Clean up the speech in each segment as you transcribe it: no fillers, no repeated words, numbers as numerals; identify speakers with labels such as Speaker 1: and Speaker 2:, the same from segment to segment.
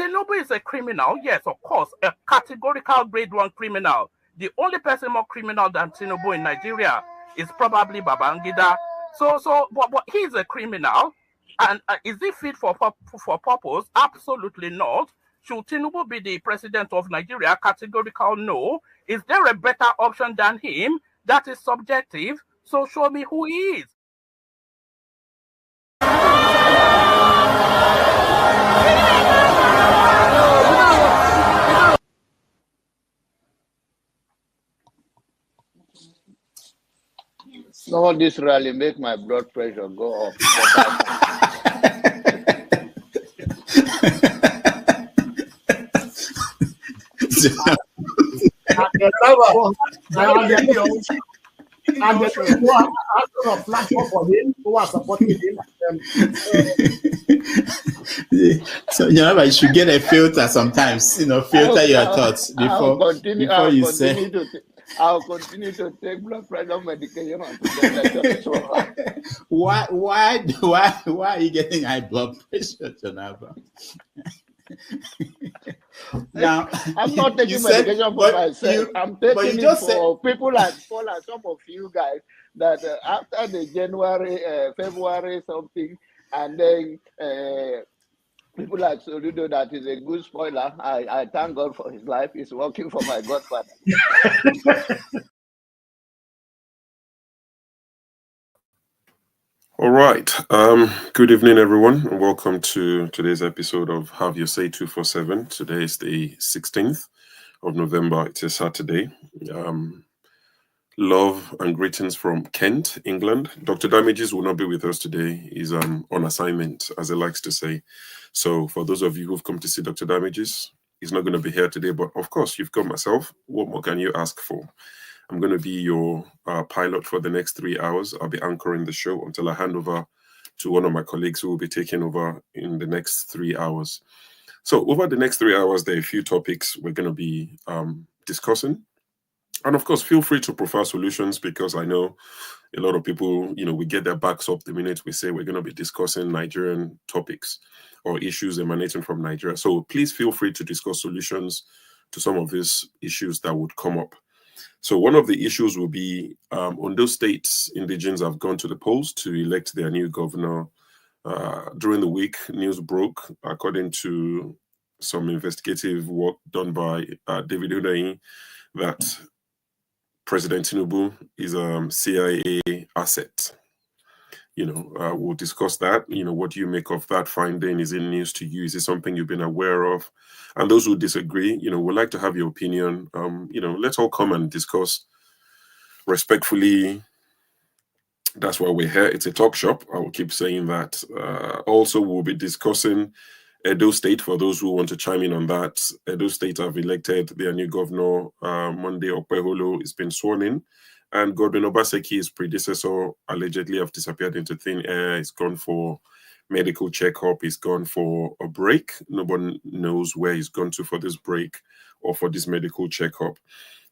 Speaker 1: Tinubu is a criminal. Yes, of course, a categorical grade 1 criminal. The only person more criminal than Tinubu in Nigeria is probably Babangida. But he's a criminal. And is he fit for purpose? Absolutely not. Should Tinubu be the president of Nigeria? Categorical no. Is there a better option than him? That is subjective. So show me who he is.
Speaker 2: No, this rally make my blood pressure go up.
Speaker 3: And the people who are asking a platform for him, who are supporting him.
Speaker 4: So you should get a filter sometimes. Filter your thoughts before you say.
Speaker 2: I'll continue to take blood pressure medication.
Speaker 4: Why are you getting high blood pressure, Jonava? Now,
Speaker 2: I'm not taking medication for myself. I'm taking it for people like Paul and some of you guys that after the January, February something, and then people like Soludo, that is a good spoiler. I thank God for his life. He's working for my godfather.
Speaker 5: All right. Good evening, everyone, and welcome to today's episode of Have Your Say 247. Today is the 16th of November. It's a Saturday. Love and greetings from Kent, England. Dr. Damages will not be with us today. He's on assignment, as he likes to say. So for those of you who've come to see Dr. Damages, he's not going to be here today. But of course, you've got myself. What more can you ask for? I'm going to be your pilot for the next 3 hours. I'll be anchoring the show until I hand over to one of my colleagues who will be taking over in the next 3 hours. So over the next 3 hours, there are a few topics we're going to be discussing. And of course, feel free to prefer solutions, because I know a lot of people, we get their backs up the minute we say we're going to be discussing Nigerian topics or issues emanating from Nigeria. So please feel free to discuss solutions to some of these issues that would come up. So one of the issues will be Ondo State indigenes have gone to the polls to elect their new governor. During the week, news broke, according to some investigative work done by David Hundeyin, that President Tinubu is a CIA asset. We'll discuss that. What do you make of that finding? Is it news to you? Is it something you've been aware of? And those who disagree, we'd like to have your opinion. Let's all come and discuss respectfully. That's why we're here. It's a talk shop. I will keep saying that. Also, we'll be discussing Edo State, for those who want to chime in on that. Edo State have elected their new governor Monday. Okpebholo has been sworn in. And Godwin Obaseki, his predecessor, allegedly have disappeared into thin air. He's gone for medical checkup. He's gone for a break. Nobody knows where he's gone to for this break or for this medical checkup.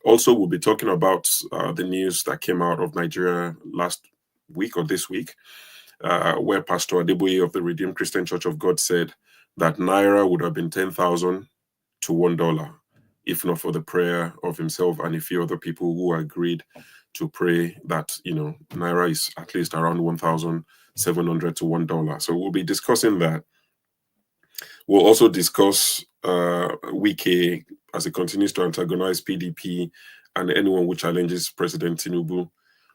Speaker 5: Also, we'll be talking about the news that came out of Nigeria last week or this week, where Pastor Adeboye of the Redeemed Christian Church of God said that Naira would have been 10,000 to $1, if not for the prayer of himself and a few other people who agreed to pray that, Naira is at least around 1,700 to $1. So we'll be discussing that. We'll also discuss Wike as it continues to antagonize PDP and anyone who challenges President Tinubu.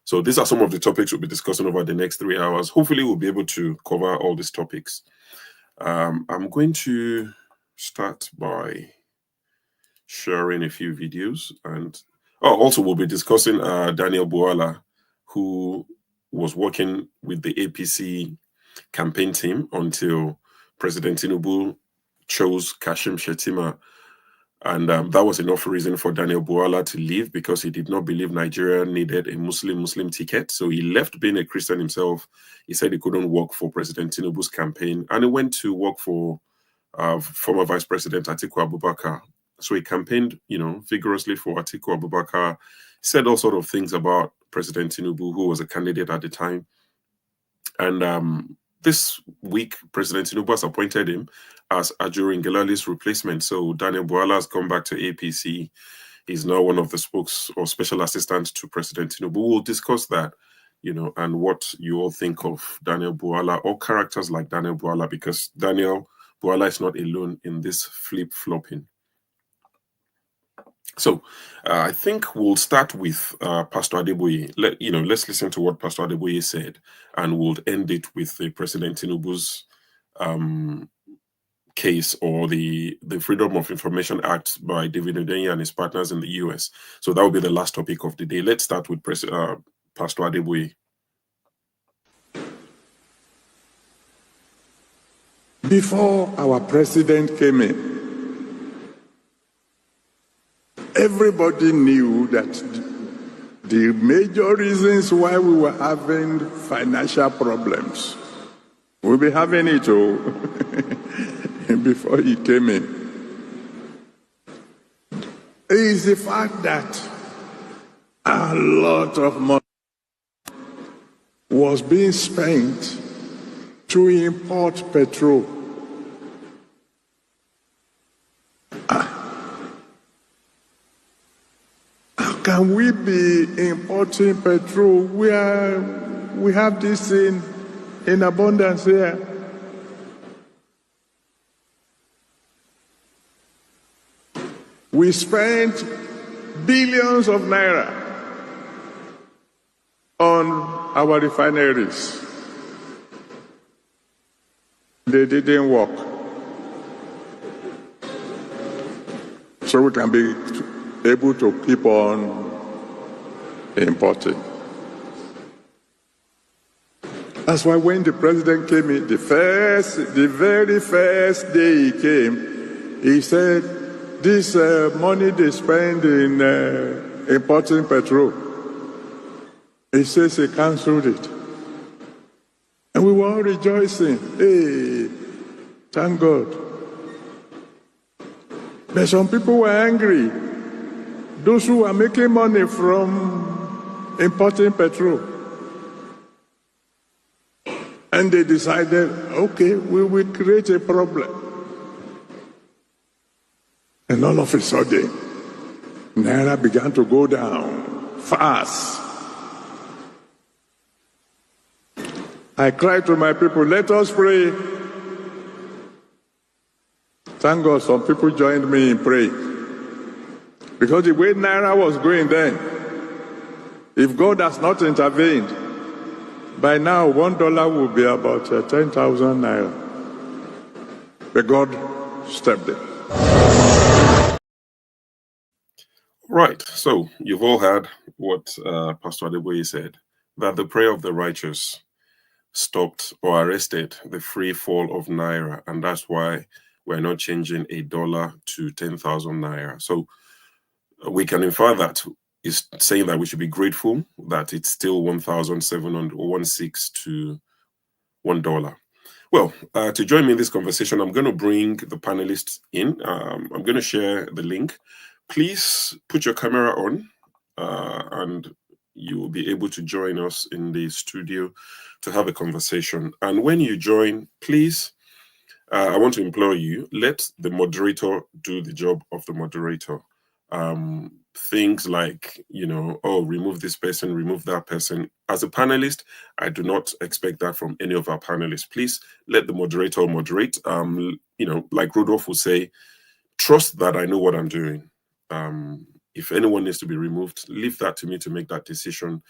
Speaker 5: So these are some of the topics we'll be discussing over the next 3 hours. Hopefully we'll be able to cover all these topics. I'm going to start by sharing a few videos, and also we'll be discussing Daniel Bwala, who was working with the APC campaign team until President Tinubu chose Kashim Shettima, and that was enough reason for Daniel Bwala to leave, because he did not believe Nigeria needed a Muslim ticket. So he left being a Christian himself. He said he couldn't work for President Tinubu's campaign, and he went to work for former Vice President Atiku Abubakar. So he campaigned, vigorously for Atiku Abubakar, said all sort of things about President Tinubu, who was a candidate at the time. And this week, President Tinubu has appointed him as Ajuri Ngelale's replacement. So Daniel Bwala has come back to APC. He's now one of the spokes or special assistants to President Tinubu. We'll discuss that, and what you all think of Daniel Bwala or characters like Daniel Bwala, because Daniel Bwala is not alone in this flip-flopping. So I think we'll start with Pastor Adeboye. Let's listen to what Pastor Adeboye said, and we'll end it with the President Tinubu's case, or the Freedom of Information Act by David Hundeyin and his partners in the US. So that will be the last topic of the day. Let's start with Pastor Adeboye.
Speaker 6: Before our president came in, everybody knew that the major reasons why we were having financial problems, we'll be having it before he came in, is the fact that a lot of money was being spent to import petrol. How can we be importing petrol where we have this in abundance here? We spent billions of naira on our refineries. They didn't work. So we can be able to keep on importing. That's why when the president came in, the very first day he came, he said, this money they spend in importing petrol, he says he cancelled it. And we were all rejoicing. Hey, thank God. But some people were angry. Those who were making money from importing petrol. And they decided, okay, we will create a problem. And all of a sudden, Naira began to go down fast. I cried to my people, let us pray. Thank God some people joined me in praying. Because the way Naira was going then, if God has not intervened, by now $1 will be about 10,000 Naira. But God stepped in.
Speaker 5: Right, so you've all heard what Pastor Adeboye said, that the prayer of the righteous stopped or arrested the free fall of Naira, and that's why we're not changing $1 to 10,000 Naira. So we can infer that is saying that we should be grateful that it's still 1,716 to $1. Well, to join me in this conversation, I'm going to bring the panelists in. I'm going to share the link. Please put your camera on, and you will be able to join us in the studio to have a conversation. And when you join, please, I want to implore you, let the moderator do the job of the moderator. Things like, remove this person, remove that person. As a panelist, I do not expect that from any of our panelists. Please let the moderator moderate. Like Rudolph will say, trust that I know what I'm doing. If anyone needs to be removed, leave that to me to make that decision.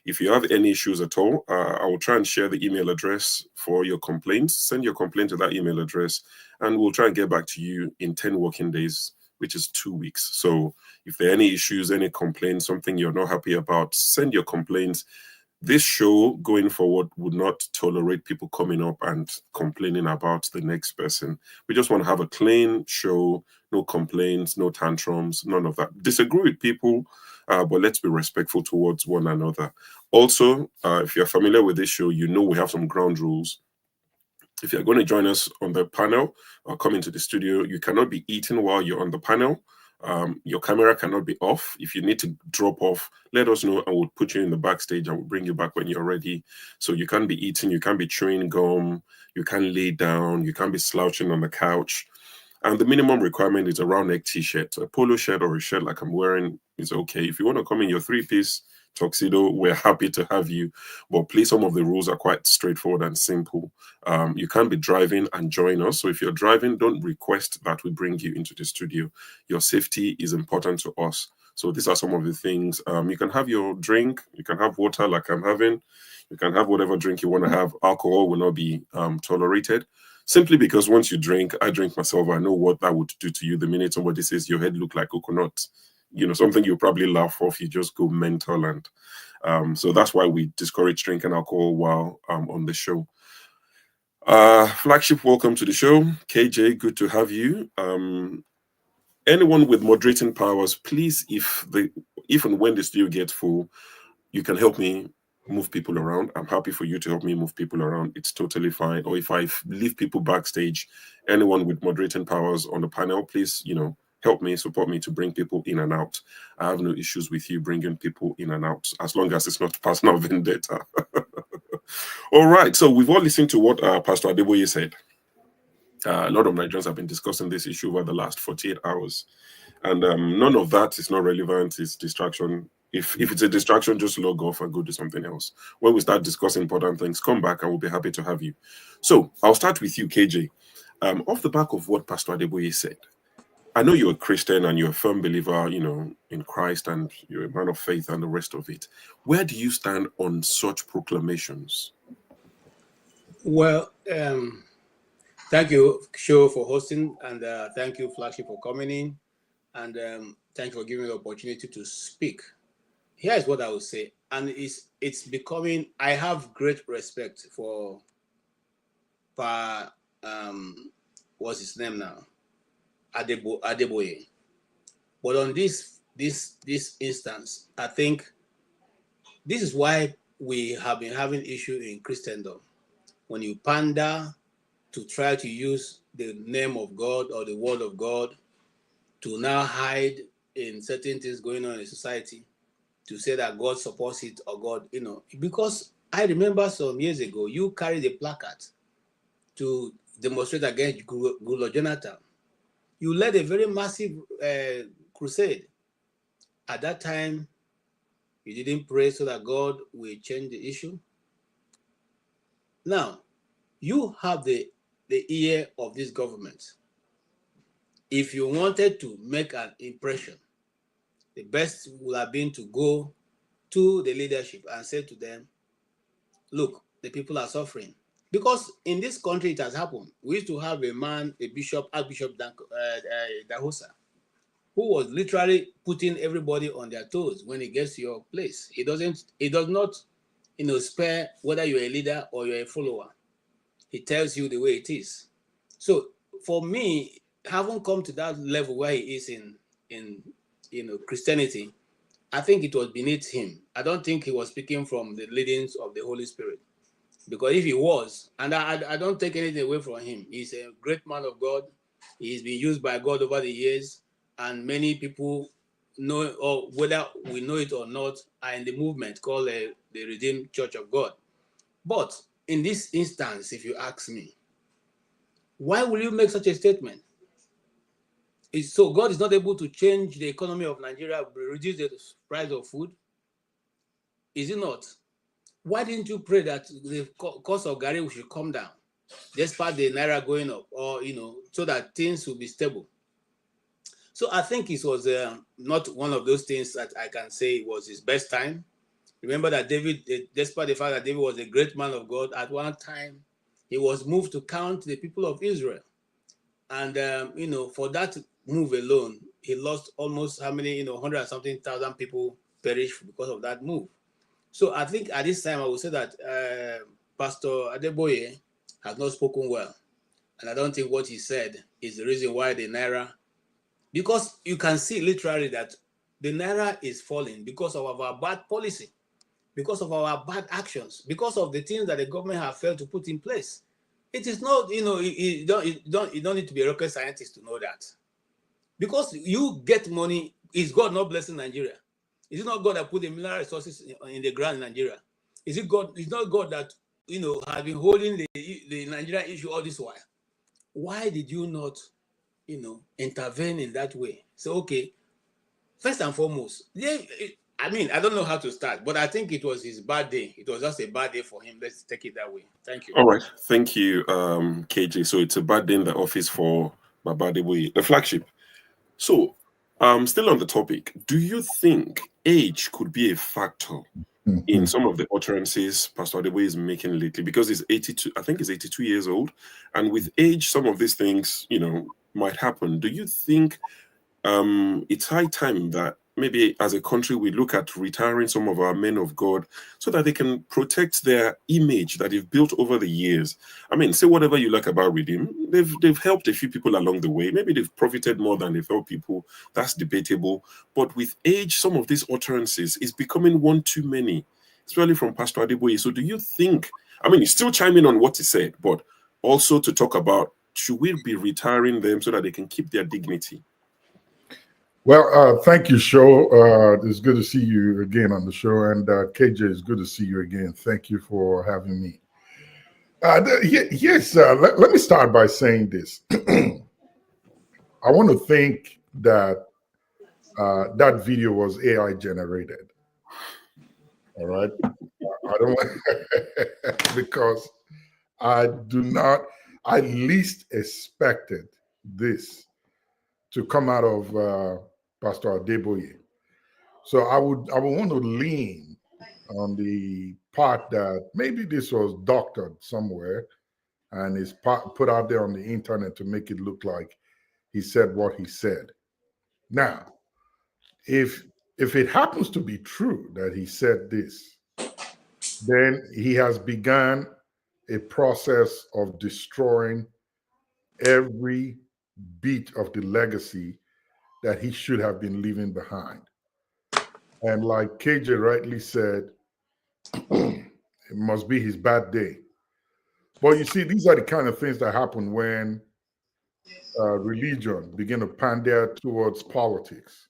Speaker 5: If you have any issues at all, I will try and share the email address for your complaints. Send your complaint to that email address, and we'll try and get back to you in 10 working days, which is 2 weeks. So if there are any issues, any complaints, something you're not happy about, send your complaints. This show going forward would not tolerate people coming up and complaining about the next person. We just want to have a clean show, no complaints, no tantrums, none of that. Disagree with people, but let's be respectful towards one another. Also, if you're familiar with this show, you know we have some ground rules. If you're going to join us on the panel or come into the studio, you cannot be eating while you're on the panel. Your camera cannot be off. If you need to drop off, let us know and we'll put you in the backstage and we'll bring you back when you're ready. So you can't be eating, you can't be chewing gum, you can't lay down, you can't be slouching on the couch. And the minimum requirement is a round neck t-shirt. A polo shirt or a shirt like I'm wearing is okay. If you want to come in your 3-piece tuxedo, we're happy to have you. But please, some of the rules are quite straightforward and simple. You can't be driving and join us. So if you're driving, don't request that we bring you into the studio. Your safety is important to us. So these are some of the things. You can have your drink. You can have water like I'm having. You can have whatever drink you want to have. Alcohol will not be tolerated. Simply because once you drink, I drink myself, I know what that would do to you the minute somebody says your head look like coconut. You know, something you'll probably laugh off, you just go mental. And so that's why we discourage drinking alcohol while on the show. Flagship, welcome to the show. KJ, good to have you. Anyone with moderating powers, please, if and when the studio gets full, you can help me move people around. I'm happy for you to help me move people around. It's totally fine. Or if I leave people backstage, anyone with moderating powers on the panel, please, you know, help me, support me to bring people in and out. I have no issues with you bringing people in and out, as long as it's not personal vendetta. All right, so we've all listened to what Pastor Adeboye said. A lot of Nigerians have been discussing this issue over the last 48 hours. And none of that is not relevant. It's distraction. If it's a distraction, just log off and go do something else. When we start discussing important things, come back and we'll be happy to have you. So I'll start with you, KJ. Off the back of what Pastor Adeboye said, I know you're a Christian and you're a firm believer, you know, in Christ, and you're a man of faith and the rest of it. Where do you stand on such proclamations?
Speaker 7: Well, thank you, Show, for hosting, and thank you, Flagship, for coming in, and thank you for giving me the opportunity to speak. Here's what I would say, and it's becoming. I have great respect for what's his name now, Adeboye, but on this instance, I think this is why we have been having issue in Christendom. When you pander to try to use the name of God or the word of God to now hide in certain things going on in society, to say that God supports it or God, you know, because I remember some years ago, you carried a placard to demonstrate against Goodluck Jonathan. You led a very massive crusade. At that time, you didn't pray so that God will change the issue. Now, you have the ear of this government. If you wanted to make an impression, the best would have been to go to the leadership and say to them, look, the people are suffering. Because in this country, it has happened. We used to have a man, a bishop, Archbishop Dahosa, who was literally putting everybody on their toes when he gets to your place. He does not, you know, spare whether you're a leader or you're a follower. He tells you the way it is. So for me, having come to that level where he is in you know, Christianity, I think it was beneath him. I don't think he was speaking from the leadings of the Holy Spirit. Because if he was, and I don't take anything away from him, he's a great man of God. He's been used by God over the years, and many people know, or whether we know it or not, are in the movement called the Redeemed Church of God. But in this instance, if you ask me, why will you make such a statement? So God is not able to change the economy of Nigeria, reduce the price of food? Is it not? Why didn't you pray that the cost of Gari should come down, despite the Naira going up, or, you know, so that things will be stable? So I think it was not one of those things that I can say it was his best time. Remember that David, despite the fact that David was a great man of God, at one time, he was moved to count the people of Israel. And, you know, for that move alone, he lost almost how many, you know, 100-something thousand people perished because of that move. So I think at this time, I would say that Pastor Adeboye has not spoken well. And I don't think what he said is the reason why the Naira, because you can see literally that the Naira is falling because of our bad policy, because of our bad actions, because of the things that the government have failed to put in place. It is not, you know, you don't need to be a rocket scientist to know that. Because you get money, is God not blessing Nigeria? Is it not God that put the mineral resources in the ground in Nigeria? Is it God? It's not God that has been holding the Nigerian issue all this while. Why did you not, intervene in that way? So okay, first and foremost, I mean, I don't know how to start, but I think it was his bad day. It was just a bad day for him. Let's take it that way. Thank you.
Speaker 5: All right. Thank you, KJ. So it's a bad day in the office for Baba Adeboye, the flagship. So, still on the topic, do you think age could be a factor in some of the utterances Pastor Adeboye is making lately? Because he's 82, I think he's 82 years old. And with age, some of these things, might happen. Do you think it's high time that maybe as a country we look at retiring some of our men of God so that they can protect their image that they've built over the years? I mean, say whatever you like about Redeem, they've helped a few people along the way. Maybe they've profited more than they've helped people. That's debatable. But with age, some of these utterances is becoming one too many, especially from Pastor Adeboye. So do you think, I mean, he's still chiming on what he said, but also to talk about, should we be retiring them so that they can keep their dignity?
Speaker 8: Well, thank you, Sho. It's good to see you again on the show. And KJ, it's good to see you again. Thank you for having me. Yes, let me start by saying this. I want to think that that video was AI generated. All right. I don't want because I least expected this to come out of Pastor Adeboye. So I would want to lean on the part that maybe this was doctored somewhere and is put out there on the internet to make it look like he said what he said. Now, if it happens to be true that he said this, then he has begun a process of destroying every bit of the legacy that he should have been leaving behind. And like KJ rightly said, it must be his bad day. But you see, these are the kind of things that happen when religion begin to pander towards politics.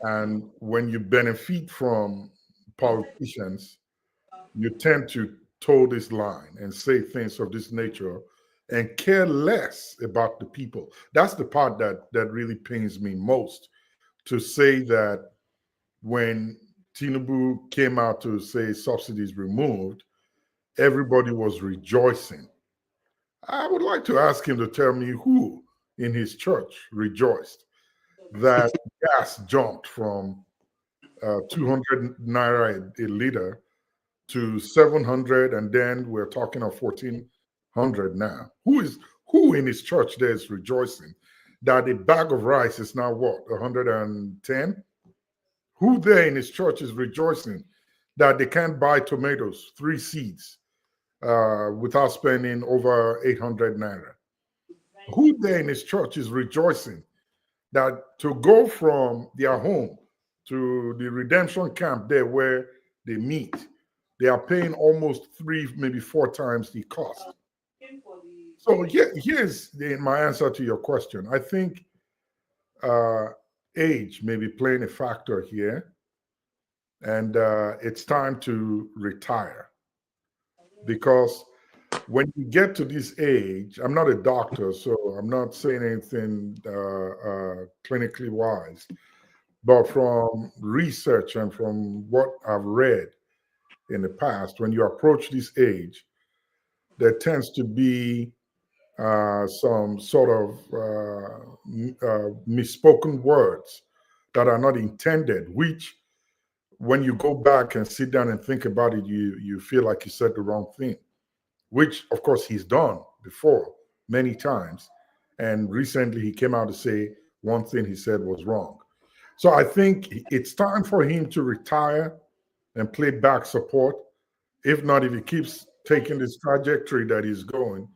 Speaker 8: And when you benefit from politicians, you tend to toe this line and say things of this nature and care less about the people. That's the part that really pains me most, to say that when Tinubu came out to say subsidies removed, everybody was rejoicing. I would like to ask him to tell me who in his church rejoiced that gas jumped from 200 Naira a liter to 700, and then we're talking of 1,400 now. Who in his church there is rejoicing that a bag of rice is now what, 110? Who there in his church is rejoicing that they can't buy tomatoes, 3 seeds, without spending over 800 Naira? Who there in his church is rejoicing that to go from their home to the redemption camp there where they meet, they are paying almost 3, maybe 4 times the cost? So here's my answer to your question. I think age may be playing a factor here, and it's time to retire. Because when you get to this age, I'm not a doctor, so I'm not saying anything clinically wise, but from research and from what I've read in the past, when you approach this age, there tends to be some sort of misspoken words that are not intended, which when you go back and sit down and think about it, you feel like you said the wrong thing, which of course he's done before many times. And recently he came out to say one thing he said was wrong. So I think it's time for him to retire and play back support. If not, if he keeps taking this trajectory that he's going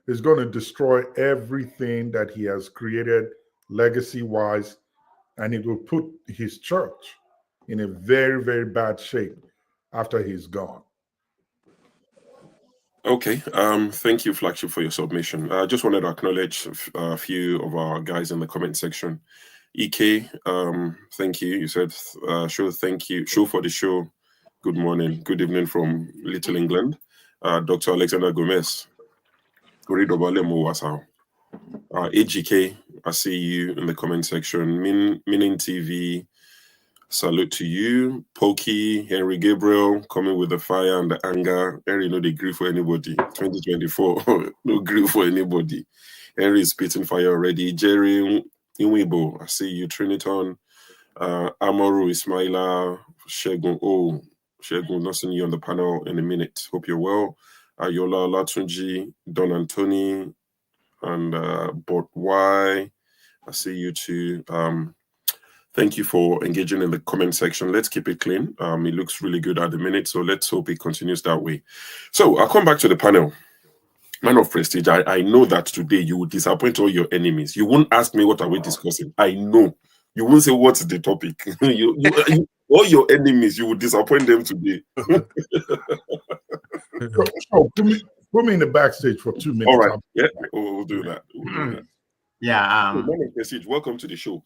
Speaker 8: to destroy everything that he has created legacy-wise, and it will put his church in a very, very bad shape after he's gone.
Speaker 5: Okay. Thank you, Flagship, for your submission. I just wanted to acknowledge a few of our guys in the comment section. EK, thank you. You said, show, thank you. Show for the show. Good morning. Good evening from Little England. Dr. Alexander Gomez. AGK, I see you in the comment section. Meaning TV, salute to you. Pokey, Henry Gabriel, coming with the fire and the anger. Henry, no they grief for anybody. 2024, no grief for anybody. Henry is spitting fire already. Jerry Inwibo, I see you. Triniton, Amoru, Ismaila, Shegun. Oh, Shegun, not seeing you on the panel in a minute. Hope you're well. Ayola Latunji, Don Anthony, and Bot Y. I see you too. Thank you for engaging in the comment section. Let's keep it clean. It looks really good at the minute, so let's hope it continues that way. So I'll come back to the panel. Man of prestige, I know that today you will disappoint all your enemies. You won't ask me what are we discussing. I know. You won't say what's the topic. you all your enemies, you will disappoint them today.
Speaker 8: So put me in the backstage for 2 minutes.
Speaker 5: All right. Yeah, we'll do that.
Speaker 7: Yeah.
Speaker 5: Message. Welcome to the show.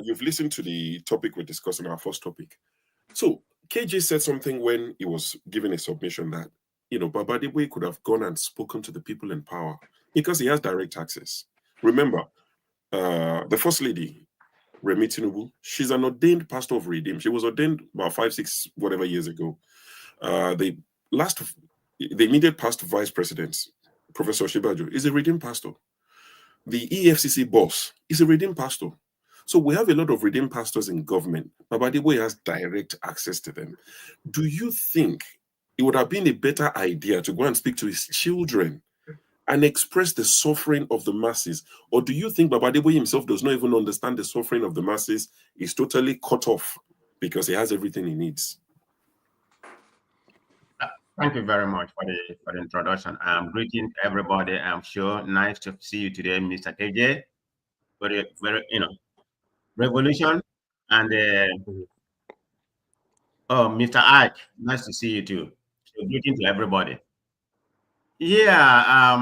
Speaker 5: You've listened to the topic we're discussing, our first topic. So KJ said something when he was giving a submission that, Baba Adeboye could have gone and spoken to the people in power because he has direct access. Remember, the First Lady, Remi Tinubu, she's an ordained pastor of Redeem. She was ordained about 5-6 whatever years ago. The immediate past vice president, Professor Shibajo, is a Redeem pastor. The EFCC boss is a Redeem pastor. So we have a lot of Redeem pastors in government. Baba Adeboye has direct access to them. Do you think it would have been a better idea to go and speak to his children and express the suffering of the masses? Or do you think Baba Adeboye himself does not even understand the suffering of the masses? He's totally cut off because he has everything he needs.
Speaker 9: Thank you very much for the introduction. Greeting everybody. I'm sure nice to see you today, Mr. KJ. Very, revolution and Mr. Ike. Nice to see you too. So greeting to everybody. Yeah, I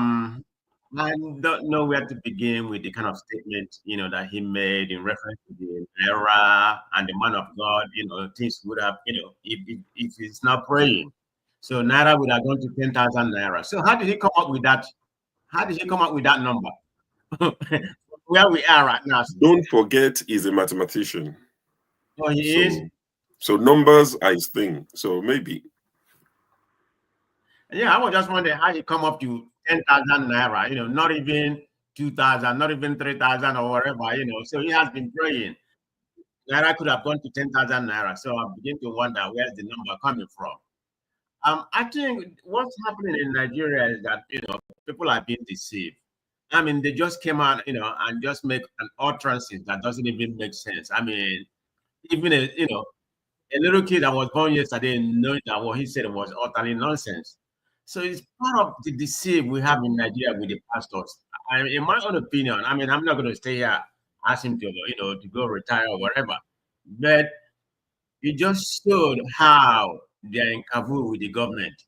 Speaker 9: don't know where to begin with the kind of statement that he made in reference to the Naira and the man of God. Things would have if he's not praying. So Naira would have gone to 10,000 Naira. So how did he come up with that? How did he come up with that number? Where we are right now.
Speaker 5: Don't forget, he's a mathematician.
Speaker 9: Oh, he is?
Speaker 5: So numbers are his thing. So maybe.
Speaker 9: Yeah, I was just wondering how he come up to 10,000 Naira, not even 2,000, not even 3,000 or whatever, So he has been praying. Naira could have gone to 10,000 Naira. So I begin to wonder where's the number coming from. I think what's happening in Nigeria is that, people are being deceived. I mean, they just came out, and just make an utterance that doesn't even make sense. I mean, even a little kid that was born yesterday knowing that what he said was utterly nonsense. So it's part of the deceit we have in Nigeria with the pastors. In my own opinion, I mean, I'm not going to stay here, ask him to, to go retire or whatever. But it just showed how they're in cahoots with the government.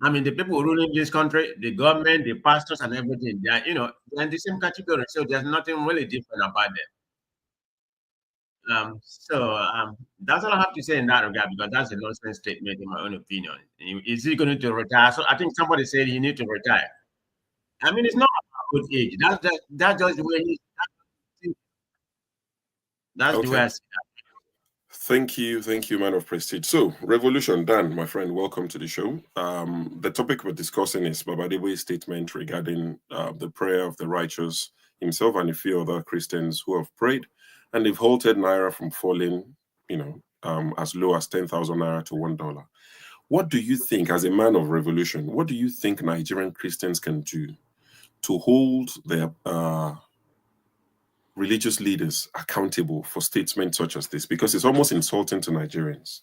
Speaker 9: I mean, the people ruling this country, the government, the pastors, and everything, they're, they're in the same category. So there's nothing really different about them. That's all I have to say in that regard, because that's a nonsense statement, in my own opinion. Is he going to retire? So I think somebody said he needs to retire. I mean, it's not a good age. That's just the way he's. That's the way I see that.
Speaker 5: Thank you, man of prestige. So, Revolution, Dan, my friend, welcome to the show. The topic we're discussing is Baba Adeboye's statement regarding the prayer of the righteous, himself and a few other Christians who have prayed, and they've halted Naira from falling, as low as 10,000 Naira to $1. What do you think, as a man of revolution, what do you think Nigerian Christians can do to hold their religious leaders accountable for statements such as this? Because it's almost insulting to Nigerians.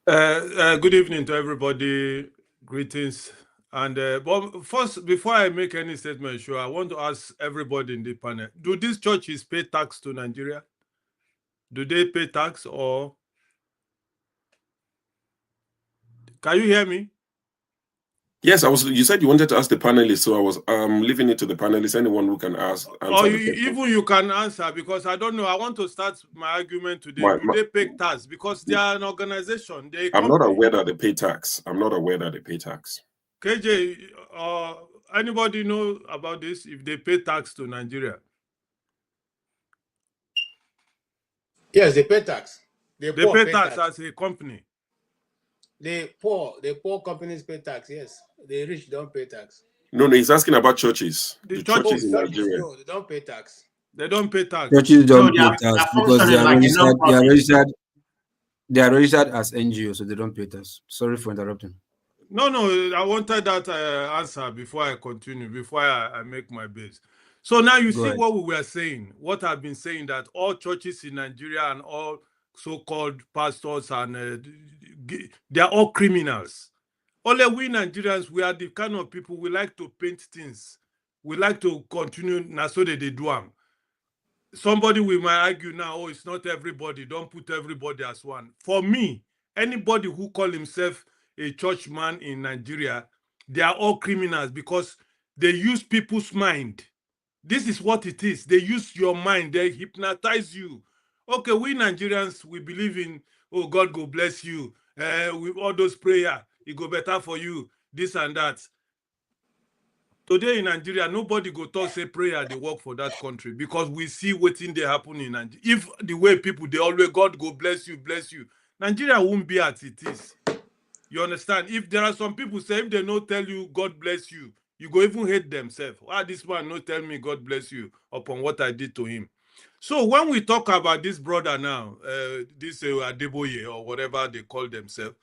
Speaker 10: Good evening to everybody. Greetings. And but first, before I make any statement, sure, I want to ask everybody in the panel: do these churches pay tax to Nigeria? Do they pay tax, or can you hear me?
Speaker 5: Yes, you said you wanted to ask the panelists, so I was leaving it to the panelists. Anyone who can answer.
Speaker 10: Or even you can answer, because I don't know. I want to start my argument today. Do they pay tax? Because they are an organization.
Speaker 5: I'm not aware that they pay tax. I'm not aware that they pay tax.
Speaker 10: KJ, anybody know about this? If they pay tax to Nigeria?
Speaker 7: Yes, they pay tax.
Speaker 10: They pay tax as a company.
Speaker 7: The poor companies pay tax. Yes, the rich don't pay tax.
Speaker 5: No, he's asking about churches. The churches in Nigeria.
Speaker 7: No, they don't pay tax.
Speaker 10: They don't pay tax.
Speaker 11: Churches don't pay tax because they are registered as NGOs, so they don't pay tax. Sorry for interrupting.
Speaker 10: No, I wanted that answer before I continue, before I make my base. So now you see what we were saying, what I've been saying, that all churches in Nigeria and all so-called pastors and they are all criminals. Only we Nigerians, we are the kind of people, we like to paint things. We like to continue, now so they do them. Somebody will might argue now, oh, it's not everybody. Don't put everybody as one. For me, anybody who call himself a churchman in Nigeria, they are all criminals because they use people's mind. This is what it is. They use your mind. They hypnotize you. Okay, we Nigerians, we believe in, oh, God go bless you. With all those prayers, it go better for you, this and that. Today in Nigeria, nobody go talk say prayer they work for that country because we see what thing they happen in Nigeria. If the way people, they always, God go bless you, Nigeria won't be as it is. You understand? If there are some people say, if they not tell you God bless you, you go even hate themselves. Why this man not tell me God bless you upon what I did to him? So when we talk about this brother now, this Adeboye or whatever they call themselves,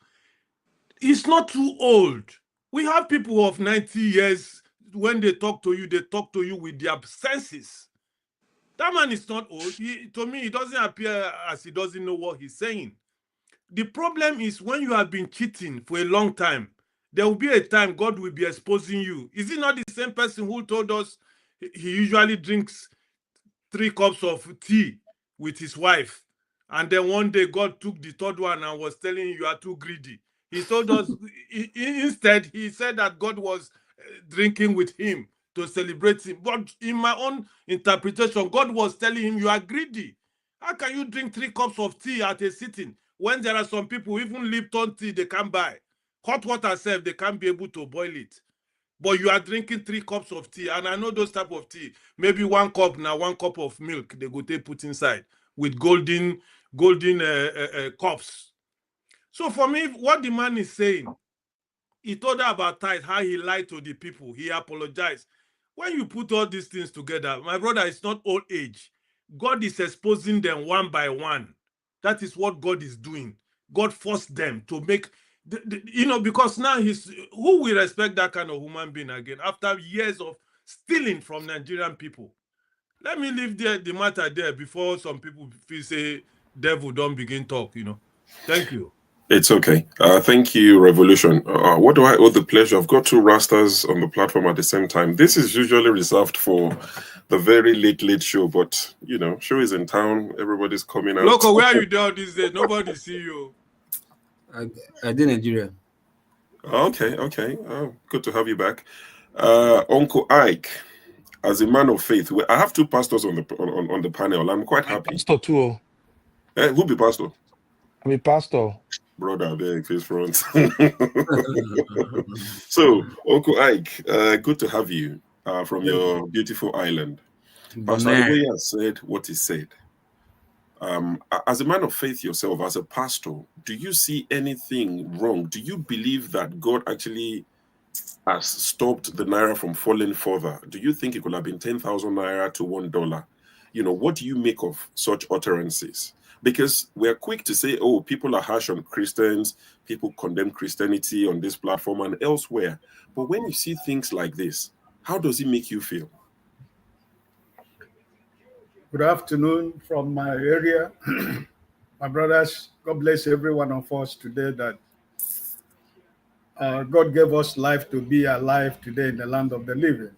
Speaker 10: it's not too old. We have people of 90 years, when they talk to you with their senses. That man is not old. To me, it doesn't appear as he doesn't know what he's saying. The problem is when you have been cheating for a long time, there will be a time God will be exposing you. Is it not the same person who told us he usually drinks 3 cups of tea with his wife, and then one day God took the 3rd one and was telling you are too greedy? He told us, instead, he said that God was drinking with him to celebrate him. But in my own interpretation, God was telling him you are greedy. How can you drink 3 cups of tea at a sitting when there are some people, even Lipton tea, they can't buy? Hot water self, they can't be able to boil it. But you are drinking 3 cups of tea, and I know those type of tea. Maybe 1 cup now, 1 cup of milk they go take put inside with golden cups. So for me, what the man is saying, he told her about tithe, how he lied to the people. He apologized. When you put all these things together, my brother, it's not old age. God is exposing them one by one. That is what God is doing. God forced them to make, because now who will respect that kind of human being again after years of stealing from Nigerian people? Let me leave the matter there before some people feel say devil don't begin talk, Thank you.
Speaker 5: It's okay. Thank you, Revolution. What do I owe the pleasure? I've got 2 Rastas on the platform at the same time. This is usually reserved for the very late show, but, show is in town. Everybody's coming out.
Speaker 10: Loco, where are you down these days? Nobody see you.
Speaker 11: I did Nigeria.
Speaker 5: Okay. Oh, good to have you back. Uncle Ike, as a man of faith, I have 2 pastors on the panel. I'm quite happy.
Speaker 12: Pastor too.
Speaker 5: Who be pastor?
Speaker 12: I'm a pastor.
Speaker 5: Brother, big face front. So, Uncle Ike, good to have you from your beautiful island. Pastor Adeboye has said what he said. As a man of faith yourself, as a pastor, do you see anything wrong? Do you believe that God actually has stopped the Naira from falling further? Do you think it could have been 10,000 Naira to $1? What do you make of such utterances? Because we're quick to say, oh, people are harsh on Christians, people condemn Christianity on this platform and elsewhere. But when you see things like this, how does it make you feel?
Speaker 13: Good afternoon from my area. My brothers, God bless every one of us today that God gave us life to be alive today in the land of the living.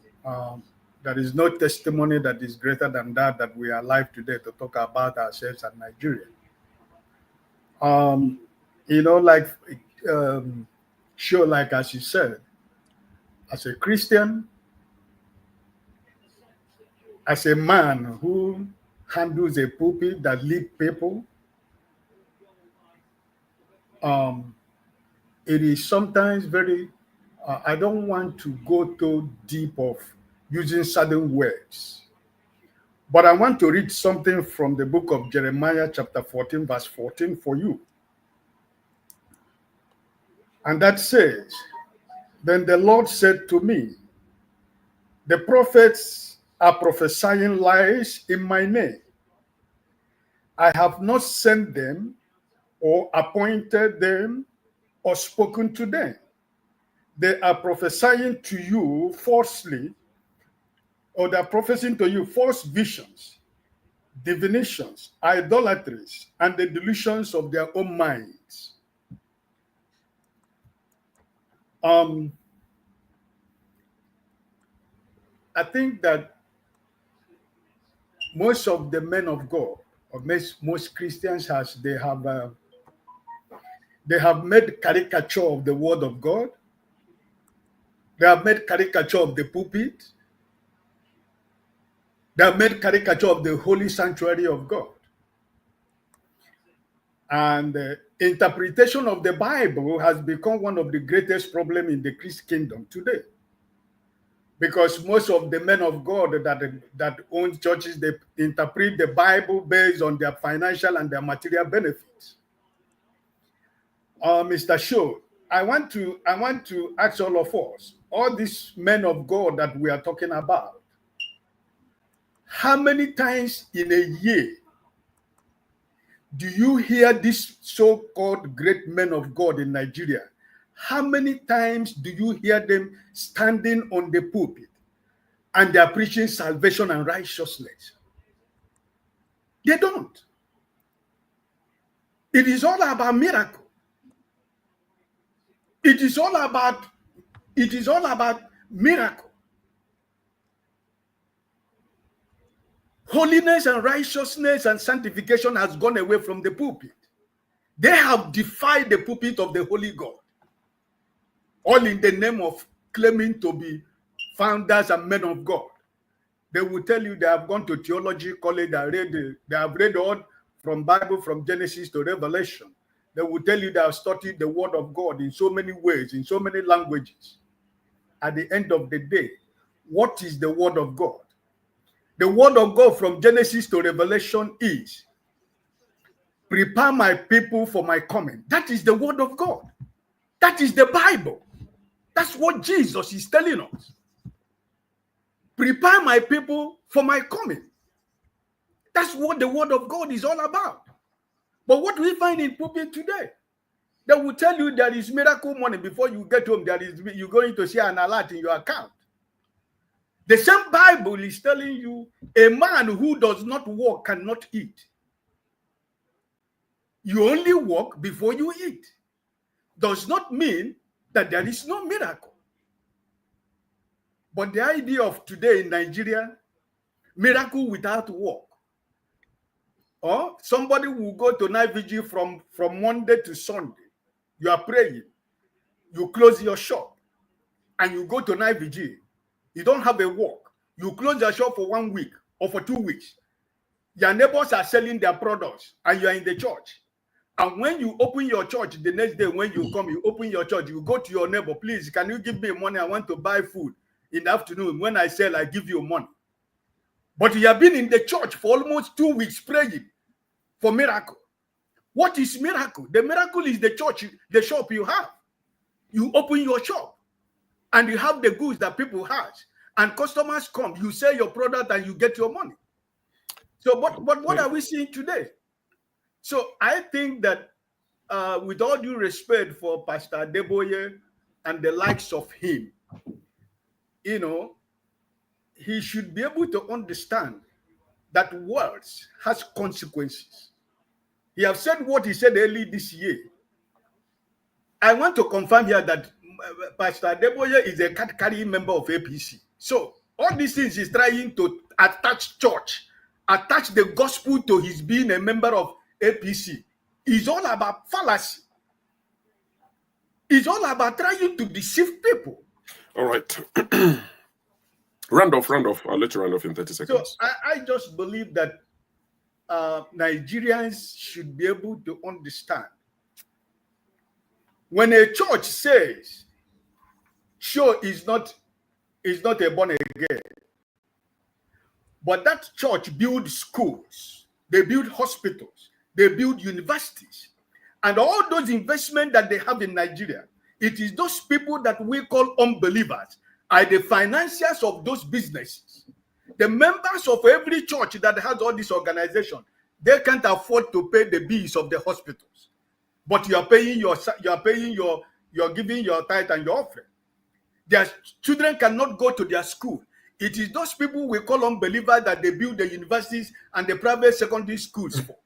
Speaker 13: There is no testimony that is greater than that we are alive today to talk about ourselves and Nigeria. Like as you said, as a Christian, as a man who handles a pulpit that leads people, it is sometimes very, I don't want to go too deep of using certain words, but I want to read something from the book of Jeremiah chapter 14, verse 14 for you. And that says, then the Lord said to me, the prophets are prophesying lies in my name. I have not sent them or appointed them or spoken to them. They are prophesying to you falsely, or they are prophesying to you false visions, divinations, idolatries, and the delusions of their own minds. I think that most of the men of God, or most Christians, they have made caricature of the word of God. They have made caricature of the pulpit. They have made caricature of the holy sanctuary of God. And the interpretation of the Bible has become one of the greatest problems in the Christian kingdom today. Because most of the men of God that own churches, they interpret the Bible based on their financial and their material benefits. Mr. Shaw, I want to ask all of us, all these men of God that we are talking about, how many times in a year do you hear these so-called great men of God in Nigeria? How many times do you hear them standing on the pulpit and they are preaching salvation and righteousness? They don't. It is all about miracle. It is all about miracle. Holiness and righteousness and sanctification has gone away from the pulpit. They have defied the pulpit of the Holy God, all in the name of claiming to be founders and men of God. They will tell you they have gone to theology college, they have read all from Bible, from Genesis to Revelation. They will tell you they have studied the word of God in so many ways, in so many languages. At the end of the day, what is the word of God? The word of God from Genesis to Revelation is, prepare my people for my coming. That is the word of God. That is the Bible. That's what Jesus is telling us. Prepare my people for my coming. That's what the word of God is all about. But what we find in pulpit today, they will tell you there is miracle money before you get home. You're going to see an alert in your account. The same Bible is telling you a man who does not work cannot eat. You only work before you eat. Does not mean that there is no miracle. But the idea of today in Nigeria, miracle without work. Or somebody will go to night vigil from Monday to Sunday. You are praying. You close your shop and you go to night vigil. You don't have a work. You close your shop for 1 week or for 2 weeks. Your neighbors are selling their products and you are in the church. And when you open your church, the next day when you come, you open your church, you go to your neighbor, please, can you give me money? I want to buy food in the afternoon. When I sell, I give you money. But you have been in the church for almost 2 weeks praying for miracle. What is miracle? The miracle is the church, the shop you have. You open your shop and you have the goods that people have. And customers come, you sell your product and you get your money. So, but what are we seeing today? So I think that with all due respect for Pastor Adeboye and the likes of him, you know, he should be able to understand that words has consequences. He has said what he said early this year. I want to confirm here that Pastor Adeboye is a card-carrying member of APC. So all these things he's trying to attach church, attach the gospel to his being a member of APC. It's all about fallacy. It's all about trying to deceive people.
Speaker 5: All right. Round off. I'll let you round off in 30 seconds.
Speaker 13: So I just believe that Nigerians should be able to understand when a church says show is not a born again, but that church builds schools, they build hospitals, they build universities, and all those investments that they have in Nigeria, it is those people that we call unbelievers are the financiers of those businesses. The members of every church that has all this organization, they can't afford to pay the bills of the hospitals, but you're giving your tithe and your offering. Their children cannot go to their school. It is those people we call unbelievers that they build the universities and the private secondary schools for.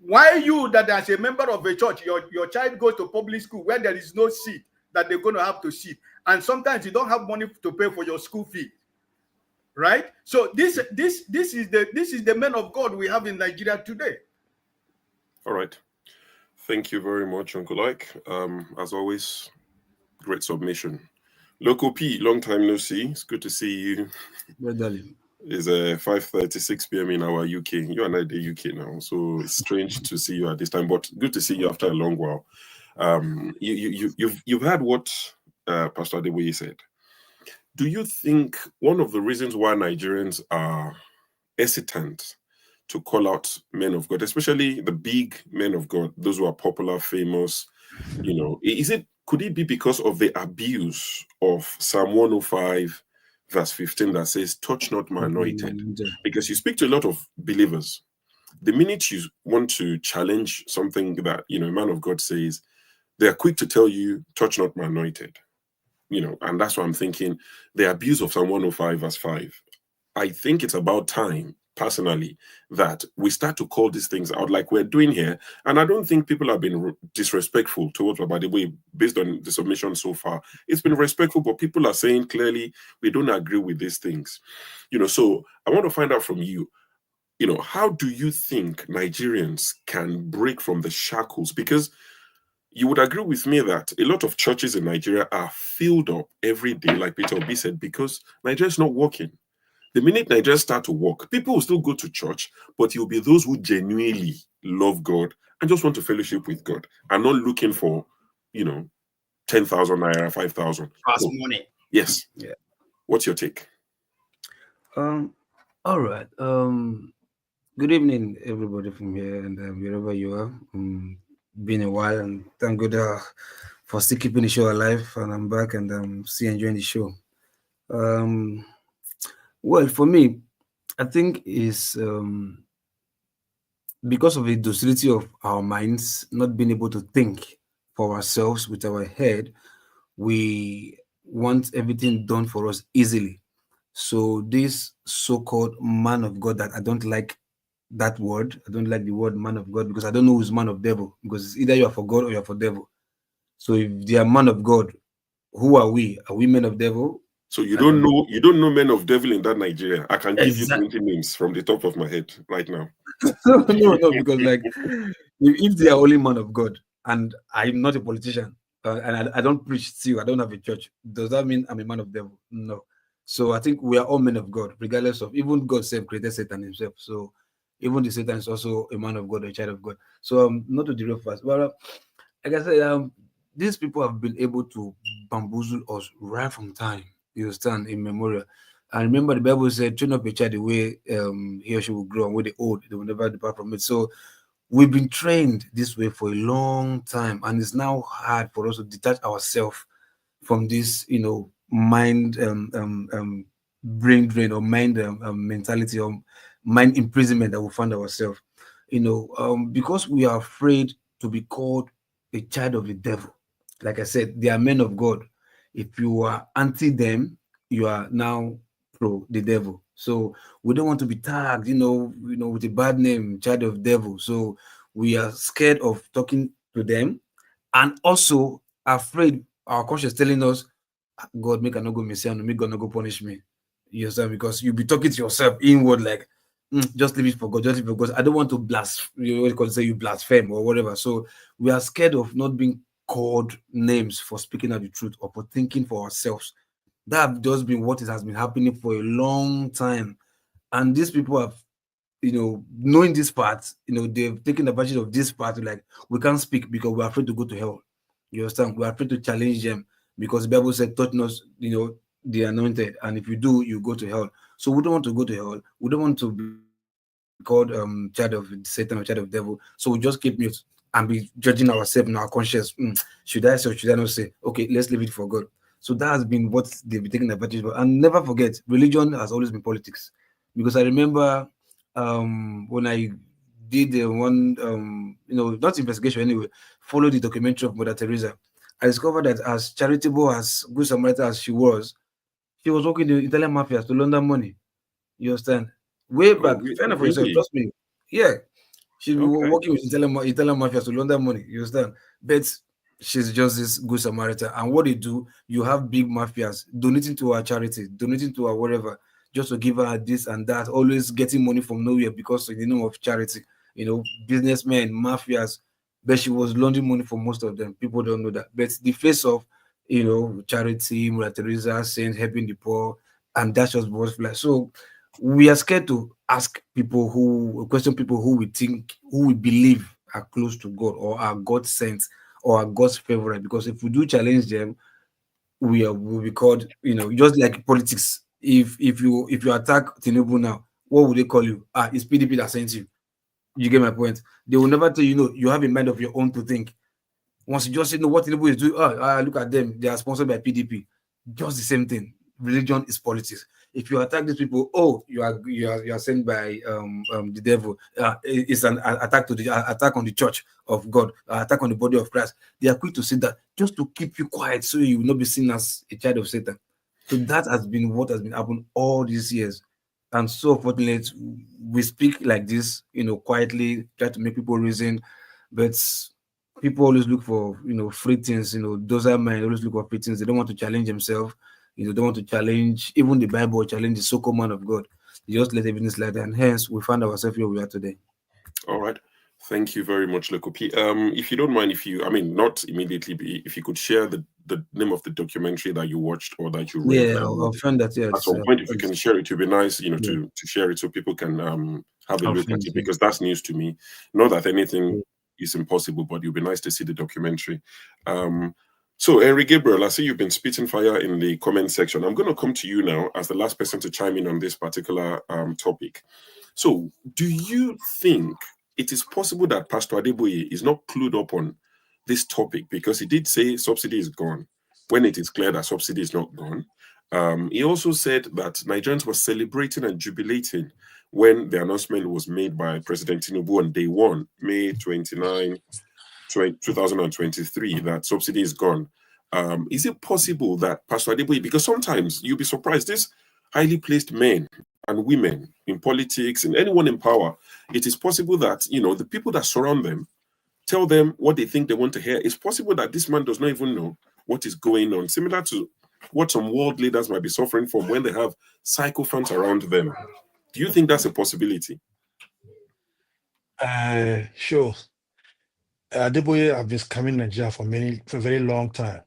Speaker 13: Why you that as a member of a church, your child goes to public school where there is no seat that they're going to have to sit, and sometimes you don't have money to pay for your school fee, right? So this is the men of God we have in Nigeria today.
Speaker 5: All right. Thank you very much, Uncle Ike. As always, great submission. Local P, long time no see. It's good to see you.
Speaker 11: Well, darling.
Speaker 5: It's 5:36 p.m. in our UK. You and I the UK now, so it's strange to see you at this time, but good to see you after a long while. You've heard what Pastor Adeboye said. Do you think one of the reasons why Nigerians are hesitant to call out men of God, especially the big men of God, those who are popular, famous, could it be because of the abuse of Psalm 105, verse 15, that says, touch not my anointed? Because you speak to a lot of believers. The minute you want to challenge something that, a man of God says, they are quick to tell you, touch not my anointed. And that's why I'm thinking the abuse of Psalm 105, verse 5. I think it's about time, personally, that we start to call these things out like we're doing here. And I don't think people have been disrespectful towards Baba Adeboye based on the submission so far. It's been respectful, but people are saying clearly we don't agree with these things. So I want to find out from you, how do you think Nigerians can break from the shackles? Because you would agree with me that a lot of churches in Nigeria are filled up every day, like Peter Obi said, because Nigeria is not working. The minute Nigerians start to work, people will still go to church, but you'll be those who genuinely love God and just want to fellowship with God and not looking for, 10,000 naira, 5,000.
Speaker 9: Fast money.
Speaker 5: Yes.
Speaker 11: Yeah.
Speaker 5: What's your take?
Speaker 11: All right. Good evening, everybody from here and wherever you are. Been a while, and thank God for still keeping the show alive. And I'm back, and still enjoying the show. Well, for me, I think it's because of the docility of our minds, not being able to think for ourselves with our head. We want everything done for us easily. So this so-called man of God, that I don't like that word. I don't like the word man of God because I don't know who's man of devil, because it's either you are for God or you're for devil. So if they are man of God, who are we? Are we men of devil?
Speaker 5: So you don't know men of devil in that Nigeria. I can give you 20 names from the top of my head right now.
Speaker 11: No, because if they are only man of God, and I'm not a politician, and I don't preach still, I don't have a church, does that mean I'm a man of devil? No. So I think we are all men of God, regardless of, even God self created Satan himself. So even the Satan is also a man of God, a child of God. So not to derail fast, but like I said, these people have been able to bamboozle us right from time. You understand, in memorial. And remember, the Bible said, train up a child the way he or she will grow, and when they old, they will never depart from it. So we've been trained this way for a long time, and it's now hard for us to detach ourselves from this, mind brain drain or mind mentality or mind imprisonment that we find ourselves, because we are afraid to be called a child of the devil. Like I said, they are men of God. If you are anti them, you are now pro the devil. So we don't want to be tagged, with a bad name, child of devil. So we are scared of talking to them, and also afraid. Our conscience telling us, God, make I not go messiah, make God not go punish me. You understand? Because you'll be talking to yourself inward, like, just leave it for God, just leave it for God. I don't want to you blaspheme or whatever. So we are scared of not being called names for speaking out the truth or for thinking for ourselves That have just been what has been happening for a long time. And these people have, knowing this part, they've taken advantage of this part. Like, we can't speak because we're afraid to go to hell. You understand? We're afraid to challenge them because the Bible said, touch not, the anointed. And if you do, you go to hell. So we don't want to go to hell. We don't want to be called child of Satan or child of devil. So we just keep mute and be judging ourselves in our conscience. Should I say or should I not say? Okay, let's leave it for God. So that has been what they've been taking advantage of. And never forget, religion has always been politics. Because I remember when I did one, not investigation anyway, followed the documentary of Mother Teresa, I discovered that as charitable, as good Samaritan as she was working the Italian mafia to launder money. You understand? Way back, fend for yourself, trust me. Yeah, she's working with Italian mafia to launder money. You understand? But she's just this good Samaritan. And what they do, you have big mafias donating to our charity, donating to our whatever, just to give her this and that, always getting money from nowhere because in the name of charity. Businessmen, mafias. But she was laundering money for most of them. People don't know that. But the face of, charity, Mother Teresa, saints, helping the poor, and that's just what's like. So we are scared to ask people question people who we believe are close to God or are God sent or are God's favorite. Because if we do challenge them, will be called, just like politics. If you attack Tinubu now, what would they call you? It's PDP that sent you. You get my point? They will never tell you, you have a mind of your own to think. Once you just say, what Tinubu is doing, look at them, they are sponsored by PDP. Just the same thing. Religion is politics. If you attack these people, you are sent by the devil. It's an attack on the church of God, attack on the body of Christ. They are quick to say that just to keep you quiet, so you will not be seen as a child of Satan. So that has been what has been happening all these years. And so fortunately, we speak like this, quietly, try to make people reason, but people always look for, free things, those are mine, always look for free things. They don't want to challenge themselves. They don't want to challenge even the Bible, challenge the so-called man of God. They just let everything slide, and hence we find ourselves where we are today.
Speaker 5: All right. Thank you very much, Lekopi. If you don't mind, not immediately, but if you could share the name of the documentary that you watched or that you read.
Speaker 11: Yeah, I'll find that. Yeah,
Speaker 5: at some point, if you can share it, it would be nice, to share it so people can have a look at it, because that's news to me. Not that anything is impossible, but it would be nice to see the documentary. So, Henry Gabriel, I see you've been spitting fire in the comment section. I'm going to come to you now as the last person to chime in on this particular topic. So, do you think it is possible that Pastor Adeboye is not clued up on this topic? Because he did say subsidy is gone, when it is clear that subsidy is not gone. He also said that Nigerians were celebrating and jubilating when the announcement was made by President Tinubu on day 1, May 29, 2023, that subsidy is gone. Is it possible that Pastor Adeboye, because sometimes you'll be surprised, these highly placed men and women in politics and anyone in power, it is possible that, the people that surround them tell them what they think they want to hear. It's possible that this man does not even know what is going on, similar to what some world leaders might be suffering from when they have sycophants around them. Do you think that's a possibility?
Speaker 12: Sure. Adeboye have been scamming Nigeria for a very long time.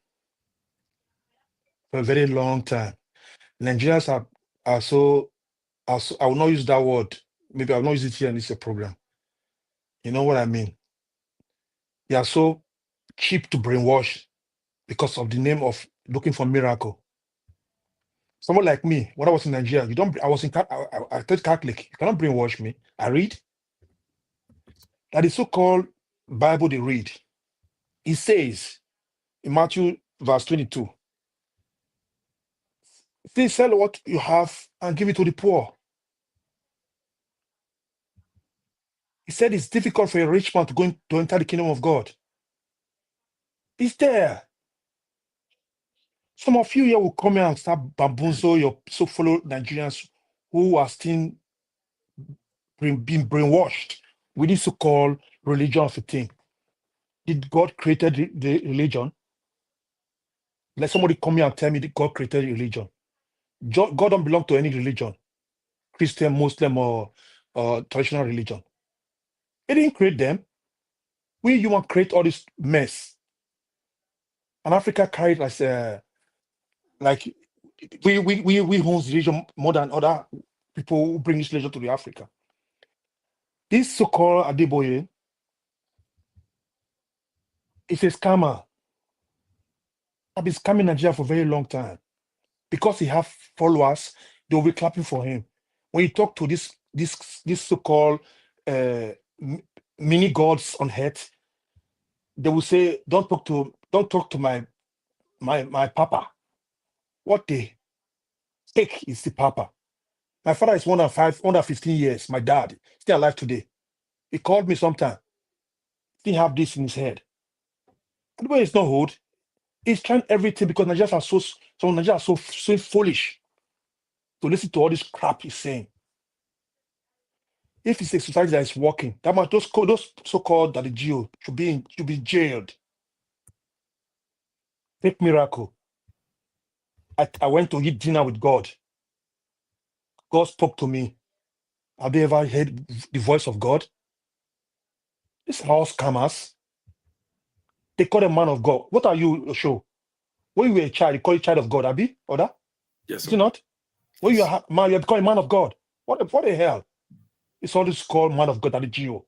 Speaker 12: For a very long time. Nigerians are so, I will not use that word. Maybe I will not use it here in this program. You know what I mean? They are so cheap to brainwash because of the name of looking for miracle. Someone like me, when I was in Nigeria, I taught Catholic. You cannot brainwash me. I read. That is so-called Bible they read. It says in Matthew verse 22, say, sell what you have and give it to the poor. He said it's difficult for a rich man to enter the kingdom of God. It's there. Some of you here will come here and start bamboozle your fellow Nigerians who are still being brainwashed with this so-called religion of a thing. Did God created the religion? Let somebody come here and tell me that God created religion. God don't belong to any religion, Christian, Muslim, or traditional religion. He didn't create them. We humans create all this mess. And Africa carried like we host religion more than other people who bring this religion to the Africa. This so-called Adeboye is a scammer. I've been scamming Nigeria for a very long time. Because he have followers, they'll be clapping for him. When you talk to this so-called mini gods on earth, they will say, don't talk to my papa. What they take is the papa. My father is 115 years. My dad still alive today. He called me sometime. He have this in his head. And the way it's not old. He's trying everything because Nigerians are so foolish to listen to all this crap he's saying. If it's a society that is working, that much those so-called that the geo should be jailed. Fake miracle. I went to eat dinner with God. God spoke to me. Have you ever heard the voice of God? These are all scammers. They call them man of God. What are you, show? When you were a child, you call it child of God, Abi? Or that?
Speaker 5: Yes, sir.
Speaker 12: Is it not? When you are man, you're becoming man of God. What the hell? It's all this called man of God at the geo.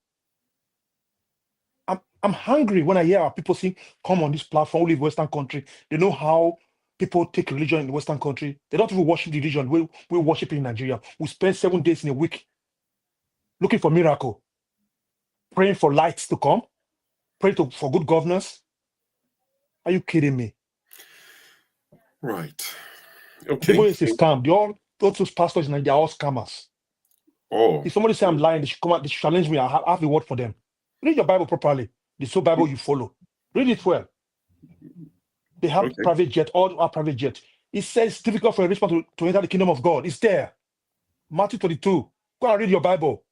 Speaker 12: I'm hungry when I hear our people saying, come on this platform, we live Western country. They know how people take religion in the Western country. They don't even worship the religion. We worship in Nigeria. We spend 7 days in a week looking for miracle, praying for lights to come, praying for good governance. Are you kidding me?
Speaker 5: Right. Okay.
Speaker 12: People is a scam. Those pastors in Nigeria, they're all scammers.
Speaker 5: Oh.
Speaker 12: If somebody say I'm lying, they should come out, they should challenge me. I have a word for them. Read your Bible properly. The sole Bible you follow. Read it well. They have private jet, all our private jet. It says it's difficult for a rich man to enter the kingdom of God. It's there. Matthew 22. Go and read your Bible.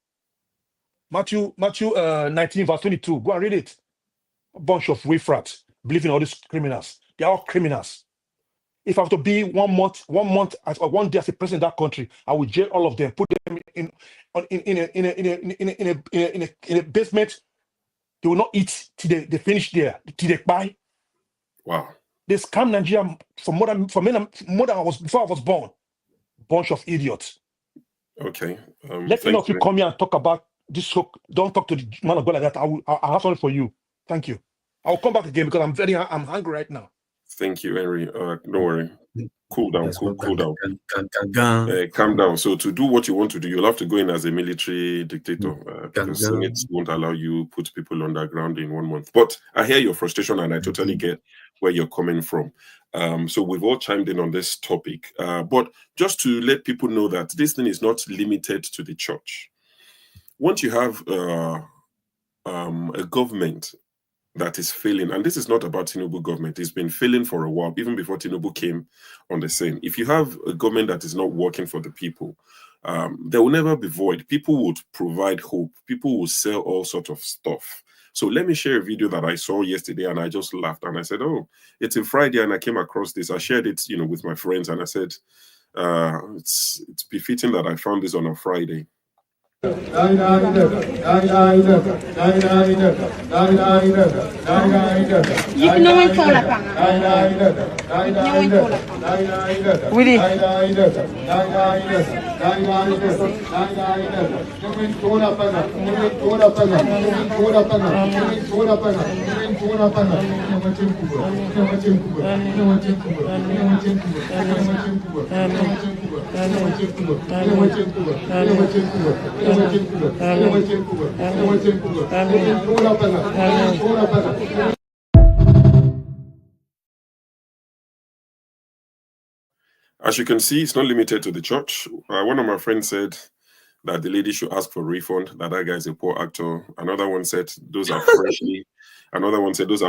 Speaker 12: Matthew 19, verse 22. Go and read it. A bunch of riffraffs believing all these criminals. They are all criminals. If I have to be 1 month, 1 day as a president of that country, I will jail all of them, put them in a basement. They will not eat till they finish there, till they buy.
Speaker 5: Wow.
Speaker 12: They scam Nigeria for more than before I was born. Bunch of idiots.
Speaker 5: Okay.
Speaker 12: Let me know if you come here and talk about this. Don't talk to the man of God like that. I'll have something for you. Thank you. I'll come back again because I'm hungry right now.
Speaker 5: Thank you, Henry. Don't worry. Cool down. Cool down. Calm down. So to do what you want to do, you'll have to go in as a military dictator because Senate won't allow you put people underground in 1 month. But I hear your frustration and I totally get where you're coming from. So we've all chimed in on this topic. But just to let people know that this thing is not limited to the church. Once you have a government that is failing, and this is not about Tinubu government, it's been failing for a while, even before Tinubu came on the scene. If you have a government that is not working for the people, there will never be void. People would provide hope. People will sell all sorts of stuff. So let me share a video that I saw yesterday, and I just laughed, and I said, oh, it's a Friday, and I came across this. I shared it, with my friends, and I said, it's befitting that I found this on a Friday.
Speaker 14: You know when Tola Willie.
Speaker 5: As you can see, it's not limited to the church. One of my friends said that the lady should ask for a refund, that guy is a poor actor. Another one said those are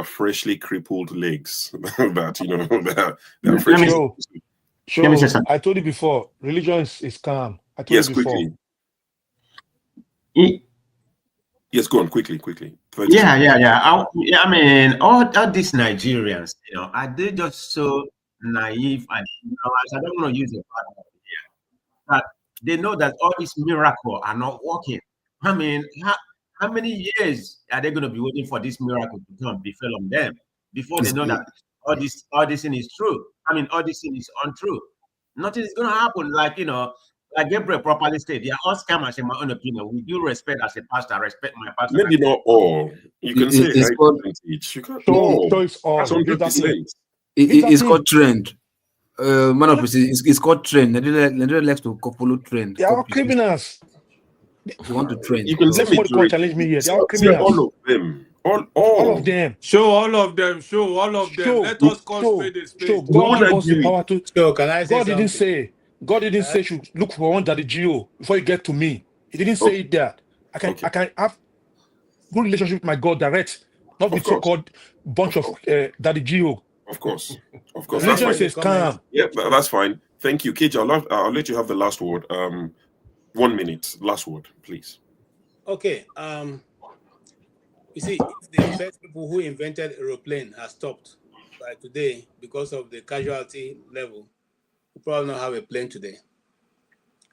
Speaker 5: freshly crippled legs. that they're freshly.
Speaker 12: Sure. I told you before, religion is calm. I told you before.
Speaker 5: Quickly. Yes, go on quickly.
Speaker 9: Yeah. I mean, all these Nigerians, are they just so naive? And I don't want to use a bad word here, but they know that all these miracles are not working. I mean, how many years are they going to be waiting for this miracle to come befell on them before they know that all this thing is true? I mean, all this thing is untrue. nothing is going to happen. Like, like Gabriel properly said, they are all scammers in my own opinion. With due respect as a pastor, I respect my pastor.
Speaker 5: Maybe not all. You can say
Speaker 12: it's called,
Speaker 5: percentage. You can't
Speaker 12: choice all.
Speaker 5: That's 100%.
Speaker 11: It's called trend. Man of it's called trend. Nigeria likes to follow trend.
Speaker 12: They are all criminals.
Speaker 11: They want to trend.
Speaker 5: You can
Speaker 12: Somebody can't challenge me here. They are all criminals.
Speaker 5: All of them.
Speaker 12: All of them.
Speaker 10: Show all of them. Show all of them. Let us call spade a spade.
Speaker 12: Show. God gave us the power to.
Speaker 7: So can I say something?
Speaker 12: God didn't say should look for one daddy Geo before you get to me. He didn't say it there. I can have good relationship with my God direct, not with so-called bunch of daddy Geo.
Speaker 5: Of course.
Speaker 12: Religion says calm.
Speaker 5: Yeah, that's fine. Thank you, KJ. I'll let you have the last word. 1 minute, last word, please.
Speaker 7: Okay. You see, the first people who invented aeroplane has stopped by today because of the casualty level. We probably not have a plane today.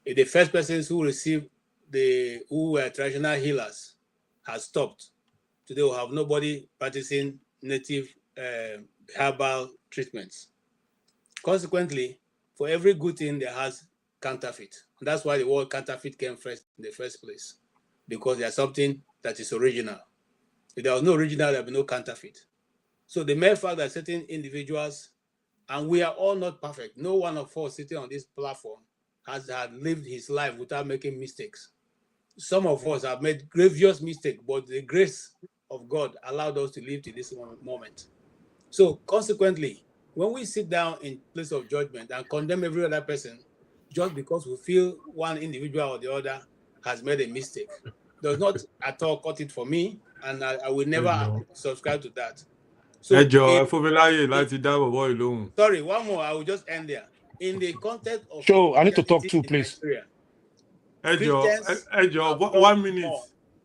Speaker 7: If the first persons who received who were traditional healers has stopped, today we'll have nobody practicing native herbal treatments. Consequently, for every good thing there has counterfeit. And that's why the word counterfeit came first in the first place, because there's something that is original. If there was no original, there would be no counterfeit. So the mere fact that certain individuals, and we are all not perfect, no one of us sitting on this platform has lived his life without making mistakes. Some of us have made grievous mistakes, but the grace of God allowed us to live to this moment. So consequently, when we sit down in place of judgment and condemn every other person, just because we feel one individual or the other has made a mistake, does not at all cut it for me, and I will never subscribe to that. So sorry, one more, I will just end there. In the context of
Speaker 12: I need to talk too, please.
Speaker 10: Ejo, 1 minute.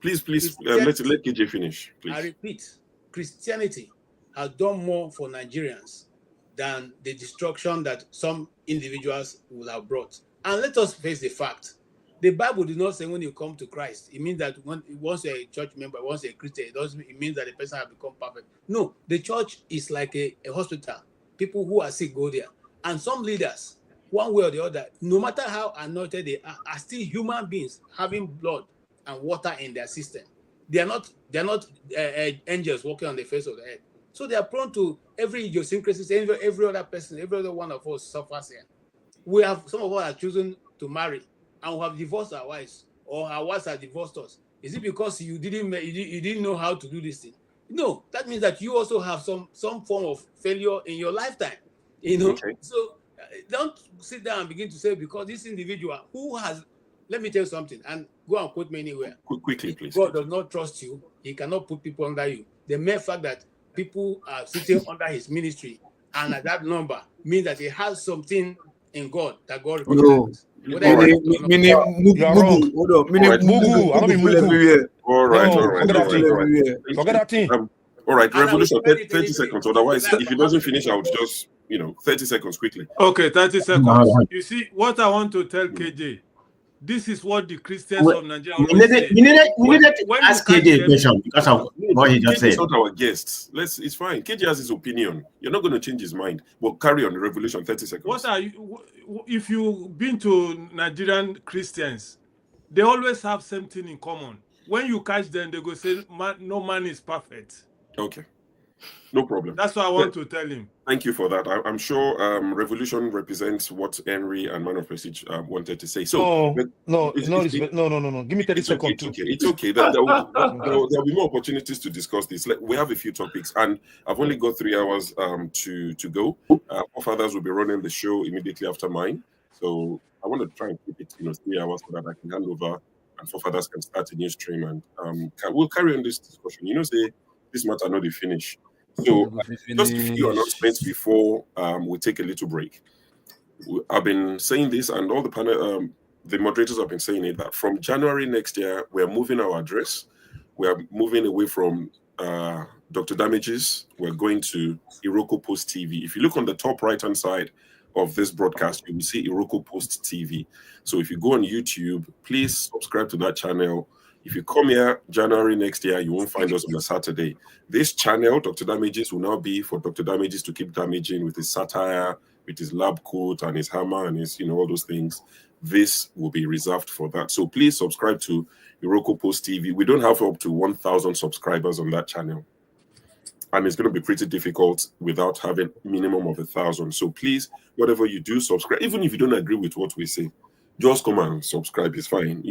Speaker 5: Please, let KJ finish, please.
Speaker 7: I repeat, Christianity has done more for Nigerians than the destruction that some individuals will have brought. And let us face the fact. The Bible did not say when you come to Christ, it means that once you're a church member, once you're a Christian, it means that the person has become perfect. No, the church is like a hospital. People who are sick go there. And some leaders, one way or the other, no matter how anointed they are still human beings having blood and water in their system. They are not angels walking on the face of the earth. So they are prone to every idiosyncrasy, every other person, every other one of us suffers here. Some of us are chosen to marry and we have divorced our wives, or our wives have divorced us. Is it because you didn't know how to do this thing? No, that means that you also have some form of failure in your lifetime. Okay. So don't sit down and begin to say because this individual who has, let me tell you something, and go and quote me anywhere.
Speaker 5: Quickly, please.
Speaker 7: God does not trust you. He cannot put people under you. The mere fact that people are sitting under his ministry and at that number means that he has something in God that God recognizes.
Speaker 5: All right.
Speaker 12: Forget that thing.
Speaker 5: All right, Revolution, 30 seconds. Otherwise, if he doesn't finish, I would just, 30 seconds quickly.
Speaker 10: Okay, 30 seconds. You see, what I want to tell KJ, this is what the Christians of Nigeria always say.
Speaker 9: We needed to ask KJ a question because of what he just said.
Speaker 5: KJ is not our guest. It's fine. KJ has his opinion. You're not going to change his mind. But carry on, Revolution, 30 seconds.
Speaker 10: What are you? If you've been to Nigerian Christians, they always have something in common. When you catch them, they go say, no man is perfect.
Speaker 5: Okay. No problem.
Speaker 10: That's what I want to tell him.
Speaker 5: Thank you for that. I'm sure Revolution represents what Henry and Man of Prestige wanted to say. So
Speaker 12: no. Give me 30 seconds.
Speaker 5: It's okay. There'll be more opportunities to discuss this. We have a few topics, and I've only got 3 hours to go. Fathers will be running the show immediately after mine. So I want to try and keep it 3 hours so that I can hand over and Fathers can start a new stream, and we'll carry on this discussion. Say this matter not the finish. So just a few announcements before we take a little break. I've been saying this, and all the panel, the moderators have been saying it, that from January next year, we're moving our address. We're moving away from Dr. Damages. We're going to Iroko Post TV. If you look on the top right-hand side of this broadcast, you will see Iroko Post TV. So if you go on YouTube, please subscribe to that channel. If you come here January next year, you won't find us on a Saturday. This channel, Dr. Damages, will now be for Dr. Damages to keep damaging with his satire with his lab coat and his hammer and his, all those things. This will be reserved for that. So please subscribe to Iroko Post TV. We don't have up to 1,000 subscribers on that channel. And it's going to be pretty difficult without having minimum of 1,000. So please, whatever you do, subscribe. Even if you don't agree with what we say, just come and subscribe. It's fine.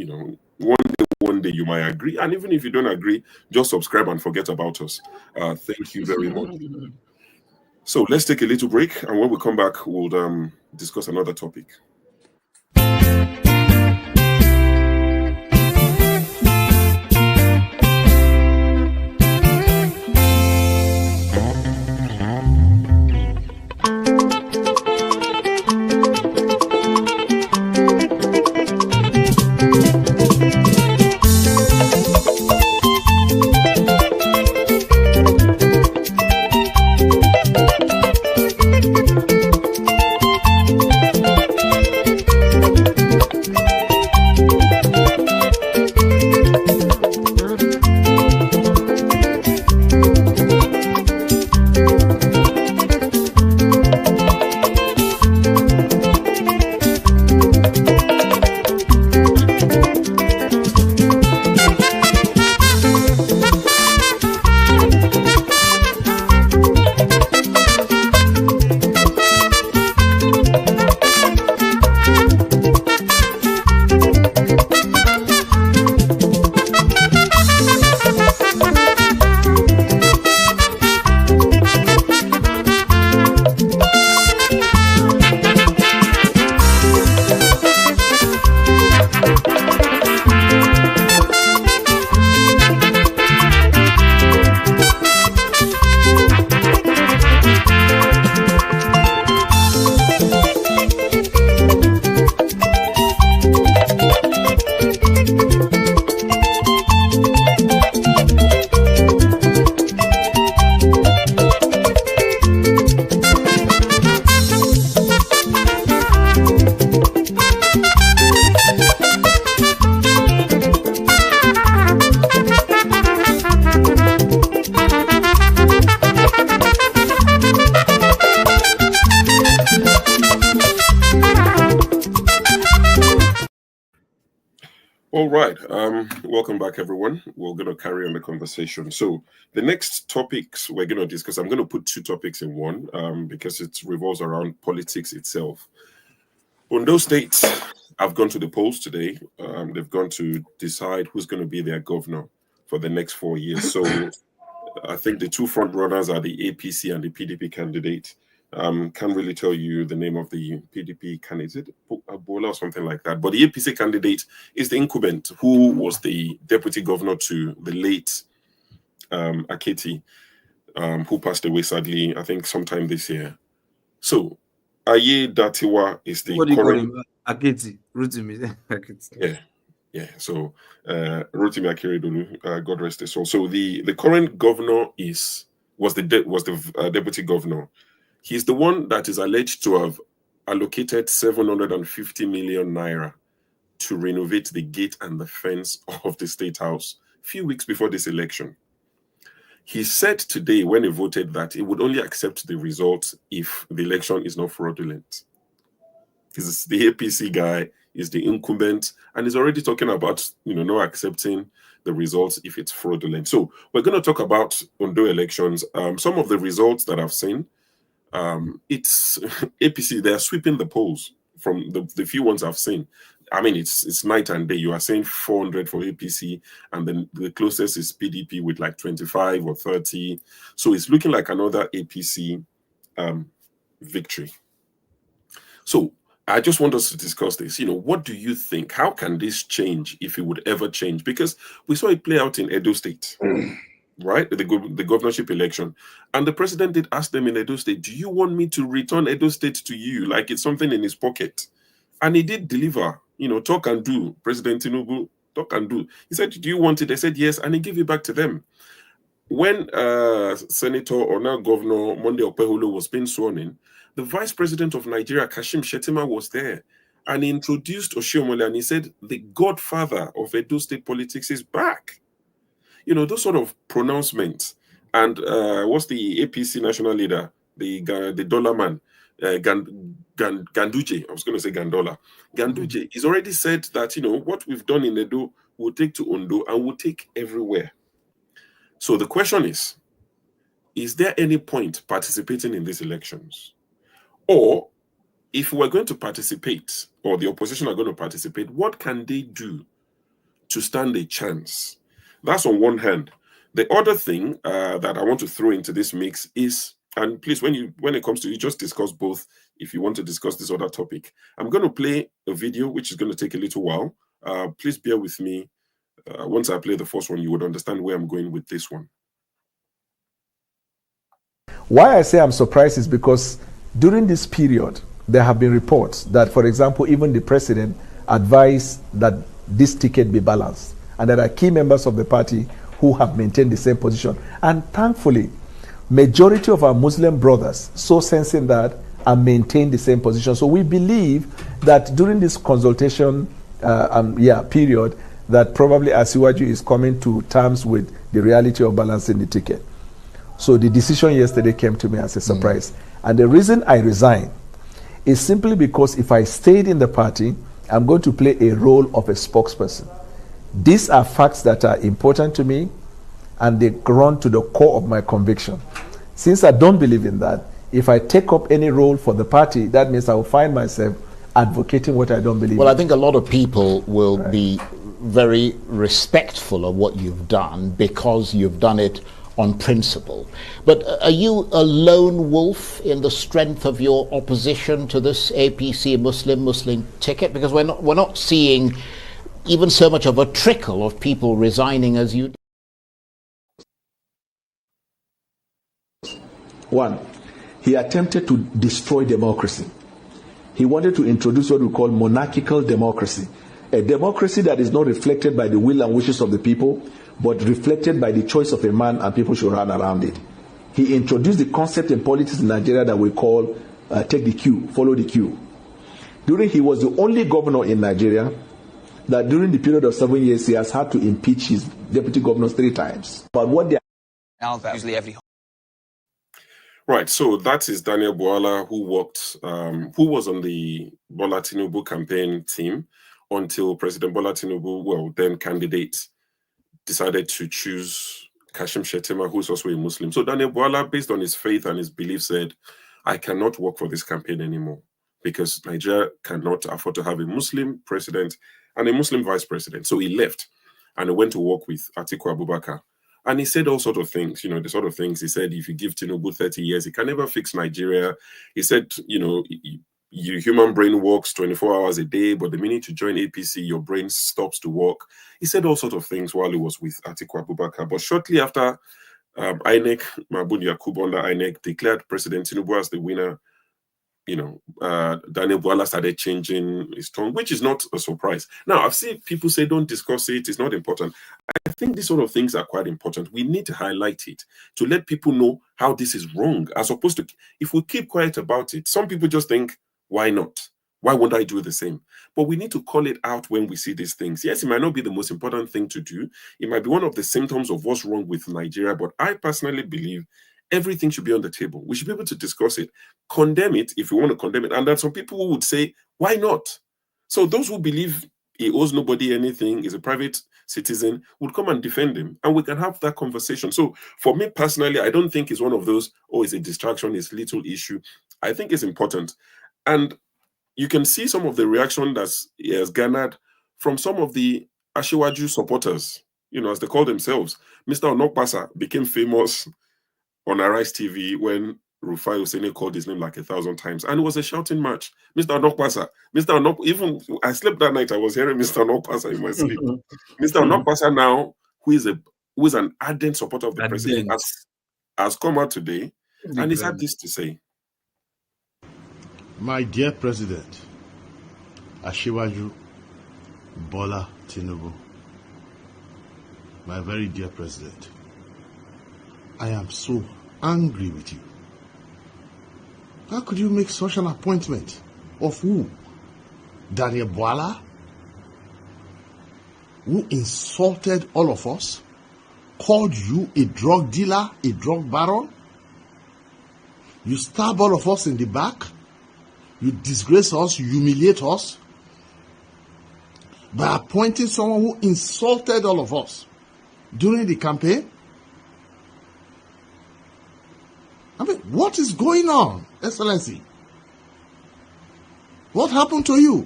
Speaker 5: One day you might agree. And even if you don't agree, just subscribe and forget about us. Thank you very much. So let's take a little break. And when we come back, we'll discuss another topic. All right. Welcome back, everyone. We're going to carry on the conversation. So the next topics we're going to discuss, I'm going to put two topics in one because it revolves around politics itself. Ondo State have gone to the polls today. They've gone to decide who's going to be their governor for the next 4 years. So I think the two front runners are the APC and the PDP candidate. Can't really tell you the name of the PDP candidate, Bola or something like that. But the APC candidate is the incumbent who was the deputy governor to the late Aketi, who passed away sadly, I think sometime this year. So Aye Datiwa is the current...
Speaker 11: Aketi, Rotimi.
Speaker 5: Yeah. So Rotimi Akeredolu, God rest his soul. So the current governor was the deputy governor. He's the one that is alleged to have allocated 750 million naira to renovate the gate and the fence of the State House a few weeks before this election. He said today when he voted that he would only accept the result if the election is not fraudulent. He's the APC guy, is the incumbent, and he's already talking about not accepting the results if it's fraudulent. So we're going to talk about Ondo elections. Some of the results that I've seen. It's APC, they're sweeping the polls from the few ones I've seen. I mean, it's night and day. You are saying 400 for APC, and then the closest is PDP with like 25 or 30. So it's looking like another APC victory. So I just want us to discuss this. What do you think? How can this change, if it would ever change? Because we saw it play out in Edo State. Right, the governorship election, and the president did ask them in Edo State, do you want me to return Edo State to you like it's something in his pocket? And he did deliver, talk and do. President Tinubu, talk and do. He said, do you want it? They said yes, and he gave it back to them. When Senator or now Governor Monday Okpebholo was being sworn in, the Vice President of Nigeria, Kashim Shettima, was there, and he introduced Oshiomhole, and he said, the godfather of Edo State politics is back. Those sort of pronouncements. And what's the APC national leader, the dollar man, Ganduje, I was going to say Gandola. Ganduje is already said that, what we've done in Edo, we'll take to Ondo and we'll take everywhere. So the question is there any point participating in these elections? Or if we're going to participate, or the opposition are going to participate, what can they do to stand a chance? That's on one hand. The other thing that I want to throw into this mix is, and please, when it comes to you, just discuss both if you want to discuss this other topic. I'm going to play a video, which is going to take a little while. Please bear with me. Once I play the first one, you would understand where I'm going with this one.
Speaker 15: Why I say I'm surprised is because during this period, there have been reports that, for example, even the president advised that this ticket be balanced. And there are key members of the party who have maintained the same position. And thankfully, majority of our Muslim brothers, so sensing that, and maintain the same position. So we believe that during this consultation period, that probably Asiwaju is coming to terms with the reality of balancing the ticket. So the decision yesterday came to me as a surprise. And the reason I resigned is simply because if I stayed in the party, I'm going to play a role of a spokesperson. These are facts that are important to me, and they run to the core of my conviction. Since I don't believe in that, if I take up any role for the party, that means I will find myself advocating what I don't believe in.
Speaker 16: Well, I think a lot of people will be very respectful of what you've done because you've done it on principle. But are you a lone wolf in the strength of your opposition to this APC Muslim ticket? Because we're not seeing even so much of a trickle of people resigning as you do.
Speaker 17: One, he attempted to destroy democracy. He wanted to introduce what we call monarchical democracy, a democracy that is not reflected by the will and wishes of the people, but reflected by the choice of a man, and people should run around it. He introduced the concept in politics in Nigeria that we call take the queue, follow the queue. He was the only governor in Nigeria that during the period of 7 years, he has had to impeach his deputy governors 3 times. But what they are
Speaker 5: usually every. Right, so that is Daniel Bwala, who was on the Bola Tinubu campaign team until President Bola Tinubu, then candidate, decided to choose Kashim Shettima, who's also a Muslim. So Daniel Bwala, based on his faith and his belief, said, I cannot work for this campaign anymore because Nigeria cannot afford to have a Muslim president and a Muslim vice president. So he left and he went to work with Atiku Abubakar. And he said all sorts of things, the sort of things he said, if you give Tinubu 30 years, he can never fix Nigeria. He said, your human brain works 24 hours a day, but the minute you join APC, your brain stops to work. He said all sorts of things while he was with Atiku Abubakar. But shortly after INEC, Mahmoud Yakubu under INEC declared President Tinubu as the winner, Daniel Bwala started changing his tone, which is not a surprise. Now, I've seen people say, don't discuss it, it's not important. I think these sort of things are quite important. We need to highlight it to let people know how this is wrong, as opposed to, if we keep quiet about it, some people just think, why not? Why won't I do the same? But we need to call it out when we see these things. Yes, it might not be the most important thing to do. It might be one of the symptoms of what's wrong with Nigeria, but I personally believe everything should be on the table. We should be able to discuss it, condemn it if we want to condemn it. And then some people who would say, why not? So those who believe he owes nobody anything, is a private citizen, would come and defend him. And we can have that conversation. So for me personally, I don't think it's one of those, it's a distraction, it's a little issue. I think it's important. And you can see some of the reaction that he has garnered from some of the Asiwaju supporters, as they call themselves. Mr. Onokpasa became famous on Arise TV when Rufai Husseini called his name like 1,000 times. And it was a shouting match. Mr. Onokpasa. Even I slept that night, I was hearing Mr. Onokpasa in my sleep. Mr. Onokpasa now, who is an ardent supporter of the president, has come out today and he's had this to say.
Speaker 18: My dear President, Asiwaju Bola Tinubu, my very dear President, I am so angry with you. How could you make such an appointment? Of who? Daniel Bwala, who insulted all of us, called you a drug dealer, a drug baron. You stab all of us in the back You disgrace us, you humiliate us by appointing someone who insulted all of us during the campaign. I mean, what is going on, Excellency? What happened to you?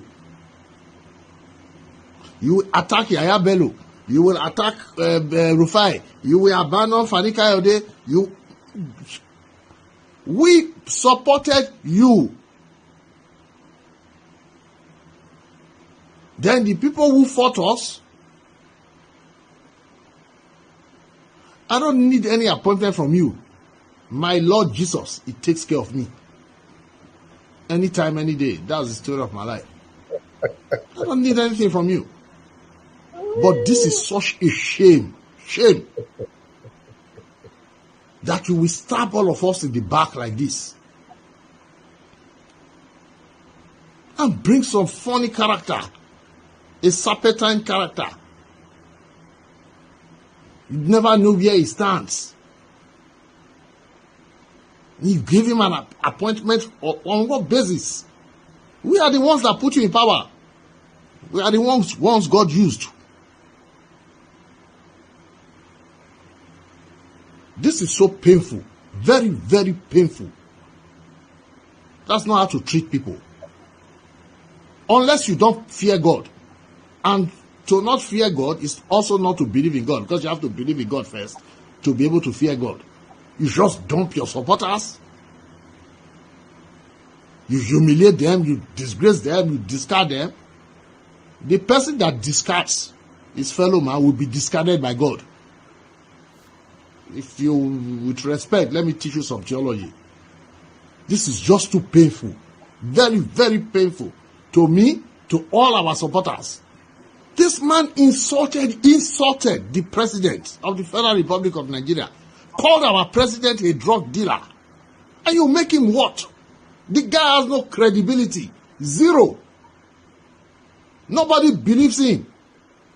Speaker 18: You attack Yaya Bello. You will attack Rufai. You will abandon Fani Kayode. We supported you. Then the people who fought us, I don't need any appointment from you. My Lord Jesus, it takes care of me. Anytime, any day. That's the story of my life. I don't need anything from you. But this is such a shame. Shame. That you will stab all of us in the back like this. And bring some funny character. A serpentine character. You never know where he stands. You give him an appointment on what basis? We are the ones that put you in power. We are the ones God used. This is so painful. Very, very painful. That's not how to treat people. Unless you don't fear God. And to not fear God is also not to believe in God. Because you have to believe in God first to be able to fear God. You just dump your supporters. You humiliate them. You disgrace them. You discard them. The person that discards his fellow man will be discarded by God. If you, with respect, let me teach you some theology. This is just too painful. Very, very painful. To me, to all our supporters. This man insulted the president of the Federal Republic of Nigeria. Called our president a drug dealer. And you make him what? The guy has no credibility. Zero. Nobody believes him.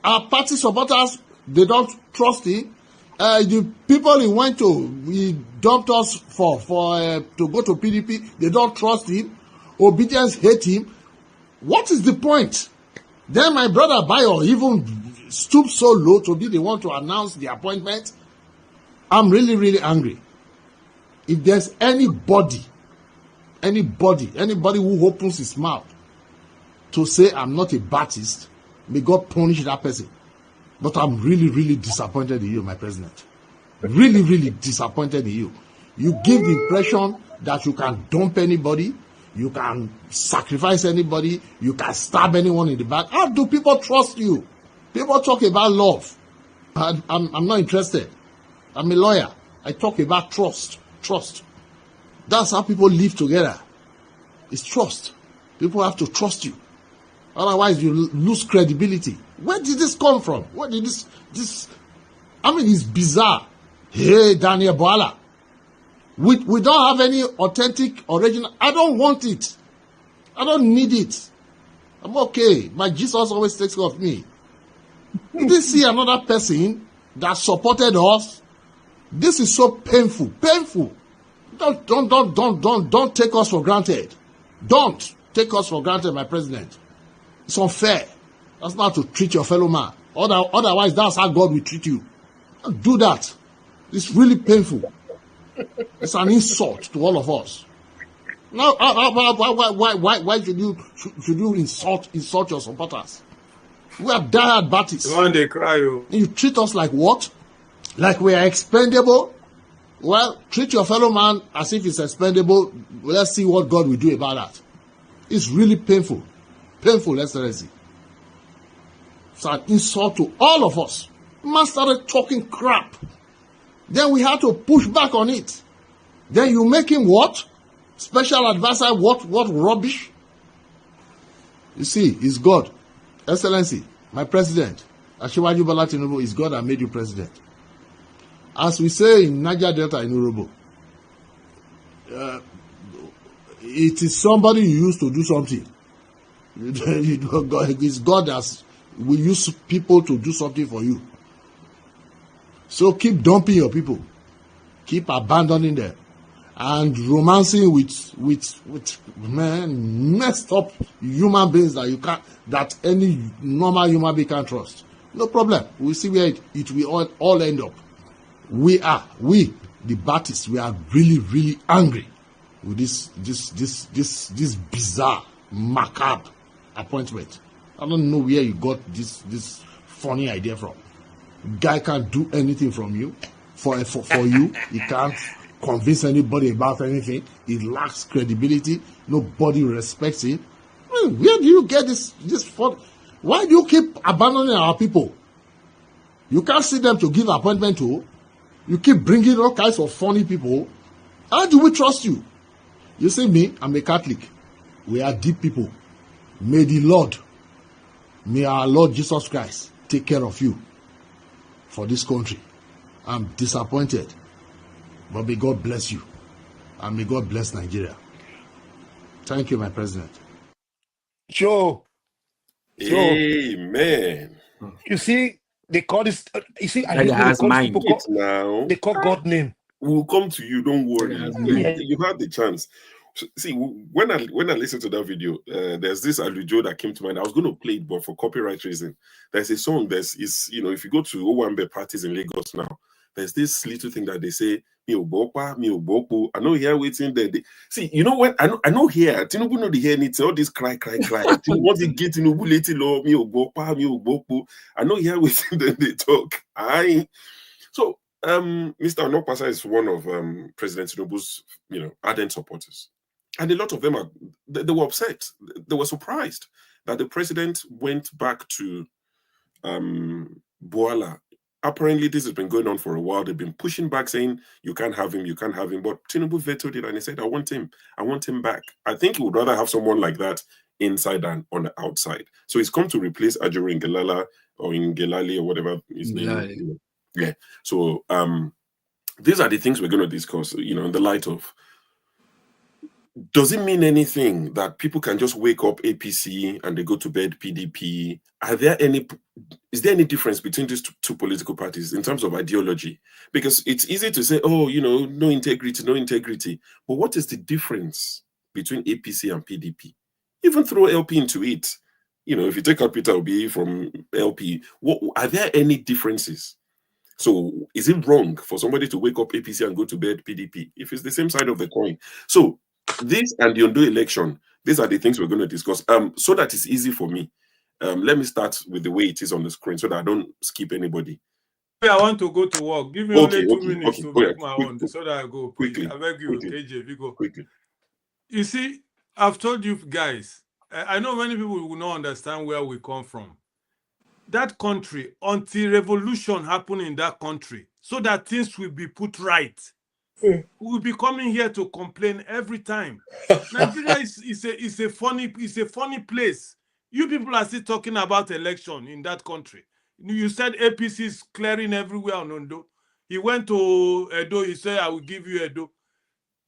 Speaker 18: Our party supporters, they don't trust him. The people he dumped us for to go to PDP, they don't trust him. Obedience hate him. What is the point? Then my brother Bayo even stooped so low to be the one to announce the appointment. I'm really, really angry. If there's anybody who opens his mouth to say I'm not a Baptist, may God punish that person. But I'm really, really disappointed in you, my president. Really, really disappointed in you. You give the impression that you can dump anybody, you can sacrifice anybody, you can stab anyone in the back. How do people trust you? People talk about love. I'm not interested. I'm a lawyer. I talk about trust. Trust. That's how people live together. It's trust. People have to trust you. Otherwise, you lose credibility. Where did this come from? Where did this? I mean, it's bizarre. Hey, Daniel Bwala. We don't have any authentic, original. I don't want it. I don't need it. I'm okay. My Jesus always takes care of me. Did you see another person that supported us? This is so painful. Painful. Don't take us for granted. Don't take us for granted, my president. It's unfair. That's not to treat your fellow man. Otherwise, that's how God will treat you. Don't do that. It's really painful. It's an insult to all of us. Now, why should you insult your supporters? We are diehard Baptists.
Speaker 10: When they cry,
Speaker 18: you treat us like what? Like we are expendable? Well, treat your fellow man as if he's expendable. Let's see what God will do about that. It's really painful. Painful, Excellency. It's an insult to all of us. Man started talking crap. Then we had to push back on it. Then you make him what? Special advisor, what rubbish? You see, it's God. Excellency, my president, Asiwaju Bola Tinubu, is God that made you president. As we say in Niger Delta in Urobo, it is somebody you use to do something. It's God that will use people to do something for you. So keep dumping your people. Keep abandoning them. and romancing with man, messed up human beings that any normal human being can trust. No problem. We'll see where it will all end up. We, the Baptists, we are really, really angry with this bizarre, macabre appointment. I don't know where you got this funny idea from. Guy can't do anything from you for you. He can't convince anybody about anything. He lacks credibility. Nobody respects him. I mean, where do you get this fun? Why do you keep abandoning our people? You can't see them to give appointment to. You keep bringing all kinds of funny people. How do we trust you? You see me, I'm a Catholic. We are deep people. May the Lord, may our Lord Jesus Christ take care of you for this country. I'm disappointed, but may God bless you, and may God bless Nigeria. Thank you, my president.
Speaker 12: Joe.
Speaker 5: Amen.
Speaker 12: You see, they call this. You see, I hate when they call these people. They call God name.
Speaker 5: We'll come to you. Don't worry. You had the chance. See, when I listened to that video, there's this Alujo that came to mind. I was going to play it, but for copyright reason, there's a song. If you go to Owambe parties in Lagos now, there's this little thing that they say, "Mi obopa, mi obopo." I know here waiting there. See, you know what? I know here. Tinubu know the hear needs all this cry. Once they get Tinubu later, mi obopa, mi obopo. I know here waiting then they talk. So Mr. Onopasa is one of President Tinubu's ardent supporters. And a lot of them they were upset. They were surprised that the president went back to Bwala. Apparently, this has been going on for a while. They've been pushing back, saying, you can't have him. But Tinubu vetoed it, and he said, I want him back. I think he would rather have someone like that inside than on the outside. So he's come to replace Ajuru Ngelala or Ngelali or whatever his name is. Yeah. So these are the things we're going to discuss, in the light of, does it mean anything that people can just wake up APC and they go to bed PDP? Is there any difference between these two political parties in terms of ideology? Because it's easy to say, no integrity. But what is the difference between APC and PDP? Even throw LP into it. If you take out Peter Obi from LP, are there any differences? So is it wrong for somebody to wake up APC and go to bed PDP if it's the same side of the coin? So this and the Ondo election, these are the things we're going to discuss. So that it's easy for me. Let me start with the way it is on the screen so that I don't skip anybody.
Speaker 10: I want to go to work. Give me only 2 minutes to make my own so that I go. Quickly. I beg you, KJ, we go.
Speaker 5: Quickly.
Speaker 10: You see, I've told you guys, I know many people will not understand where we come from. That country, until revolution happened in that country, so that things will be put right. We'll be coming here to complain every time. Nigeria is a funny place. You people are still talking about election in that country. You said APC is clearing everywhere on Ondo. He went to Edo. He said, I will give you Edo.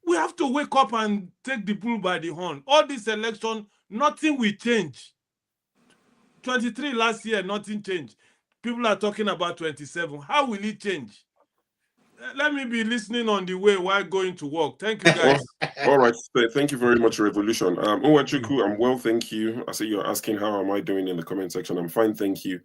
Speaker 10: We have to wake up and take the bull by the horn. All this election, nothing will change. 23 last year, nothing changed. People are talking about 27. How will it change? Let me be listening on the way while going to work. Thank you, guys.
Speaker 5: All right. Thank you very much, Revolution. Owachuku, I'm well, thank you. I see you're asking how am I doing in the comment section. I'm fine, thank you.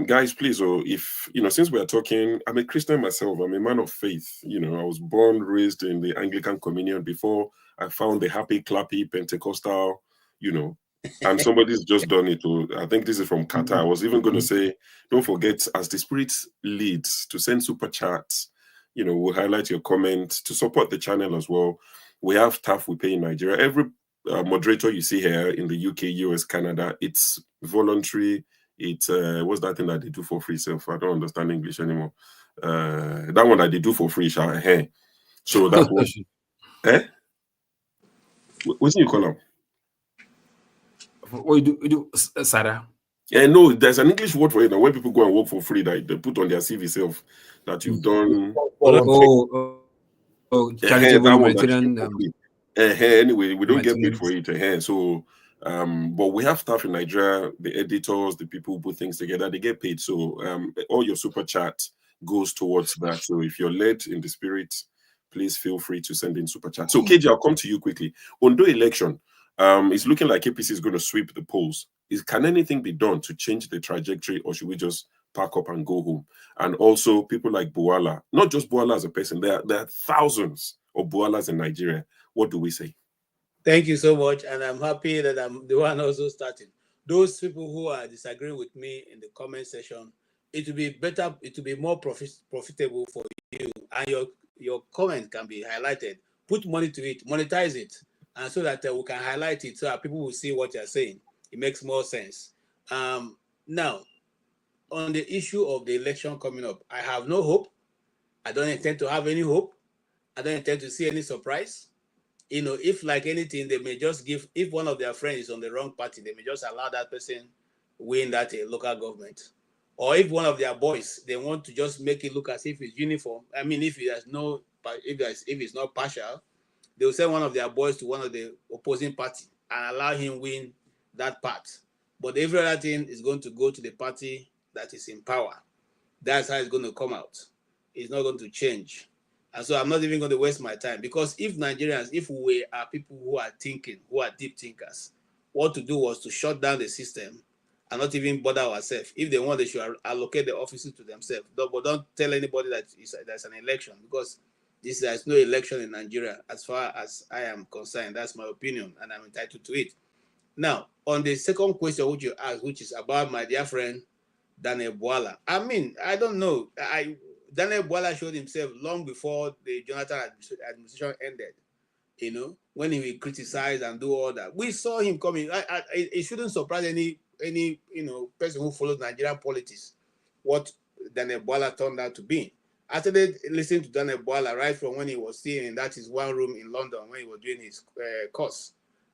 Speaker 5: Guys, please, if since we are talking, I'm a Christian myself. I'm a man of faith. I was born, raised in the Anglican Communion before I found the happy, clappy, Pentecostal, and somebody's just done it. I think this is from Qatar. I was even going to say, don't forget, as the Spirit leads, to send super chats. We'll highlight your comment to support the channel as well. We have staff we pay in Nigeria. Every moderator you see here in the UK, US, Canada, it's voluntary. It's what's that thing that they do for free? I don't understand English anymore. That one that they do for free, so that was what's you call them?
Speaker 11: What you do, Sarah?
Speaker 5: Yeah, no, there's an English word for it. Now, when people go and work for free, that they put on their CV self that you've done. Anyway, we don't get paid for it. So, but we have staff in Nigeria, the editors, the people who put things together, they get paid. So, all your super chat goes towards that. So, if you're led in the spirit please feel free to send in super chat. So KJ, I'll come to you quickly. Ondo election, it's looking like APC is going to sweep the polls. Can anything be done to change the trajectory, or should we just pack up and go home? And also people like Bwala, not just Bwala as a person, there are thousands of Bwalas in Nigeria. What do we say?
Speaker 7: Thank you so much, and I'm happy that I'm the one also starting. Those people who are disagreeing with me in the comment section, it will be better, it will be more profitable for you, and your comment can be highlighted. Put money to it, monetize it, and so that we can highlight it so that people will see what you're saying. It makes more sense. Now, on the issue of the election coming up, I have no hope. I don't intend to have any hope. I don't intend to see any surprise. You know, if like anything, they may just give, if one of their friends is on the wrong party, they may just allow that person win that local government. Or if one of their boys, they want to just make it look as if it's uniform. I mean, if it's not partial, they will send one of their boys to one of the opposing party and allow him win that part. But every other thing is going to go to the party that is in power. That's how it's going to come out. It's not going to change. And so I'm not even going to waste my time, because if Nigerians, if we are people who are thinking, who are deep thinkers, what to do was to shut down the system and not even bother ourselves. If they want, they should allocate the offices to themselves. But don't tell anybody that there's an election, because there's no election in Nigeria as far as I am concerned. That's my opinion, and I'm entitled to it. Now, on the second question which you asked, which is about my dear friend Daniel Bwala. I mean, I don't know. Daniel Bwala showed himself long before the Jonathan administration ended, you know, when he will criticize and do all that. We saw him coming. It shouldn't surprise any person who follows Nigerian politics what Daniel Bwala turned out to be. I started listening to Daniel Bwala right from when he was staying in that his one room in London when he was doing his course,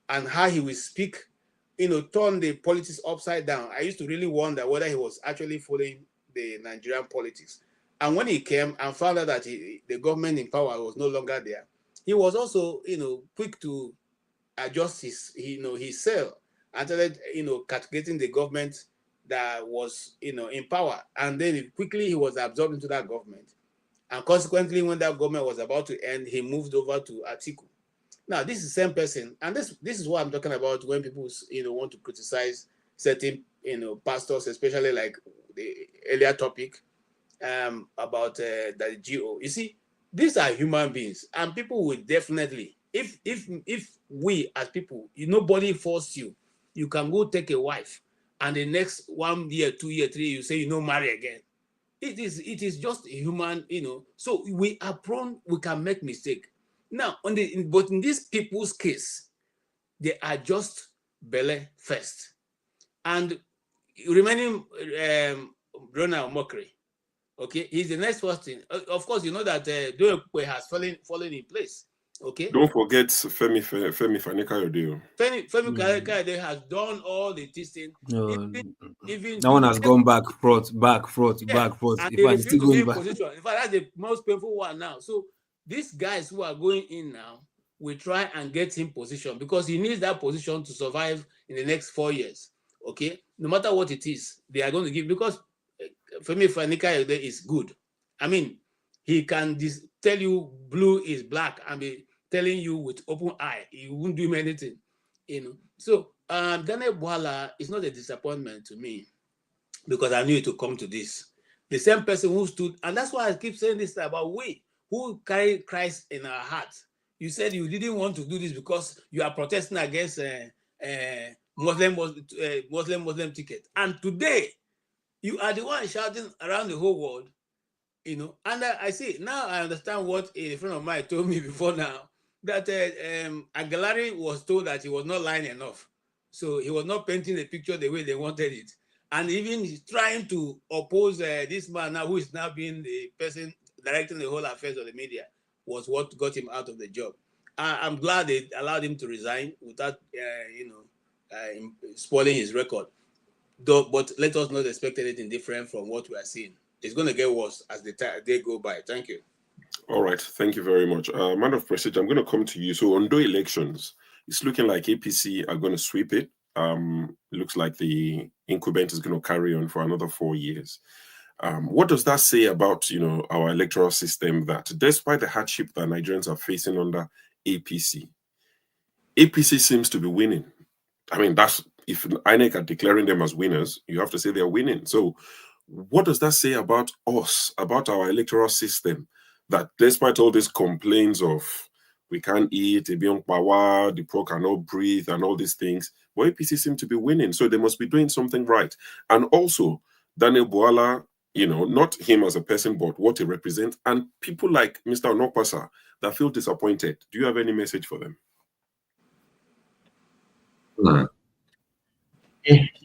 Speaker 7: and how he will speak, turn the politics upside down. I used to really wonder whether he was actually following the Nigerian politics. And when he came and found out that the government in power was no longer there, he was also, quick to adjust his cell and started, castigating the government that was, in power. And then quickly he was absorbed into that government. And consequently, when that government was about to end, he moved over to Atiku. Now, this is the same person. And this is what I'm talking about when people, want to criticize certain, pastors, especially like the earlier topic, about the GO. You see, these are human beings, and people will definitely, if we as people, nobody forced you, you can go take a wife, and the next 1 year, 2 year, 3 year, you say marry again. It is just human, So we are prone, we can make mistake. Now, but in these people's case, they are just belly first, and remaining Ronald Mockery. Okay, he's the next person. Of course, you know that Doekwe has fallen in place. Okay.
Speaker 5: Don't forget Femi Fani-Kayode.
Speaker 7: Femi Kayode has done all the testing. Even
Speaker 11: that one has gone back, front.
Speaker 7: And they refuse to be in position. In fact, that's the most painful one now. So these guys who are going in now will try and get him position, because he needs that position to survive in the next 4 years. Okay, no matter what it is, they are going to give, because Femi Fani-Kayode is good. I mean, he can tell you blue is black and be telling you with open eye. He won't do him anything, So Daniel Bwala is not a disappointment to me, because I knew it would come to this. The same person who stood, and that's why I keep saying this about we who carry Christ in our hearts. You said you didn't want to do this because you are protesting against Muslim ticket, and today you are the one shouting around the whole world, And I see now. I understand what a friend of mine told me before now, that Aguilari was told that he was not lying enough, so he was not painting the picture the way they wanted it, and even trying to oppose this man now, who is now being the person directing the whole affairs of the media, was what got him out of the job. I'm glad they allowed him to resign without, spoiling his record. But let us not expect anything different from what we are seeing. It's going to get worse as the day go by. Thank you.
Speaker 5: All right. Thank you very much. Man of Prestige, I'm going to come to you. So Ondo elections, it's looking like APC are going to sweep it. It looks like the incumbent is going to carry on for another 4 years. What does that say about, our electoral system, that despite the hardship that Nigerians are facing under APC seems to be winning? I mean, that's, if INEC are declaring them as winners, you have to say they're winning. So what does that say about us, about our electoral system, that despite all these complaints of we can't eat, the poor cannot breathe, and all these things, well, APC seem to be winning, so they must be doing something right. And also, Daniel Bwala, not him as a person, but what he represents, and people like Mr. Onokpasa that feel disappointed. Do you have any message for them?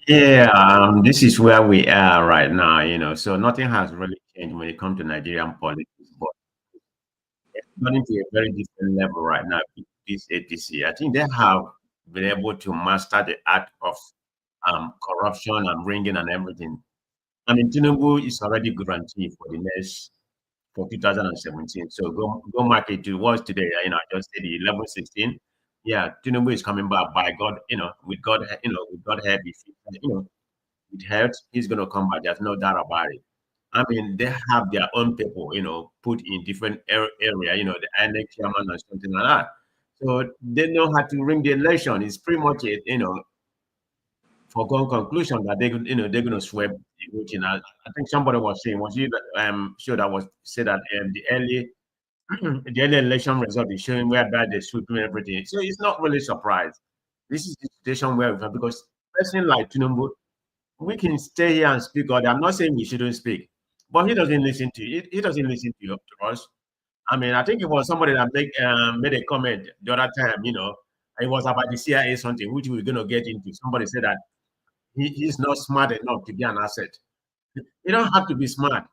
Speaker 9: Yeah, this is where we are right now, so nothing has really changed when it comes to Nigerian politics, but it's running to a very different level right now. This APC, I think they have been able to master the art of corruption and ringing and everything. I mean, Tinubu is already guaranteed for 2017. So go mark it to what's today. I just said 11/16. Yeah, Tinubu is coming back by God. With God, with God help, with health, he's gonna come back. There's no doubt about it. I mean, they have their own people, put in different area. The INEC chairman and something like that. So they know how to ring the election. It's pretty much it, foregone conclusion that they're going to sweep the voting. I think somebody was saying, was you sure that was said that the early election result is showing whereby they're sweeping everything. So it's not really surprised. This is the situation where we have, because a person like Tinubu, we can stay here and speak all day. I'm not saying we shouldn't speak, but he doesn't listen to it. He doesn't listen to us. I mean, I think it was somebody that made a comment the other time. It was about the CIA something, which we're going to get into. Somebody said that he's not smart enough to be an asset. You don't have to be smart.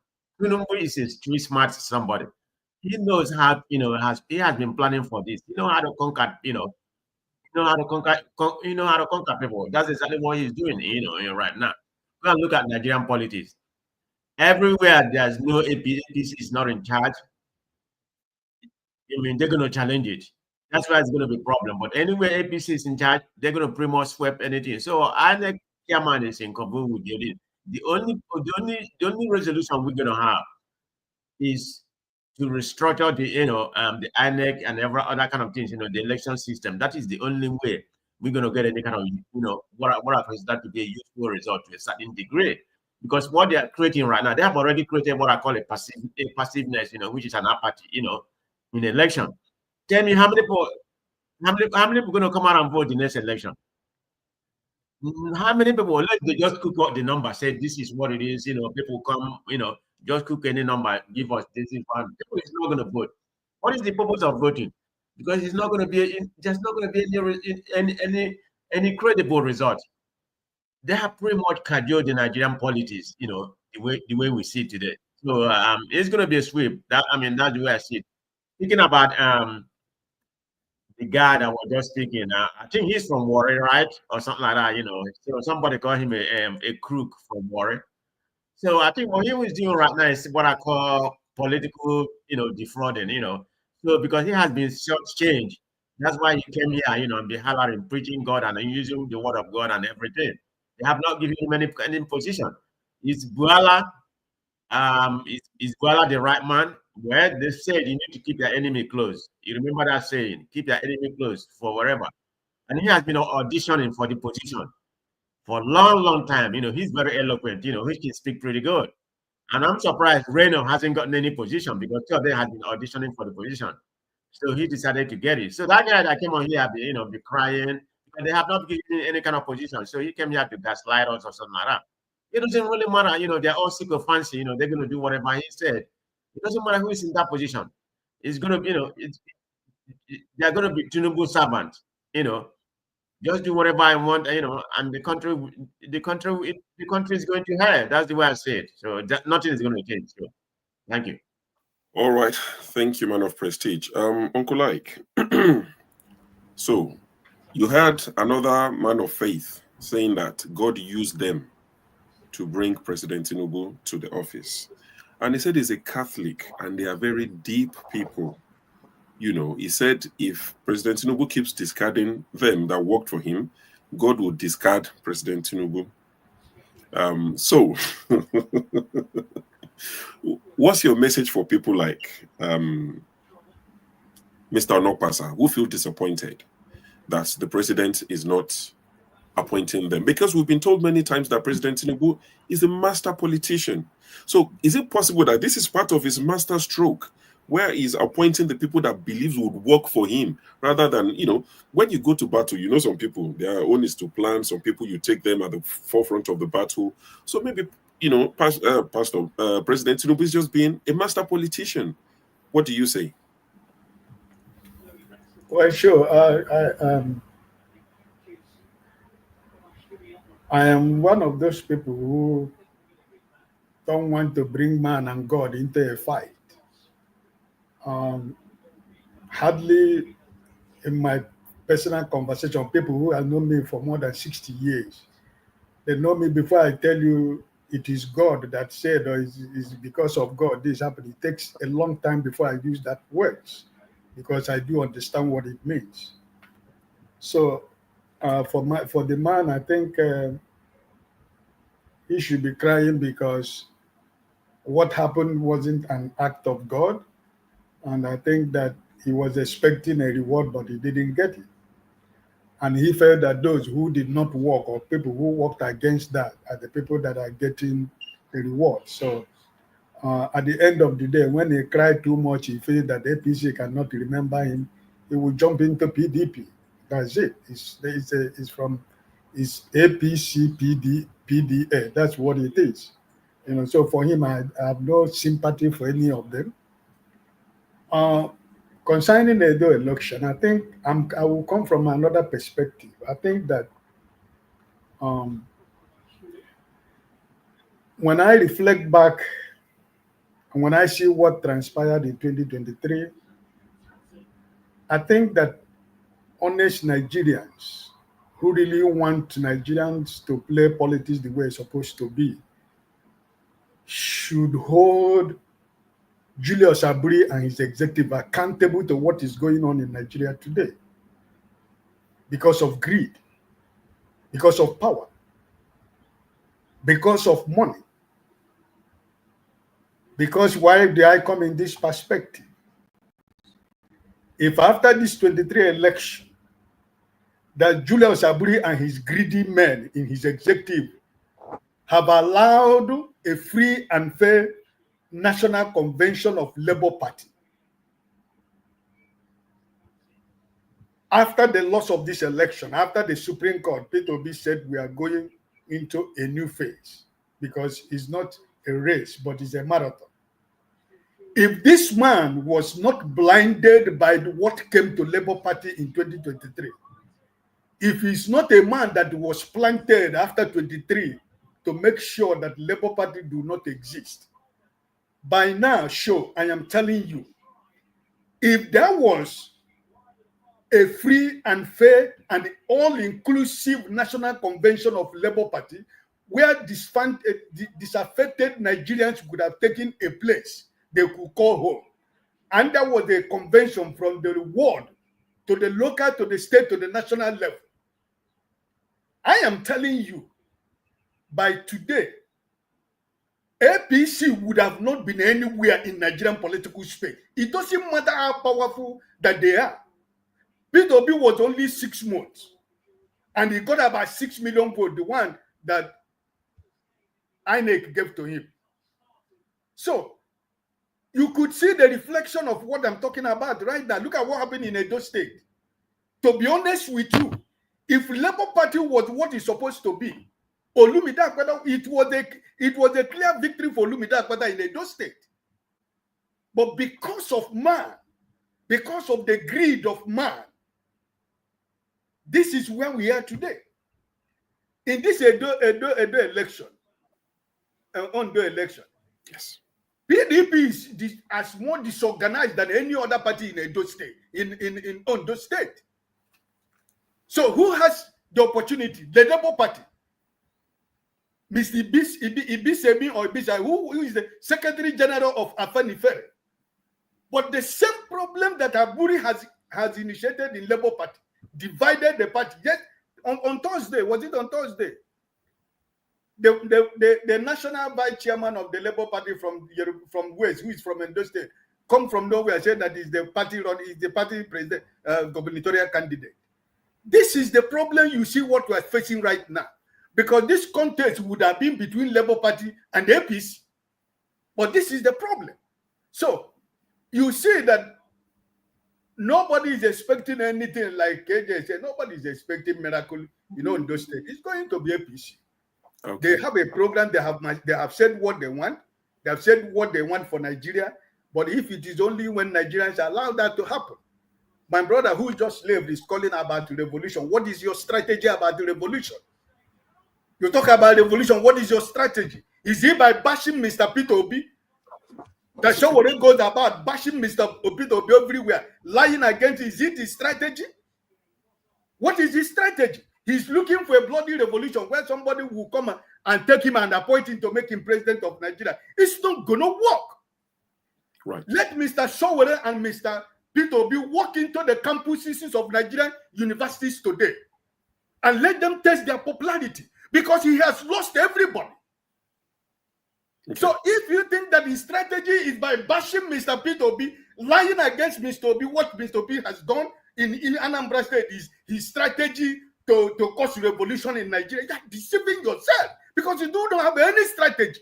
Speaker 9: Tinubu is a street smart somebody. He knows how, he has been planning for this. You know how to conquer, how to conquer people. That's exactly what he's doing, right now. Go and look at Nigerian politics. Everywhere there's no APC is not in charge, I mean, they're going to challenge it. That's why it's going to be a problem. But anywhere APC is in charge, they're going to pretty much sweep anything. So INEC chairman is in control with the only resolution we're going to have is to restructure the the INEC and every other kind of things, the election system. That is the only way we're going to get any kind of what I consider to be a useful result to a certain degree. Because what they are creating right now, they have already created what I call a passiveness, which is an apathy, in election. Tell me how many people are going to come out and vote the next election? How many people? They just cook out the number, say this is what it is. People come, just cook any number, give us this. People is not going to vote. What is the purpose of voting? Because it's not going to be. There's not going to be any credible result. They have pretty much cajoled the Nigerian politics, the way we see it today. So it's going to be a sweep. That's the way I see it. Speaking about the guy that was just speaking, I think he's from Warri, right, or something like that. So somebody called him a crook from Warri. So I think what he was doing right now is what I call political, defrauding. So because he has been shortchanged, that's why he came here, and be hollering, preaching God and using the word of God and everything. They have not given him any position. Is Bwala the right man? Well, they said you need to keep your enemy close. You remember that saying, keep your enemy close for wherever. And he has been auditioning for the position for a long time. He's very eloquent, he can speak pretty good. And I'm surprised Reno hasn't gotten any position, because two of them has been auditioning for the position. So he decided to get it. So that guy that came on here, be crying, because they have not given any kind of position. So he came here to gaslight us or something like that. It doesn't really matter, they're all sick of fancy, they're going to do whatever he said. It doesn't matter who is in that position. It's going to be, they're going to be Tinubu servants, just do whatever I want, and the country is going to hell. That's the way I say it. So nothing is going to change. So thank you.
Speaker 5: All right. Thank you, man of prestige. Uncle Ike. So you had another man of faith saying that God used them to bring President Tinubu to the office. And he said he's a Catholic and they are very deep people. He said if President Tinubu keeps discarding them that worked for him, God will discard President Tinubu. So, what's your message for people like Mr. Onokpasa, who feel disappointed that the president is not appointing them? Because we've been told many times that President Tinubu is a master politician. So is it possible that this is part of his master stroke, where he's appointing the people that believes would work for him, rather than, when you go to battle, some people, their own is to plan. Some people, you take them at the forefront of the battle. So maybe, President Tinubu is just being a master politician. What do you say?
Speaker 13: Well, sure. I am one of those people who don't want to bring man and God into a fight. Hardly in my personal conversation, people who have known me for more than 60 years, they know me before I tell you it is God that said, or is because of God this happened. It takes a long time before I use that words, because I do understand what it means. So for the man, I think he should be crying, because what happened wasn't an act of God. And I think that he was expecting a reward, but he didn't get it. And he felt that those who did not work, or people who worked against that, are the people that are getting the reward. So at the end of the day, when he cried too much, he felt that APC cannot remember him, he will jump into PDP. That's it. It's APC PDA. That's what it is. So for him, I have no sympathy for any of them. Concerning the Edo election, I think I will come from another perspective. I think that when I reflect back and when I see what transpired in 2023, I think that honest Nigerians who really want Nigerians to play politics the way it's supposed to be should hold Julius Aburi and his executive accountable to what is going on in Nigeria today, because of greed, because of power, because of money. Because why do I come in this perspective? If after this 23 election, that Julius Aburi and his greedy men in his executive have allowed a free and fair National Convention of Labour Party, after the loss of this election, after the Supreme Court, Peter Obi said we are going into a new phase, because it's not a race, but it's a marathon. If this man was not blinded by what came to Labour Party in 2023, if he's not a man that was planted after 23 to make sure that Labour Party do not exist, by now, sure, I am telling you, if there was a free and fair and all-inclusive National Convention of Labour Party, where disaffected Nigerians could have taken a place they could call home, and there was a convention from the ward to the local, to the state, to the national level, I am telling you, by today, APC would have not been anywhere in Nigerian political space. It doesn't matter how powerful that they are. Peter Obi was only 6 months, and he got about 6 million votes, the one that INEC gave to him. So you could see the reflection of what I'm talking about right now. Look at what happened in Edo State. To be honest with you, if Labour Party was what it's supposed to be, Olumide Agbada, it was a clear victory for Olumide Agbada in Edo State. But because of man, because of the greed of man, this is where we are today. In this Edo election, Ondo election,
Speaker 5: yes,
Speaker 13: PDP is as more disorganized than any other party in Edo State, in Ondo State. So who has the opportunity? The Labour Party. Mr. Ibisemi or Ibisa, who is the Secretary General of Afenifere. But the same problem that Aburi has initiated in Labour Party, divided the party. Yes, on Thursday, was it on Thursday? the national vice chairman of the Labour Party from West, who is from Ondo State, come from nowhere, saying that is the party president, gubernatorial candidate. This is the problem. You see what we are facing right now, because this contest would have been between Labour Party and APC, but this is the problem. So you see that nobody is expecting anything, like KJ said. Nobody is expecting miracle. In Ondo State, it's going to be APC. Okay. They have a program. They have said what they want. They have said what they want for Nigeria. But if it is only when Nigerians allow that to happen, my brother who just left is calling about the revolution. What is your strategy about the revolution? You talk about revolution. What is your strategy? Is it by bashing Mr. Peter Obi? The show what it goes about bashing Mr. Peter Obi everywhere, lying against. Is it his strategy? What is his strategy? He's looking for a bloody revolution where somebody will come and take him and appoint him to make him president of Nigeria. It's not going to work. Right. Let Mr. Sowore and Mr. Peter Obi walk into the campuses of Nigerian universities today and let them test their popularity, because he has lost everybody. Okay. So if you think that his strategy is by bashing Mr. Peter Obi, lying against Mr. Obi, what Mr. Obi has done in Anambra State is his strategy to cause revolution in Nigeria, you're deceiving yourself, because you don't have any strategy.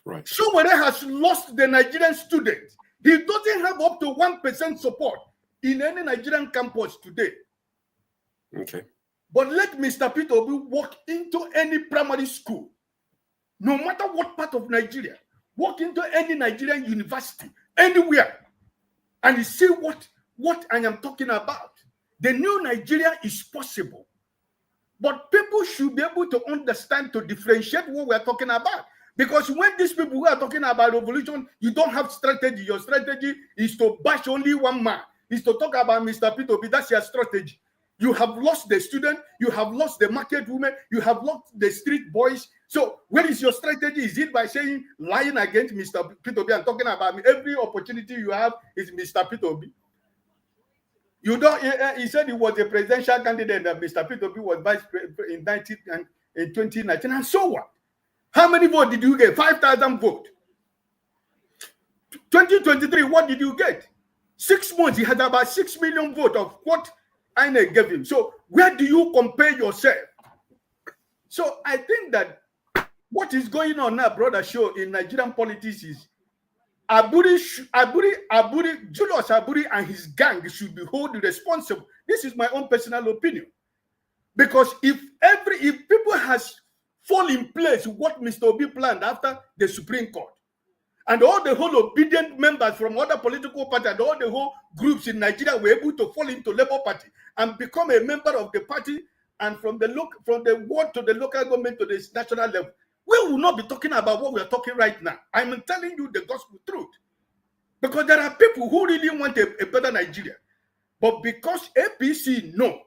Speaker 13: Right. Sowore has lost the Nigerian students. He doesn't have up to 1% support in any Nigerian campus today. Okay. But let Mr. Peter Obi walk into any primary school, no matter what part of Nigeria, walk into any Nigerian university, anywhere, and you see what I am talking about. The new Nigeria is possible. But people should be able to understand, to differentiate what we are talking about. Because when these people who are talking about revolution, you don't have strategy. Your strategy is to bash only one man. Is to talk about Mr. Peter Obi. That's your strategy. You have lost the student. You have lost the market women. You have lost the street boys. So where is your strategy? Is it by saying, lying against Mr. Peter Obi and talking about me? Every opportunity you have is Mr. Peter Obi. You don't. He said he was a presidential candidate, and Mr. Peter Obi was vice president in 2019, and so what? How many votes did you get? 5,000 votes. 2023, what did you get? 6 months, he had about 6 million votes of what INEC gave him. So where do you compare yourself? So I think that what is going on now, brother, show in Nigerian politics is Julius Aburi and his gang should be held responsible. This is my own personal opinion. Because if people has fall in place what Mr. Obi planned after the Supreme Court, and all the whole obedient members from other political parties and all the whole groups in Nigeria were able to fall into Labour Party and become a member of the party, and from the ward to the local government to the national level, we will not be talking about what we are talking right now. I'm telling you the gospel truth. Because there are people who really want a better Nigeria. But because APC know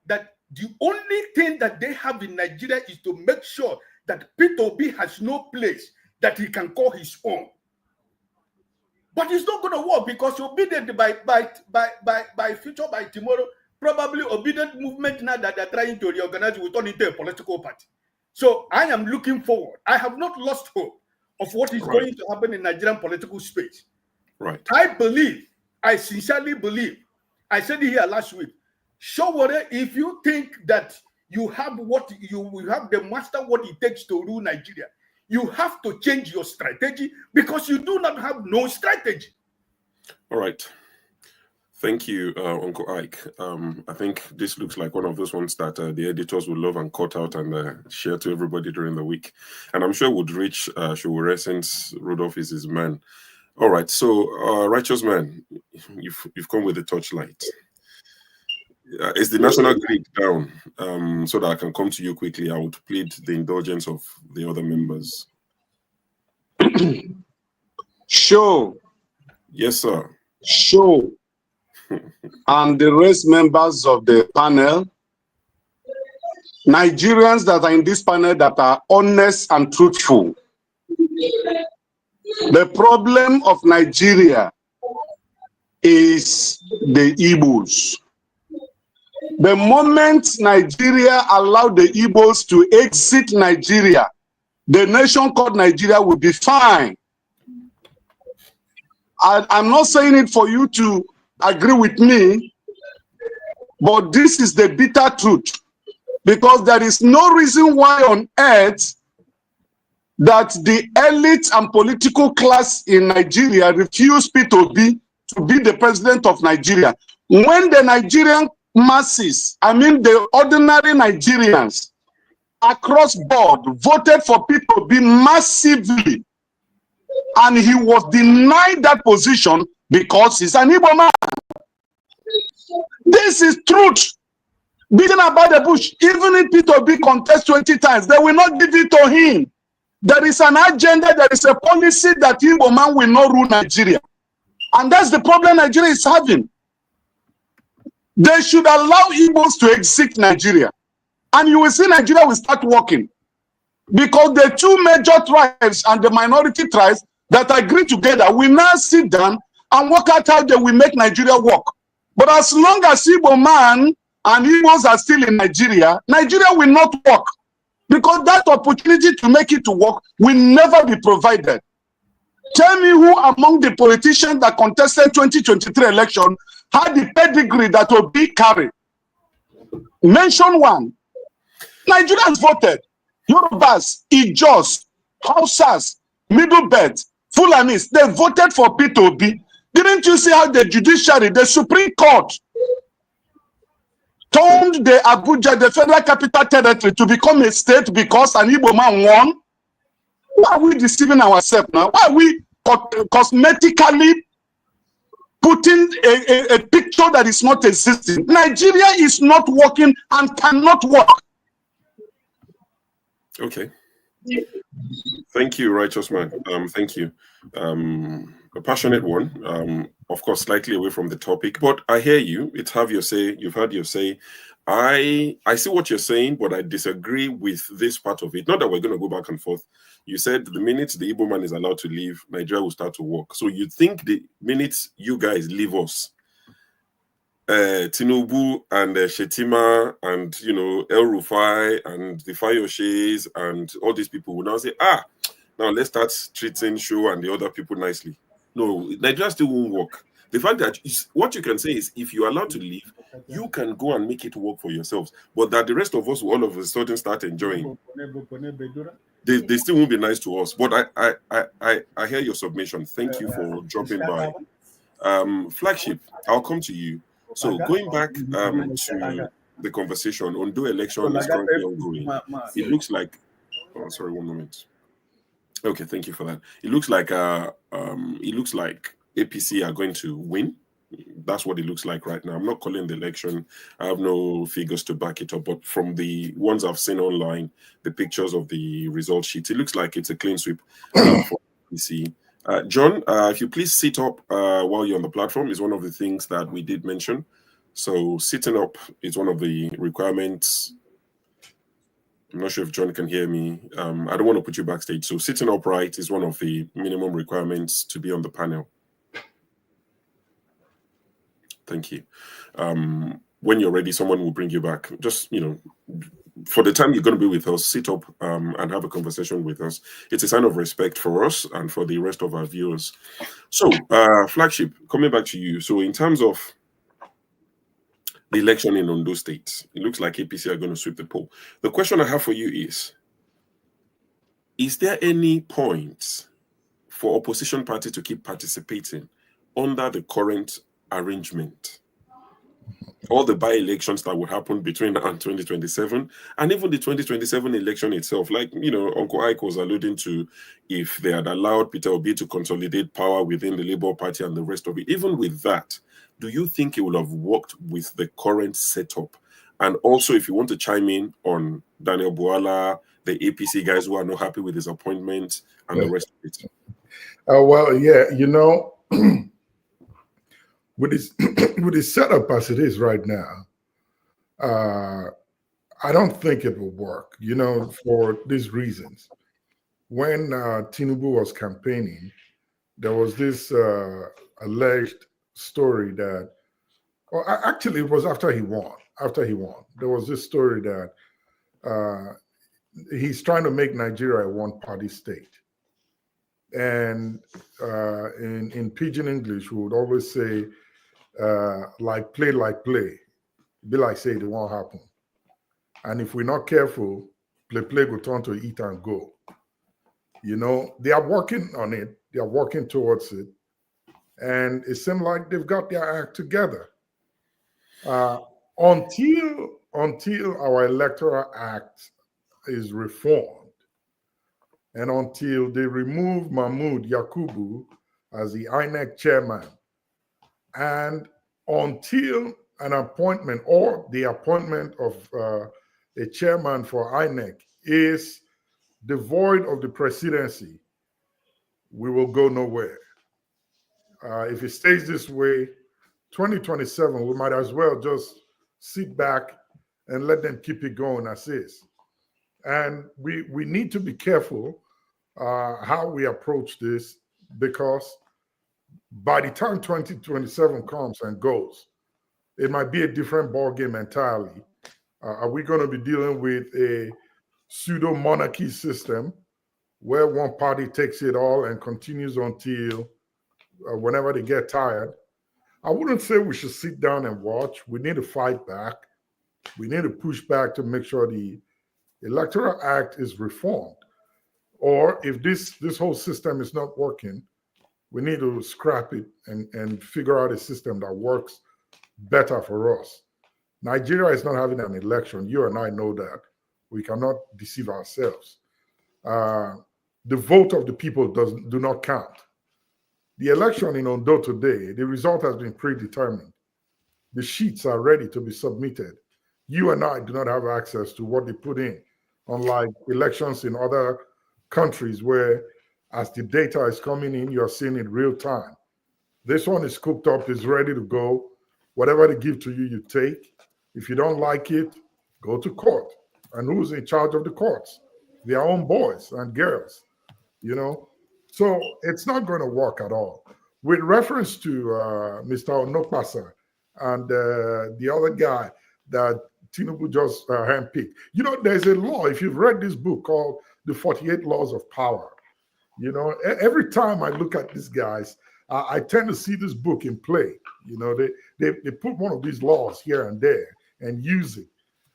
Speaker 13: that the only thing that they have in Nigeria is to make sure that Peter Obi has no place that he can call his own. But it's not going to work, because obedient by future, by tomorrow, probably obedient movement now that they're trying to reorganize will turn into a political party. So I am looking forward. I have not lost hope of what is going to happen in Nigerian political space. Right. I sincerely believe, I said it here last week, Sowore, if you think that you have the master what it takes to rule Nigeria, you have to change your strategy, because you do not have no strategy.
Speaker 5: All right. Thank you, Uncle Ike. I think this looks like one of those ones that the editors will love and cut out and share to everybody during the week. And I'm sure would reach Sowore, since Rudolph is his man. All right, so righteous man, you've come with the torchlight. Is the national grid down? So that I can come to you quickly, I would plead the indulgence of the other members.
Speaker 19: Show.
Speaker 5: Yes, sir.
Speaker 19: Show. And the rest members of the panel, Nigerians that are in this panel that are honest and truthful. The problem of Nigeria is the Igbos. The moment Nigeria allowed the Igbos to exit Nigeria, the nation called Nigeria will be fine. I'm not saying it for you to agree with me, but this is the bitter truth. Because there is no reason why on earth that the elite and political class in Nigeria refuse P2B to be the president of Nigeria. When the Nigerian masses, I mean the ordinary Nigerians across board voted for P2B massively, and he was denied that position because he's an Igbo man. This is truth. Beating about the bush, even if P2B contests 20 times, they will not give it to him. There is an agenda, there is a policy that Igbo man will not rule Nigeria. And that's the problem Nigeria is having. They should allow Igbos to exit Nigeria. And you will see Nigeria will start working. Because the two major tribes and the minority tribes that agree together will now sit down and work out how they will make Nigeria work. But as long as Igbo man and Igbos are still in Nigeria, Nigeria will not work. Because that opportunity to make it to work will never be provided. Tell me who among the politicians that contested 2023 election had the pedigree that will be carried. Mention one. Nigerians voted. Yorubas, Ijos, Hausas, Middle Belt, Fulanis, they voted for P2B. Didn't you see how the judiciary, the Supreme Court, turned the Abuja, the Federal Capital Territory, to become a state because an Igbo man won? Why are we deceiving ourselves now? Why are we cosmetically putting a picture that is not existing? Nigeria is not working and cannot work.
Speaker 5: Okay. Thank you, righteous man. Thank you. A passionate one. Of course, slightly away from the topic, but I hear you. It's have your say. You've had your say. I see what you're saying, but I disagree with this part of it. Not that we're going to go back and forth. You said the minute the Igbo man is allowed to leave, Nigeria will start to work. So you think the minute you guys leave us, Tinubu and Shetima and El Rufai and the Fayoshes and all these people will now say, now let's start treating Show and the other people nicely. No, Nigeria still won't work. The fact that what you can say is if you're allowed to leave, you can go and make it work for yourselves. But that the rest of us will all of a sudden start enjoying. They still won't be nice to us. But I hear your submission. Thank you for dropping by. Flagship, I'll come to you. So going back to the conversation, Ondo election is currently ongoing. It looks like, sorry, one moment. Okay, thank you for that. It looks like APC are going to win. That's what it looks like right now. I'm not calling the election. I have no figures to back it up, but from the ones I've seen online, the pictures of the result sheet, it looks like it's a clean sweep for APC. John, if you please sit up while you're on the platform is one of the things that we did mention. So sitting up is one of the requirements. I'm not sure if John can hear me. I don't want to put you backstage. So sitting upright is one of the minimum requirements to be on the panel. Thank you. When you're ready, someone will bring you back. Just, for the time you're going to be with us, sit up and have a conversation with us. It's a sign of respect for us and for the rest of our viewers. So, Flagship, coming back to you. So in terms of the election in Ondo State, it looks like APC are going to sweep the poll. The question I have for you is there any point for opposition party to keep participating under the current arrangement? All the by-elections that would happen between now and 2027, and even the 2027 election itself, like, Uncle Ike was alluding to, if they had allowed Peter Obi to consolidate power within the Labour Party and the rest of it, even with that, do you think it would have worked with the current setup? And also, if you want to chime in on Daniel Bwala, the APC guys who are not happy with his appointment and the rest of it.
Speaker 8: Well, yeah, with his setup as it is right now, I don't think it will work, for these reasons. When Tinubu was campaigning, there was this alleged story that, actually it was after he won, after he won, there was this story that he's trying to make Nigeria a one-party state. And in Pidgin English, we would always say, like play. Be like say it won't happen. And if we're not careful, play will turn to eat and go. You know, they are working on it. They are working towards it. And it seems like they've got their act together. Until our electoral act is reformed, and until they remove Mahmoud Yakubu as the INEC chairman, and until an appointment or the appointment of a chairman for INEC is devoid of the presidency, we will go nowhere. If it stays this way, 2027, we might as well just sit back and let them keep it going as is. And we need to be careful how we approach this, because by the time 2027 comes and goes, it might be a different ballgame entirely. Are we going to be dealing with a pseudo-monarchy system where one party takes it all and continues until whenever they get tired? I wouldn't say we should sit down and watch. We need to fight back. We need to push back to make sure the Electoral Act is reformed. Or if this whole system is not working, we need to scrap it and figure out a system that works better for us. Nigeria is not having an election. You and I know that. We cannot deceive ourselves. The vote of the people do not count. The election in Ondo today, the result has been predetermined. The sheets are ready to be submitted. You and I do not have access to what they put in, unlike elections in other countries where, as the data is coming in, you're seeing it real time. This one is cooked up, is ready to go. Whatever they give to you, you take. If you don't like it, go to court. And who's in charge of the courts? Their own boys and girls, you know? So it's not going to work at all. With reference to Mr. Onokpasa and the other guy that Tinubu just handpicked, you know, there's a law, if you've read this book called The 48 Laws of Power, you know, every time I look at these guys, I tend to see this book in play. You know, they put one of these laws here and there and use it.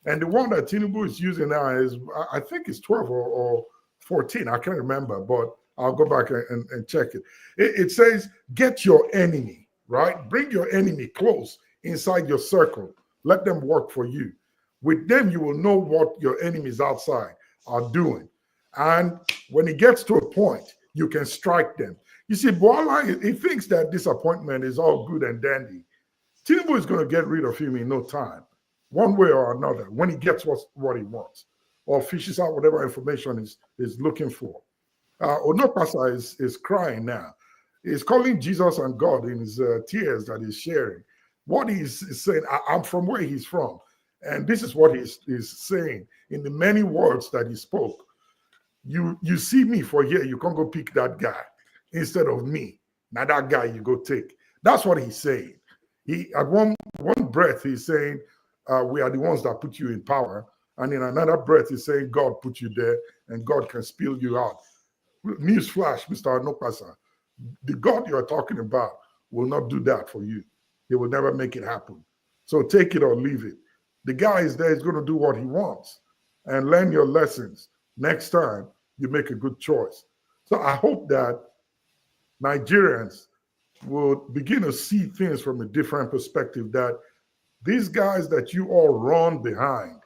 Speaker 8: And the one that Tinubu is using now is, I think it's 12 or 14, I can't remember, but I'll go back and check it. It says, get your enemy, right? Bring your enemy close inside your circle. Let them work for you. With them, you will know what your enemies outside are doing. And when it gets to a point, you can strike them. You see, Bwala, he thinks that this appointment is all good and dandy. Tinubu is going to get rid of him in no time, one way or another, when he gets what he wants, or fishes out whatever information is looking for. Onokpasa is crying now. He's calling Jesus and God in his tears that he's sharing. What he's saying, I'm from where he's from. And this is what he's saying in the many words that he spoke. You see me for here, you can't go pick that guy instead of me. Now that guy you go take. That's what he's saying. He at one breath he's saying, we are the ones that put you in power. And in another breath he's saying, God put you there and God can spill you out. Newsflash, Mr. Onokpasa, the God you are talking about will not do that for you. He will never make it happen. So take it or leave it. The guy is there, he's going to do what he wants. And learn your lessons. Next time, you make a good choice. So I hope that Nigerians will begin to see things from a different perspective, that these guys that you all run behind,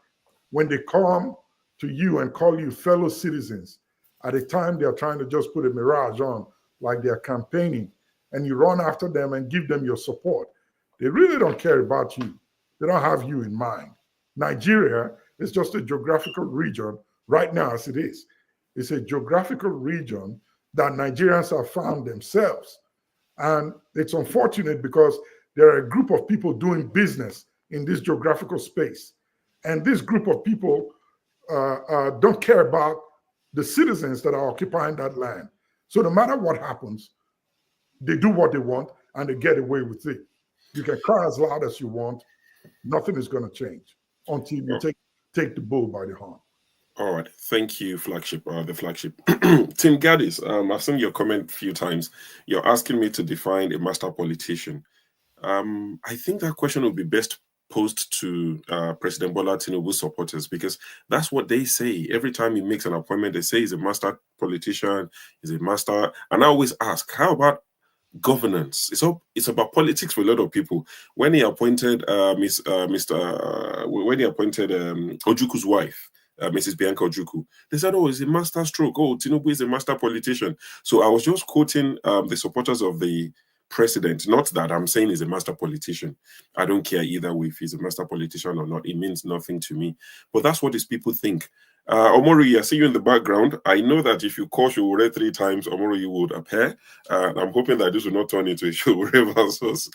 Speaker 8: when they come to you and call you fellow citizens, at a time they're trying to just put a mirage on, like they're campaigning, and you run after them and give them your support. They really don't care about you. They don't have you in mind. Nigeria is just a geographical region right now as it is. It's a geographical region that Nigerians have found themselves. And it's unfortunate because there are a group of people doing business in this geographical space. And this group of people don't care about the citizens that are occupying that land. So no matter what happens, they do what they want and they get away with it. You can cry as loud as you want. Nothing is going to change until you take the bull by the horn.
Speaker 5: All right. Thank you, flagship. The flagship. Tim Gaddis, I've seen your comment a few times. You're asking me to define a master politician. I think that question would be best posed to President Bola Tinubu supporters, because that's what they say. Every time he makes an appointment, they say he's a master politician, he's a master. And I always ask, how about governance? It's about politics for a lot of people. When he appointed Ojuku's wife, Mrs. Bianca Ojukwu, they said, oh, he's a master stroke. Oh, Tinubu is a master politician. So I was just quoting the supporters of the president. Not that I'm saying he's a master politician. I don't care either way if he's a master politician or not. It means nothing to me. But that's what these people think. Omori, I see you in the background. I know that if you call Showore 3 times, Omori, you would appear. I'm hoping that this will not turn into a Showore versus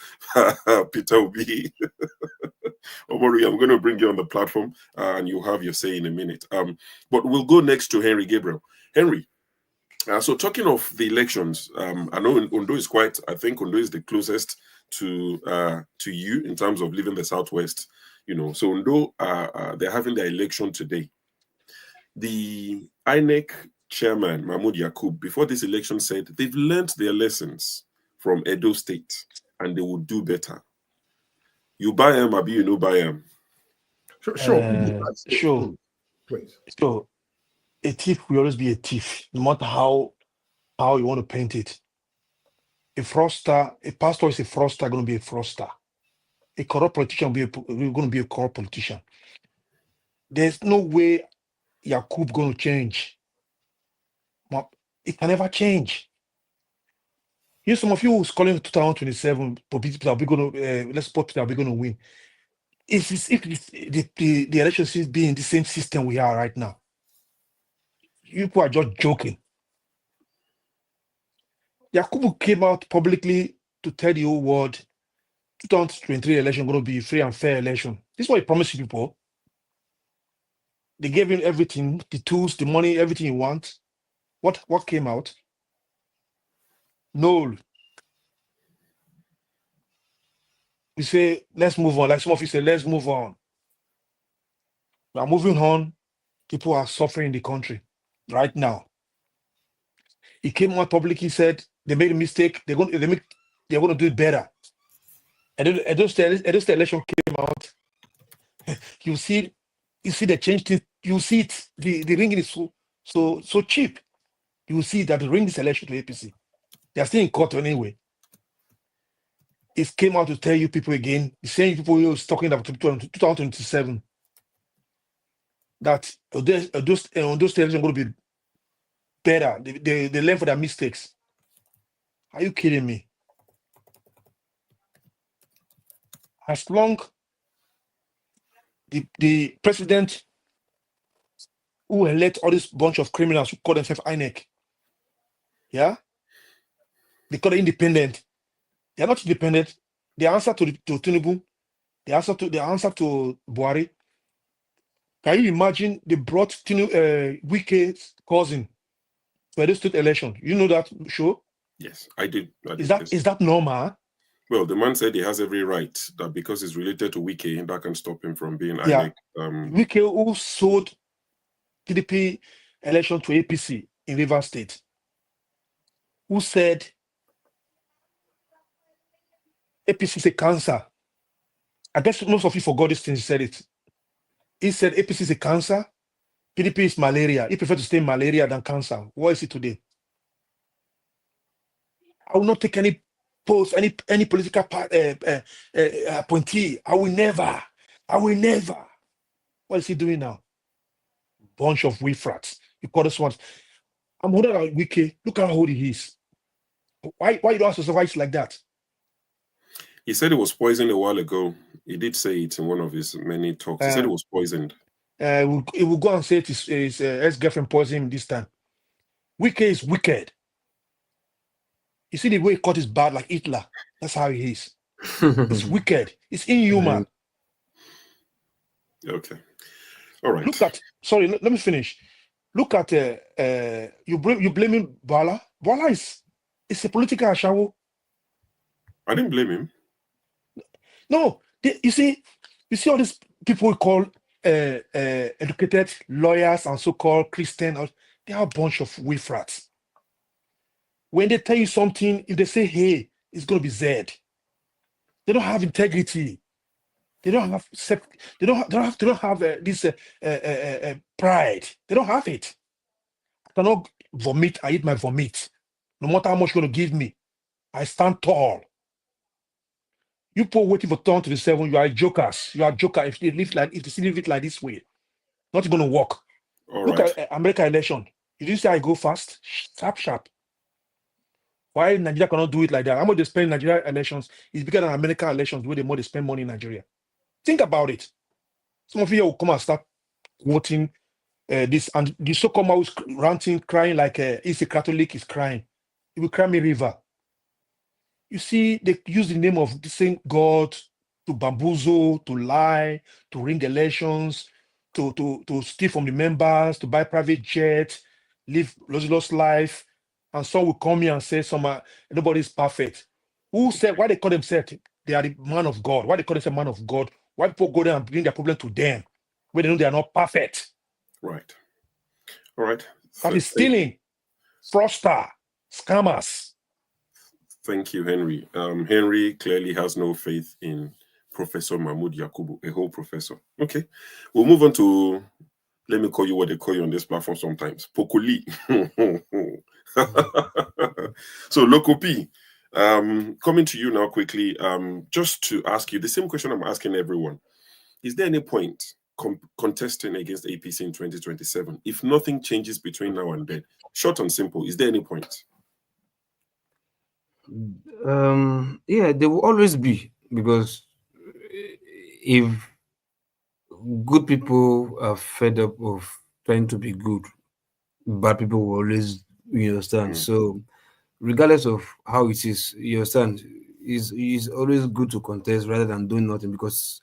Speaker 5: Peter Obi. Omori, I'm going to bring you on the platform and you'll have your say in a minute. But we'll go next to Henry Gabriel. Henry, so talking of the elections, I know Ondo is I think Ondo is the closest to you in terms of living the Southwest. You know, so Ondo, they're having their election today. The INEC chairman, Mahmoud Yakub, before this election said they've learned their lessons from Edo State and they will do better. You buy them, Abi, you know buy them.
Speaker 12: Sure.
Speaker 8: Please.
Speaker 12: So, a thief will always be a thief, no matter how you want to paint it. A pastor is a fraudster, going to be a fraudster. A corrupt politician will going to be a corrupt politician. There's no way Yakub going to change. It can never change. Here's some of you who's calling 2027, people are going to let's support people are going to win. If the election is being the same system we are right now, you people are just joking. Yakubu came out publicly to tell the whole world 2023 election going to be a free and fair election. This is what he promised people. They gave him everything, the tools, the money, everything he wants. What came out? No. We say, let's move on. Like some of you say, let's move on. We are moving on. People are suffering in the country right now. He came out publicly, said they made a mistake. They're going to do it better. And then Edo State election came out. You see the change. You see it. The ring is so cheap. You see that the ring this election to APC. They are still in court anyway. It came out to tell you people again, the same people who was talking about 2027, that those State election going to be better. They learn for their mistakes. Are you kidding me? As long the president who elect all this bunch of criminals who call themselves INEC, yeah, they call it independent. They are not independent. They answer to Tinubu. They answer to Buhari. Can you imagine they brought Wike's cousin for the state election? You know that, sure?
Speaker 5: Yes, I did.
Speaker 12: Is that normal?
Speaker 5: Well, the man said he has every right that because it's related to Wike, that can stop him from being
Speaker 12: Yeah.
Speaker 5: INEC.
Speaker 12: Wike who sold PDP election to APC in Rivers State, who said APC is a cancer. I guess most of you forgot this thing. He said it. He said APC is a cancer, PDP is malaria. He prefer to stay malaria than cancer. What is it today? I will not take any post, any political appointee. I will never. What is he doing now? Bunch of wee-frats. You call this one. I'm older than Wike. Look how old he is. Why you don't ask yourself why it's like that?
Speaker 5: He said it was poisoned a while ago. He did say it in one of his many talks. He said it was poisoned.
Speaker 12: He will go and say his ex-girlfriend poisoned him this time. Wike is wicked. You see the way he cut his bad like Hitler. That's how he is. It's wicked. It's inhuman.
Speaker 5: Okay. All right.
Speaker 12: Let me finish. Look at you blaming Bwala. Bwala is a political ashawo.
Speaker 5: I didn't blame him.
Speaker 12: No, you see, You see all these people we call educated lawyers and so-called Christian, they are a bunch of wifrats. When they tell you something, if they say, hey, it's going to be Z, they don't have integrity. They don't have this pride. They don't have it. I cannot vomit. I eat my vomit. No matter how much you're going to give me, I stand tall. You people waiting for turn to the 7, you are jokers. You are joker. If they live it like this way, not going to work. Look at American election. You didn't say I go fast, sharp. Why Nigeria cannot do it like that? How much they spend in Nigeria elections is bigger than American elections, where the more they spend money in Nigeria. Think about it. Some of you will come and start quoting this, and the so-called who's ranting, crying like if a Catholic is crying, he will cry me river. You see, they use the name of the same God to bamboozle, to lie, to ring elections, to steal from the members, to buy private jets, live lost life. And some will come here and say nobody's perfect. Who said, why they call themselves they are the man of God? Why they call themselves man of God? Why people go there and bring their problem to them when they know they are not perfect?
Speaker 5: Right. All right.
Speaker 12: That is stealing, fraudster, scammers.
Speaker 5: Thank you, Henry. Henry clearly has no faith in Professor Mahmoud Yakubu, a whole professor. Okay. We'll move on to, let me call you what they call you on this platform sometimes, Pokoli. So, Loco P, coming to you now quickly, just to ask you the same question I'm asking everyone. Is there any point contesting against APC in 2027 if nothing changes between now and then? Short and simple, is there any point?
Speaker 11: Yeah, there will always be, because if good people are fed up of trying to be good, bad people will always, you understand. So regardless of how it is, you understand, it's always good to contest rather than doing nothing, because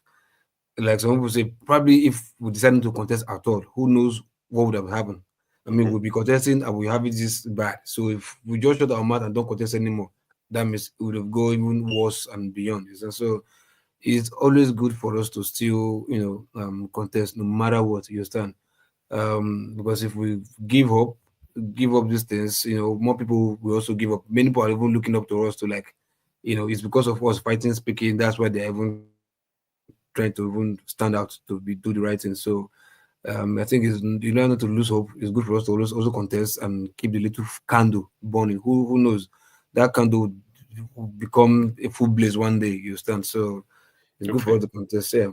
Speaker 11: like some people say, probably if we decided to contest at all, who knows what would have happened. I mean, we'll be contesting and we have it this bad. So if we just shut our mouth and don't contest anymore, that means it would have gone even worse and beyond. So it's always good for us to still, contest no matter what, you understand. Because if we give up these things, more people will also give up. Many people are even looking up to us to, like, it's because of us fighting, speaking. That's why they're even trying to even stand out to do the right thing. So I think you don't need to lose hope. It's good for us to always also contest and keep the little candle burning. Who knows? That candle will become a full blaze one day, you understand? So it's good for us to contest. Yeah.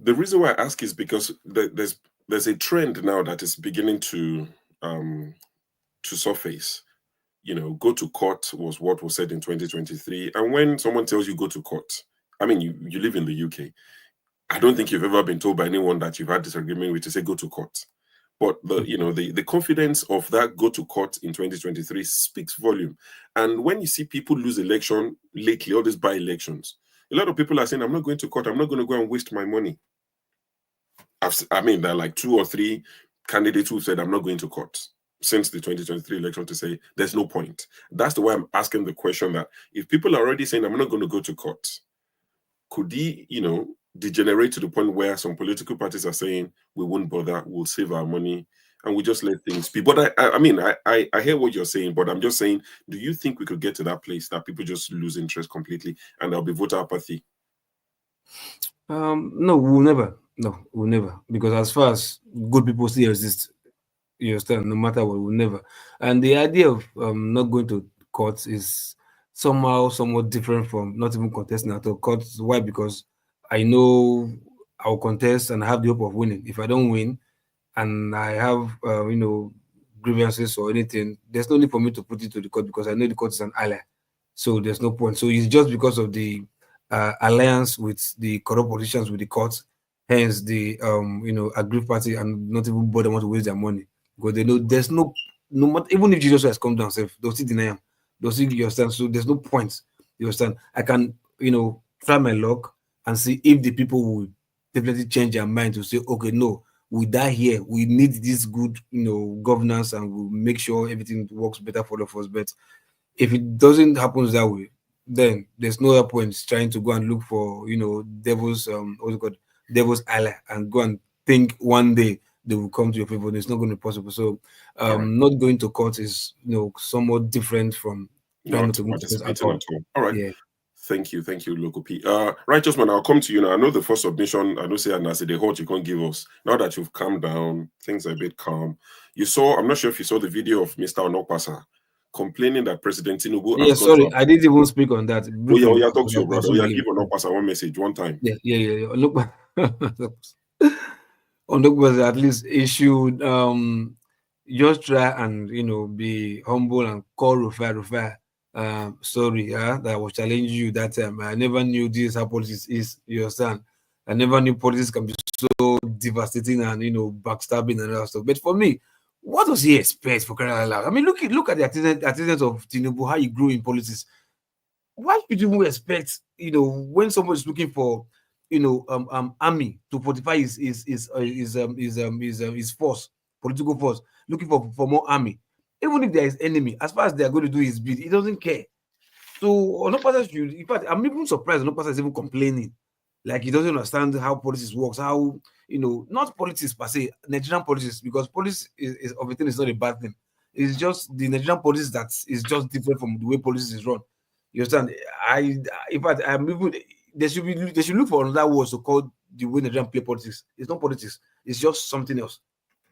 Speaker 5: The reason why I ask is because there's a trend now that is beginning to surface. Go to court was what was said in 2023. And when someone tells you go to court, I mean, you live in the UK. I don't think you've ever been told by anyone that you've had disagreement with to say go to court. But the confidence of that go to court in 2023 speaks volume. And when you see people lose election lately, all these by-elections, a lot of people are saying, I'm not going to court. I'm not going to go and waste my money. There are like 2 or 3 candidates who said, I'm not going to court since the 2023 election, to say there's no point. That's the way I'm asking the question, that if people are already saying, I'm not going to go to court, could he, degenerate to the point where some political parties are saying, we won't bother, we'll save our money, and we just let things be? But I hear what you're saying, but I'm just saying, do you think we could get to that place that people just lose interest completely and there'll be voter apathy?
Speaker 11: No, we'll never. No, we'll never. Because as far as good people still exist, you understand, no matter what, we'll never. And the idea of not going to court is somehow somewhat different from not even contesting at all. Courts, why? Because I know I'll contest and I have the hope of winning. If I don't win and I have, grievances or anything, there's no need for me to put it to the court, because I know the court is an ally. So there's no point. So it's just because of the alliance with the corrupt politicians with the courts, hence the aggrieved party and not even bother want to waste their money, because they know there's no matter, even if Jesus has come down, they'll still deny him. They'll still, you understand? So there's no point. You understand? I can try my luck and see if the people will definitely change their mind to say, okay, no, we die here. We need this good governance, and we'll make sure everything works better for all of us. But if it doesn't happen that way, then there's no point trying to go and look for devil's devil's ally and go and think one day they will come to your favor. It's not going to be possible. So not going to court is somewhat different from trying to
Speaker 5: participating at all. All right.
Speaker 11: Yeah.
Speaker 5: Thank you, Loco P. Righteous man, I'll come to you now. I know the first submission, I know say the hot you can't give us. Now that you've calmed down, things are a bit calm. You saw, I'm not sure if you saw the video of Mr. Onokpasa complaining that President Tinubu.
Speaker 11: Yeah, sorry, I didn't even speak on that.
Speaker 5: Yeah, talk to your brother. Give Onokpasa one message one time.
Speaker 11: Yeah. Onokpasa at least issued just try and be humble and call Rufai. Sorry, that I was challenging you that time. I never knew this how politics is. You understand? I never knew politics can be so devastating and backstabbing and all that stuff. But for me, what does he expect for crying out loud? I mean, look at the attendance of Tinubu, how he grew in politics. Why should you expect, when someone is looking for, army to fortify his force, political force, looking for more army, even if there is enemy, as far as they are going to do his bid, he doesn't care. So Onokpasa should, in fact, I'm even surprised Onokpasa is even complaining, like he doesn't understand how politics works, how not politics per se, Nigerian politics, because politics is of a thing is not a bad thing. It's just the Nigerian politics that is just different from the way politics is run. You understand? In fact, they should look for another word to call the way Nigerian play politics. It's not politics. It's just something else.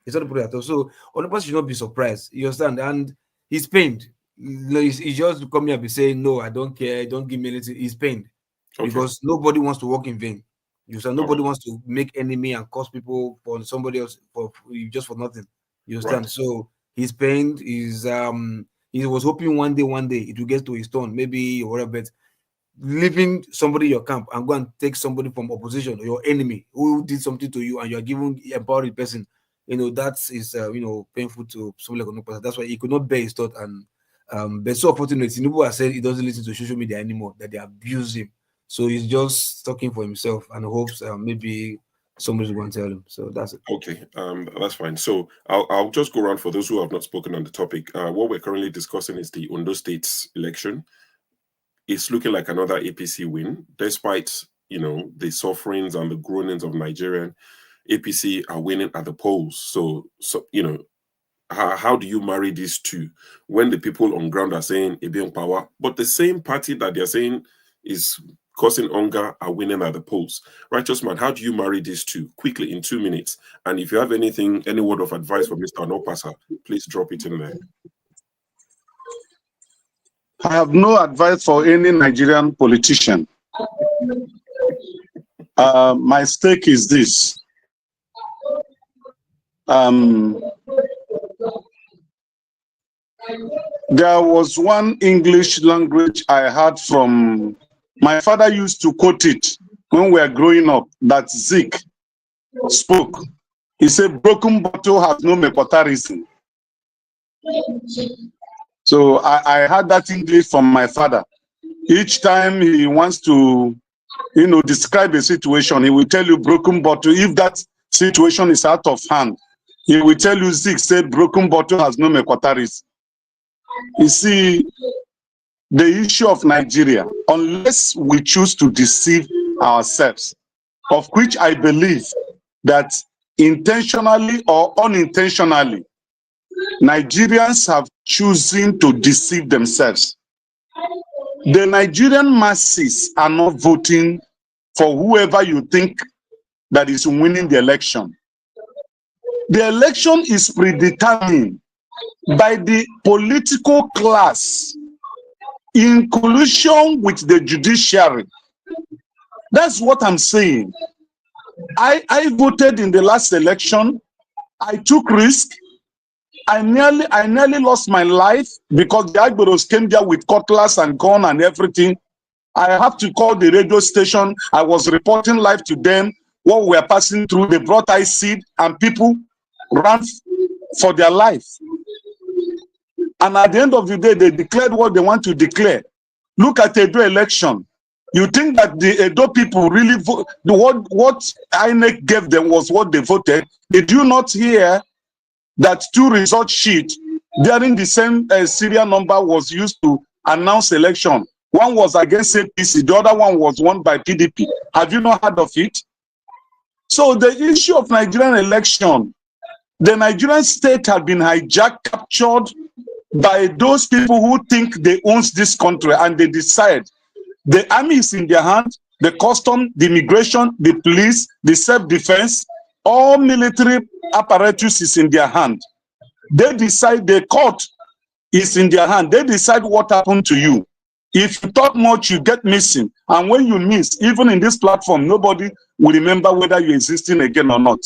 Speaker 11: It's not politics at all. So Onokpasa should not be surprised. You understand? And he's pained. He's just come here and be saying, no, I don't care. Don't give me anything. He's pained because nobody wants to work in vain. You understand? Nobody wants to make enemy and cause people for somebody else for nothing. You understand? Right. So he's pained. He was hoping one day it will get to his turn, maybe or whatever. But leaving somebody in your camp and go and take somebody from opposition or your enemy who did something to you and you are giving empowered person, that is painful to somebody like Onokpasa. That's why he could not bear his thought. And but so unfortunately, Tinubu has said he doesn't listen to social media anymore, that they abuse him. So he's just talking for himself and hopes maybe somebody's going to tell him. So that's it.
Speaker 5: Okay, that's fine. So I'll just go around for those who have not spoken on the topic. What we're currently discussing is the Ondo State election. It's looking like another APC win, despite the sufferings and the groanings of Nigerian. APC are winning at the polls. So how do you marry these two when the people on ground are saying Ebion power, but the same party that they're saying is causing hunger are winning at the polls? Righteous man, how do you marry these two? Quickly, in 2 minutes. And if you have any word of advice for Mr. Onokpasa, please drop it in there.
Speaker 19: I have no advice for any Nigerian politician. My stake is this. There was one English language I heard from my father used to quote it when we were growing up, that Zeke spoke. He said, broken bottle has no metaphoricism. So I heard that English from my father. Each time he wants to, describe a situation, he will tell you broken bottle. If that situation is out of hand, he will tell you, Zeke said, broken bottle has no metaphoricism. You see, the issue of Nigeria, unless we choose to deceive ourselves, of which I believe that intentionally or unintentionally, Nigerians have chosen to deceive themselves. The Nigerian masses are not voting for whoever you think that is winning the election. The election is predetermined by the political class in collusion with the judiciary. That's what I'm saying. I voted in the last election. I took risk. I nearly lost my life because the Agberos came there with cutlass and gun and everything. I have to call the radio station. I was reporting live to them what we were passing through. They brought acid and people ran for their life. And at the end of the day, they declared what they want to declare. Look at the Edo election. You think that the Edo people really vote? What INEC gave them was what they voted. Did you not hear that 2 result sheets during the same serial number was used to announce election? One was against APC, the other one was won by PDP. Have you not heard of it? So the issue of Nigerian election, the Nigerian state had been hijacked, captured by those people who think they own this country, and they decide the army is in their hand, the custom, the immigration, the police, the self-defense, all military apparatus is in their hand. They decide, the court is in their hand. They decide what happened to you. If you talk much, you get missing. And when you miss, even in this platform, nobody will remember whether you're existing again or not.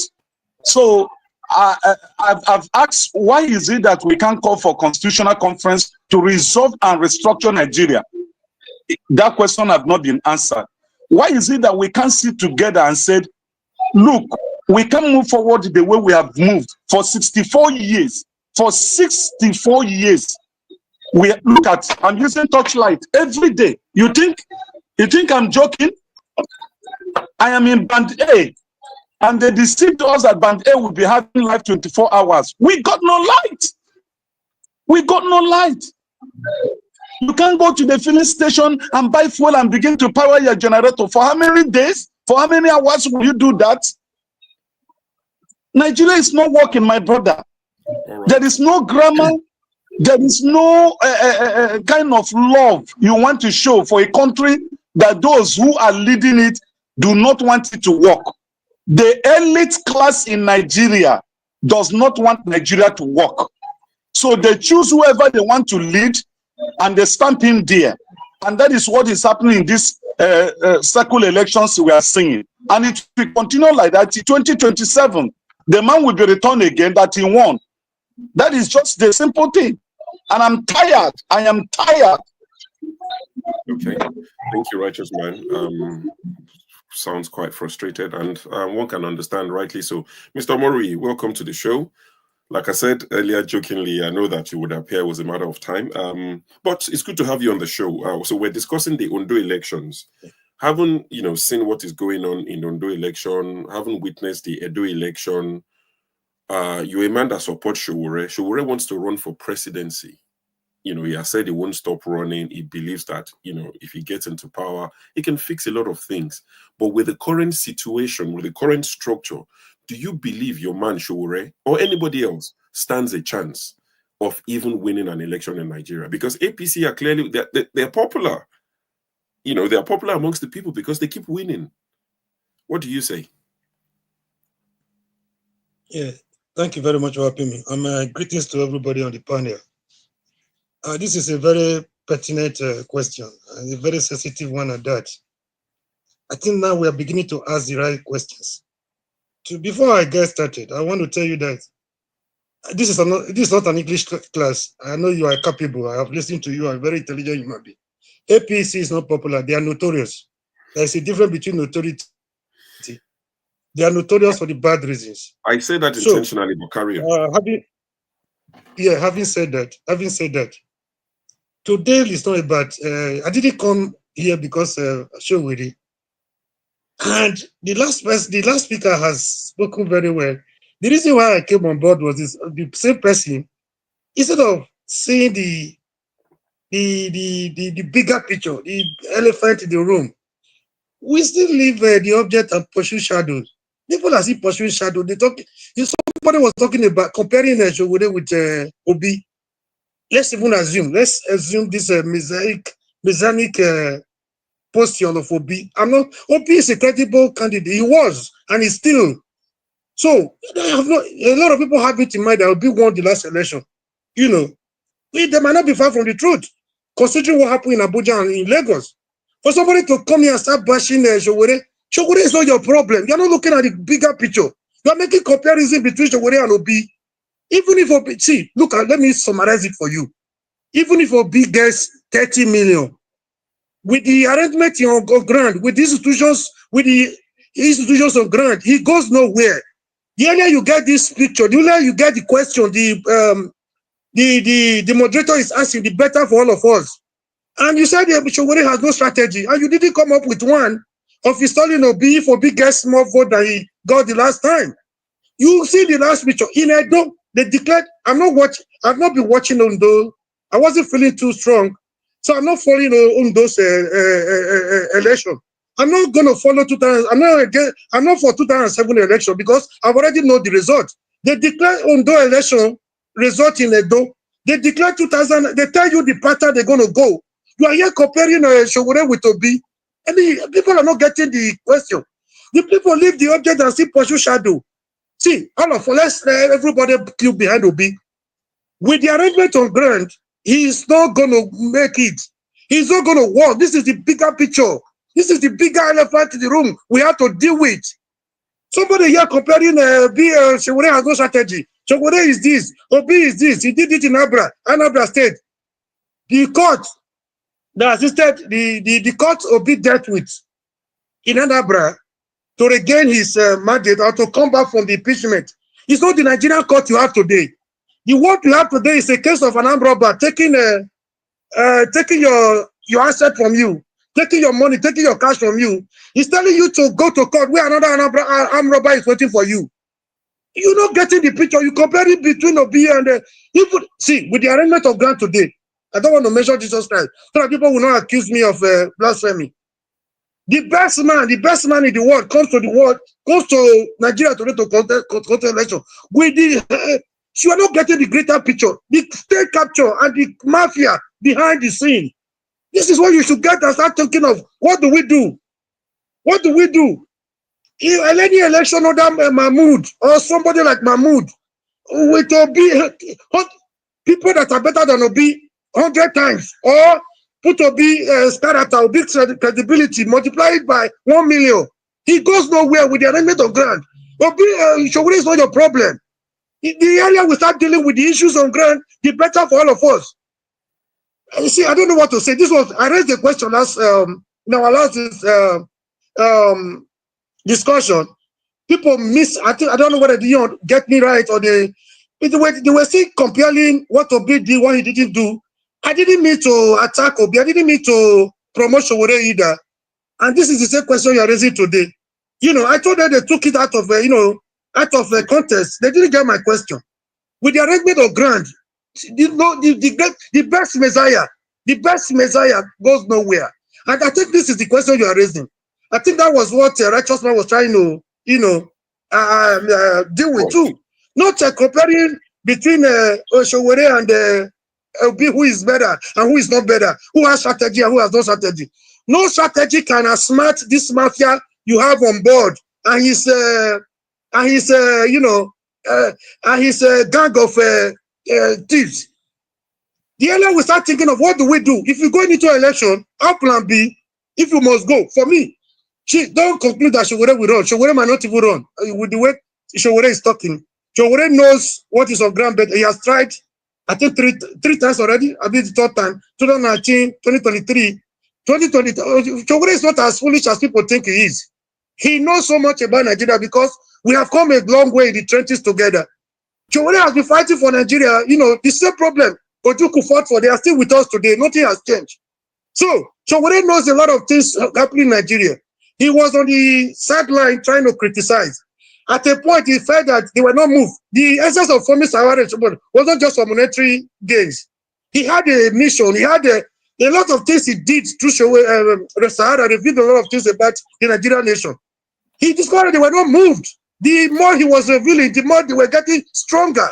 Speaker 19: So I've asked, why is it that we can't call for constitutional conference to resolve and restructure Nigeria? That question has not been answered. Why is it that we can't sit together and say, look, we can move forward the way we have moved for 64 years. For 64 years, we look at, I'm using Torchlight every day. You think I'm joking? I am in Band A, and they deceived us that Band A will be having live 24 hours. We got no light. We got no light. You can't go to the filling station and buy fuel and begin to power your generator. For how many days? For how many hours will you do that? Nigeria is not working, my brother. There is no grammar. There is no kind of love you want to show for a country that those who are leading it do not want it to work. The elite class in Nigeria does not want Nigeria to work. So they choose whoever they want to lead and they stamp him there. And that is what is happening in these circle elections we are seeing. And it will continue like that. In 2027, the man will be returned again that he won. That is just the simple thing. And I'm tired. I am tired.
Speaker 5: Okay. Thank you, righteous man. Sounds quite frustrated, and one can understand rightly so. Mr. Mori, welcome to the show. Like I said earlier, jokingly, I know that you would appear was a matter of time, but it's good to have you on the show. So we're discussing the Ondo elections. Haven't seen what is going on in Ondo election? Haven't witnessed the Edo election? You're a man that supports Sowore. Sowore wants to run for presidency. He has said he won't stop running. He believes that, if he gets into power, he can fix a lot of things. But with the current situation, with the current structure, do you believe your man Sowore or anybody else stands a chance of even winning an election in Nigeria? Because APC are clearly, they're popular. They're popular amongst the people because they keep winning. What do you say?
Speaker 12: Yeah, thank you very much for having me. Greetings to everybody on the panel. This is a very pertinent question and a very sensitive one at that. I think now we are beginning to ask the right questions. Before I get started, I want to tell you that this is not an English class. I know you are capable. I have listened to you. You are a very intelligent human being. APC is not popular. They are notorious. There is a difference between notoriety. They are notorious for the bad reasons.
Speaker 5: I say that intentionally, but carry on.
Speaker 12: Having said that, today is not about. I didn't come here because Sowore. And the last speaker has spoken very well. The reason why I came on board was the same person. Instead of seeing the bigger picture, the elephant in the room, we still leave the object and pursue shadows. People are still pursuing shadows. They talk. Somebody was talking about comparing Sowore with Obi. Let's assume this messianic position of Obi. Obi is a credible candidate. He was, and he's still. So a lot of people have it in mind that Obi won the last election. They might not be far from the truth, considering what happened in Abuja and in Lagos. For somebody to come here and start bashing Sowore is not your problem. You're not looking at the bigger picture. You're making comparison between Sowore and Obi. Even if Obi, let me summarize it for you. Even if Obi gets 30 million, with the arrangement of grant, with the institutions of grant, he goes nowhere. The earlier you get this picture, the earlier you get the question, the moderator is asking, the better for all of us. And you said Sowore has no strategy, and you didn't come up with one of installing Obi if Obi gets more vote than he got the last time. You see the last picture in Edo, they declared. I've not been watching Ondo. I wasn't feeling too strong, so I'm not following Ondo's election.
Speaker 3: I'm not going to follow 2000. I'm not for 2007 election because I've already know the result. They declare Ondo election result in Edo. They declare 2000. They tell you the pattern they're going to go. You are here comparing Shogure with Obi. I mean, people are not getting the question. The people leave the object and still pursue shadow. See, all of let's everybody queue behind Obi. With the arrangement on ground, he is not going to make it. He's not going to work. This is the bigger picture. This is the bigger elephant in the room we have to deal with. Somebody here comparing Shogure has no strategy. Shogure is this, Obi is this. He did it in Anambra State. The court that assisted the court Obi dealt with in Anambra to regain his mandate or to come back from the impeachment. It's not the Nigerian court you have today. The what you have today is a case of an armed robber taking your asset from you, taking your money, taking your cash from you. He's telling you to go to court where another armed robber is waiting for you. You're not getting the picture. You compare it between Obi and see, with the arrangement of grant today, I don't want to mention Jesus Christ, so that people will not accuse me of blasphemy. The best man in the world comes to Nigeria today to contest election. With the you are not getting the greater picture, the state capture and the mafia behind the scene. This is what you should get and start thinking of. What do we do? What do we do? In any election under Mahmoud or somebody like Mahmoud, with Obi, people that are better than Obi 100 times, or put Obi character, Obi's credibility, multiply it by 1 million. He goes nowhere with the arrangement of ground. Obi, Shogure is not your problem. The earlier we start dealing with the issues on ground, the better for all of us. You see, I don't know what to say. I raised the question last in our last discussion. People miss. I don't know whether they don't get me right or they were still comparing what Obi did, what he didn't do. I didn't mean to attack Obi. I didn't mean to promote Shogure either. And this is the same question you're raising today. I told them they took it out of the contest. They didn't get my question. With the arrangement of grant, the best Messiah goes nowhere. And I think this is the question you are raising. I think that was what Righteous Man was trying to, deal with too. Not comparing between Shogure and Obi, who is better and who is not better, who has strategy and who has no strategy. No strategy can outsmart this mafia you have on board and his gang of thieves. The earlier we start thinking of what do we do if you go into election, our plan B, if you must go. For me, don't conclude that Shogure will run. Shogure might not even run. With the way Shogure is talking, Shogure knows what is on ground, but he has tried, I think, three times already. I believe the third time, 2019, 2023, 2020. Shogure is not as foolish as people think he is. He knows so much about Nigeria because we have come a long way in the trenches together. Shogure has been fighting for Nigeria, the same problem Ojuku fought for. They are still with us today. Nothing has changed. So, Shogure knows a lot of things happening in Nigeria. He was on the sideline trying to criticize. At a point, he felt that they were not moved. The essence of forming Sahara wasn't just for monetary gains. He had a mission. He had a lot of things he did through Sahara, revealed a lot of things about the Nigerian nation. He discovered they were not moved. The more he was revealing, the more they were getting stronger.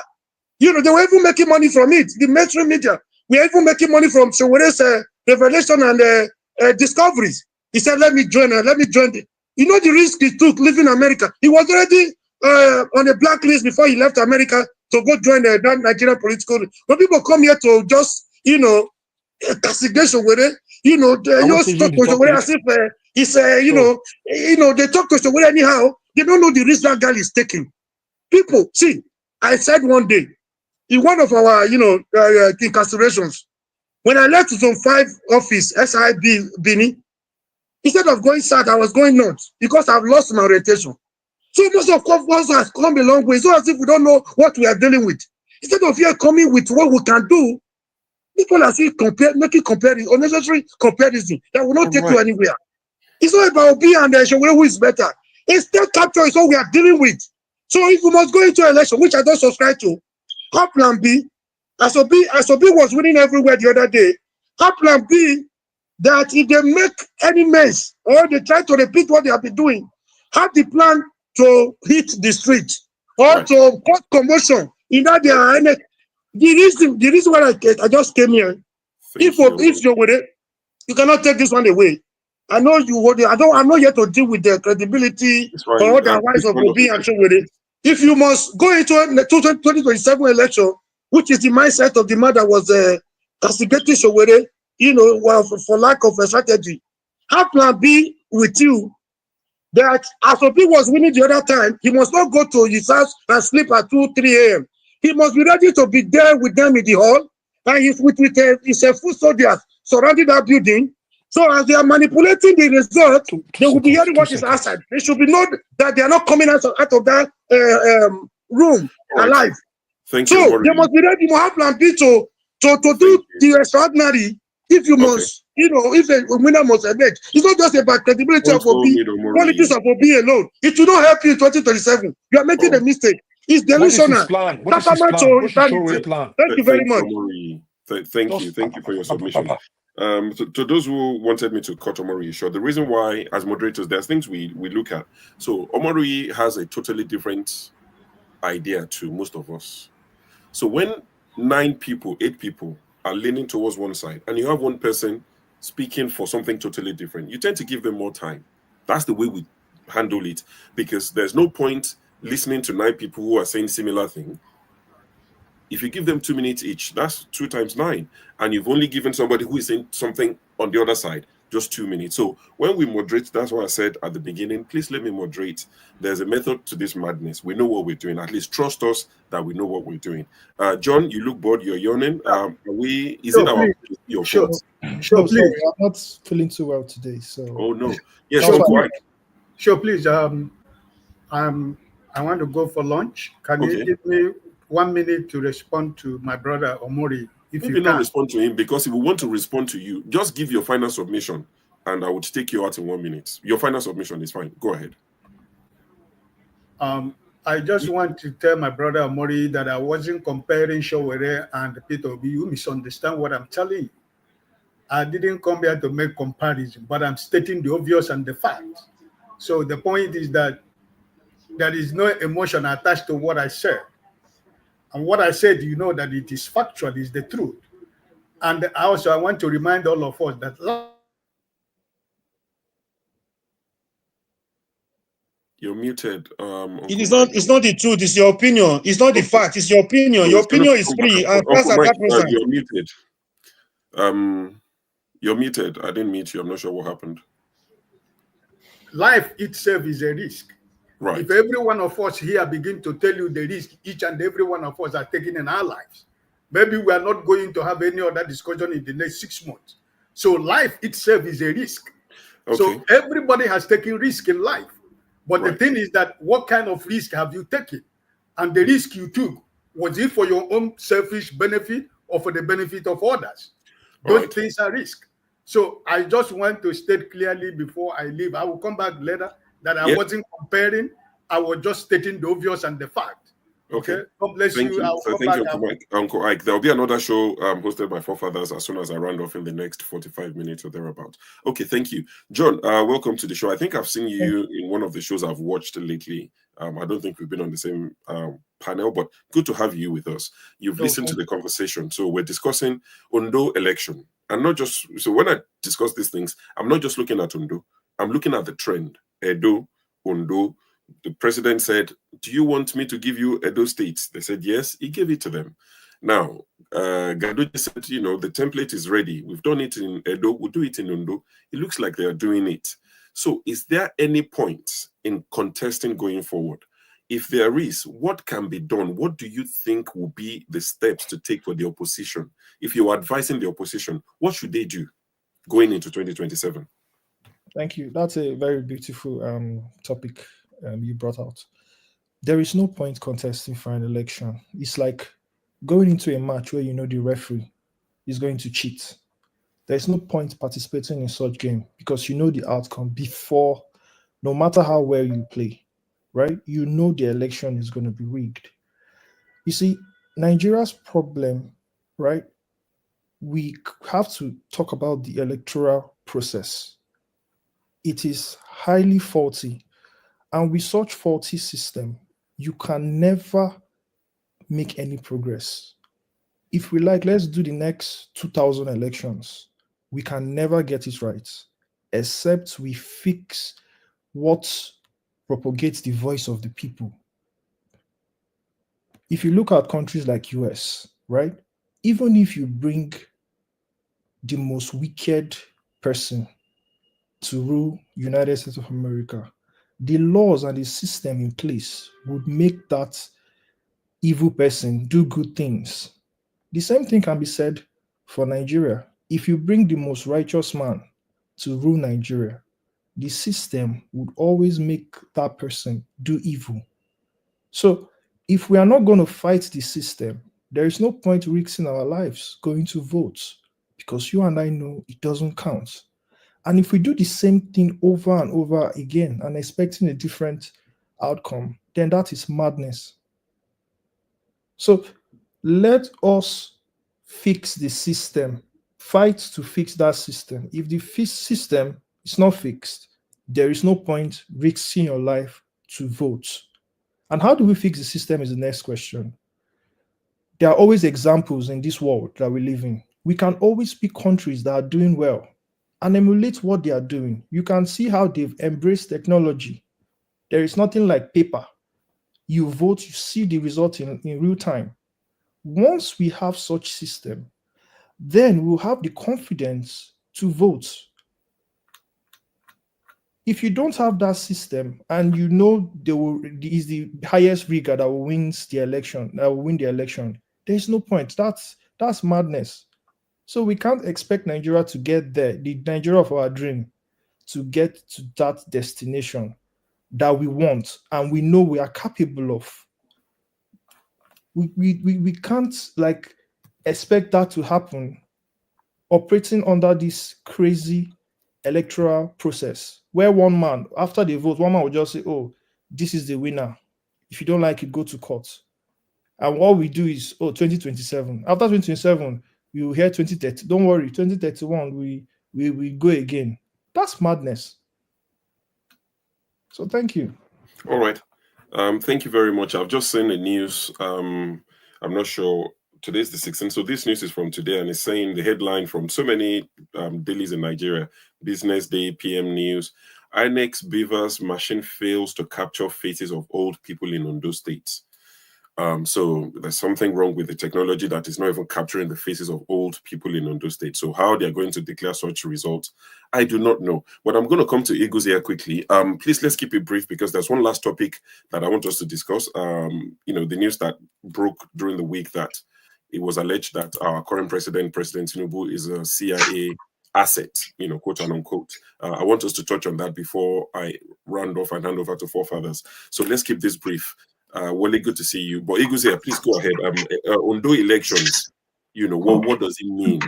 Speaker 3: They were even making money from it. The mainstream media, we are even making money from Shogure's revelation and discoveries. He said, let me join. The risk he took leaving America. He was already on a blacklist before he left America to go join the Nigerian political. When people come here to just, castigate Shogure, they just talk to Shogure as if he's, they talk to Shogure anyhow. They don't know the risk that guy is taking. People, see, I said one day, in one of our, incarcerations, when I left Zone 5 office, SIB Bini, instead of going south, I was going north because I've lost my orientation. So most of us has come a long way. So as if we don't know what we are dealing with. Instead of here coming with what we can do, people are still making comparison, unnecessary comparison that will not take you anywhere. It's not about Obi and Shogure who is better. It's state capture is what we are dealing with. So if we must go into election, which I don't subscribe to, our plan B, as Obi was winning everywhere the other day, our plan B that if they make any mess or they try to repeat what they have been doing, have the plan to hit the street or to cause commotion in that they are any. The reason why I just came here, if you're with it, you cannot take this one away. I know you would. I'm not here to deal with the credibility or otherwise of Obi and show with it. If you must go into the 2027 election, which is the mindset of the man that was castigating Showere, for lack of a strategy, have plan B with you. That as Obi was winning the other time, he must not go to his house and sleep at 2, 3 a.m. He must be ready to be there with them in the hall, and if with a full soldiers surrounding that building. So as they are manipulating the result, they will be hearing what is outside. They should be known that they are not coming out of that room alive.
Speaker 5: Thank
Speaker 3: so
Speaker 5: you,
Speaker 3: they must be ready to have plan B to do the extraordinary. If you must, if a winner must emerge, it's not just about credibility of Obi, qualities of Obi alone. It will not help you in 2027. You are making a mistake. It's delusional.
Speaker 18: What is his plan?
Speaker 3: Thank you very much.
Speaker 5: Thank you for your submission. To those who wanted me to cut Omori short, the reason why, as moderators, there's things we look at. So Omori has a totally different idea to most of us. So when 8 people are leaning towards one side, and you have one person speaking for something totally different, you tend to give them more time. That's the way we handle it, because there's no point listening to 9 people who are saying similar thing. If you give them 2 minutes each, that's 2 times 9. And you've only given somebody who is saying something on the other side just 2 minutes. So when we moderate, that's what I said at the beginning, please let me moderate. There's a method to this madness. We know what we're doing. At least trust us that we know what we're doing. John, you look bored, you're yawning. Your fault?
Speaker 20: Sure, please. I'm not feeling too well today. So.
Speaker 5: Oh, no. Yes,
Speaker 13: sure, please. I want to go for lunch. Can you give me 1 minute to respond to my brother Omori? If you
Speaker 5: not respond to him, because if we want to respond to you, just give your final submission and I would take you out in 1 minute. Your final submission is fine. Go ahead.
Speaker 13: I just want to tell my brother Omori that I wasn't comparing Showere and Peter Obi. You misunderstand what I'm telling you. I didn't come here to make comparison, but I'm stating the obvious and the facts. So the point is that there is no emotion attached to what I said. And what I said, that it is factual, is the truth. And also, I want to remind all of us that
Speaker 5: you're muted.
Speaker 3: It's not the truth. It's your opinion. It's not the fact. It's your opinion. Your opinion is free.
Speaker 5: You're muted. You're muted. I didn't mute you. I'm not sure what happened.
Speaker 13: Life itself is a risk.
Speaker 5: Right.
Speaker 13: If every one of us here begin to tell you the risk each and every one of us are taking in our lives, maybe we are not going to have any other discussion in the next 6 months. So life itself is a risk. Okay. So everybody has taken risk in life. But the thing is that what kind of risk have you taken? And the risk you took, was it for your own selfish benefit or for the benefit of others? Those things are risk. So I just want to state clearly before I leave. I will come back later that I wasn't comparing. I was just stating the obvious and the fact. Okay. God bless you.
Speaker 5: Thank you, Uncle Ike. There will be another show hosted by Forefathers as soon as I round off in the next 45 minutes or thereabout. Okay, thank you. John, welcome to the show. I think I've seen you in one of the shows I've watched lately. I don't think we've been on the same panel, but good to have you with us. You've listened to the conversation. So we're discussing Ondo election. And not just, so when I discuss these things, I'm not just looking at Ondo. I'm looking at the trend. Edo, Ondo. The president said, do you want me to give you Edo State? They said, yes. He gave it to them. Now, Gadoji said, the template is ready. We've done it in Edo. We'll do it in Ondo. It looks like they are doing it. So is there any point in contesting going forward? If there is, what can be done? What do you think will be the steps to take for the opposition? If you're advising the opposition, what should they do going into 2027?
Speaker 20: Thank you. That's a very beautiful topic you brought out. There is no point contesting for an election. It's like going into a match where the referee is going to cheat. There's no point participating in such game because the outcome before, no matter how well you play, right? The election is going to be rigged. You see, Nigeria's problem, right? we have to talk about the electoral process. It is highly faulty. And with such faulty system, you can never make any progress. If we like, let's do the next 2000 elections. We can never get it right, except we fix what propagates the voice of the people. If you look at countries like US, right? Even if you bring the most wicked person to rule United States of America, the laws and the system in place would make that evil person do good things. The same thing can be said for Nigeria. If you bring the most righteous man to rule Nigeria, the system would always make that person do evil. So if we are not going to fight the system, there is no point risking our lives going to vote, because you and I know it doesn't count. And if we do the same thing over and over again and expecting a different outcome, then that is madness. So let us fix the system, fight to fix that system. If the system is not fixed, there is no point risking your life to vote. And how do we fix the system is the next question. There are always examples in this world that we live in. We can always pick countries that are doing well and emulate what they are doing. You can see how they've embraced technology. There is nothing like paper. You vote, you see the result in real time. Once we have such system, then we'll have the confidence to vote. If you don't have that system and you know is the highest rigor that will win the election, there's no point. That's madness. So we can't expect Nigeria to get there, the Nigeria of our dream, to get to that destination that we want and we know we are capable of. We can't expect that to happen operating under this crazy electoral process where one man, after they vote, one man will just say, oh, this is the winner. If you don't like it, go to court. And what we do is, 2027. After 2027, we will hear 2030. Don't worry, 2031, we go again. That's madness. So thank you.
Speaker 5: All right. Thank you very much. I've just seen the news. I'm not sure. Today's the 16th. So this news is from today, and it's saying the headline from so many dailies in Nigeria. Business Day, PM News. INEX Beavers machine fails to capture faces of old people in Ondo State. So there's something wrong with the technology that is not even capturing the faces of old people in Ondo State. So how they're going to declare such results, I do not know. But I'm going to come to Eagles here quickly. Please, let's keep it brief because there's one last topic that I want us to discuss. The news that broke during the week that it was alleged that our current president, President Tinubu, is a CIA asset, quote and unquote. I want us to touch on that before I round off and hand over to forefathers. So let's keep this brief. Wally, good to see you. But Eagles here, please go ahead. Ondo elections, what does it mean?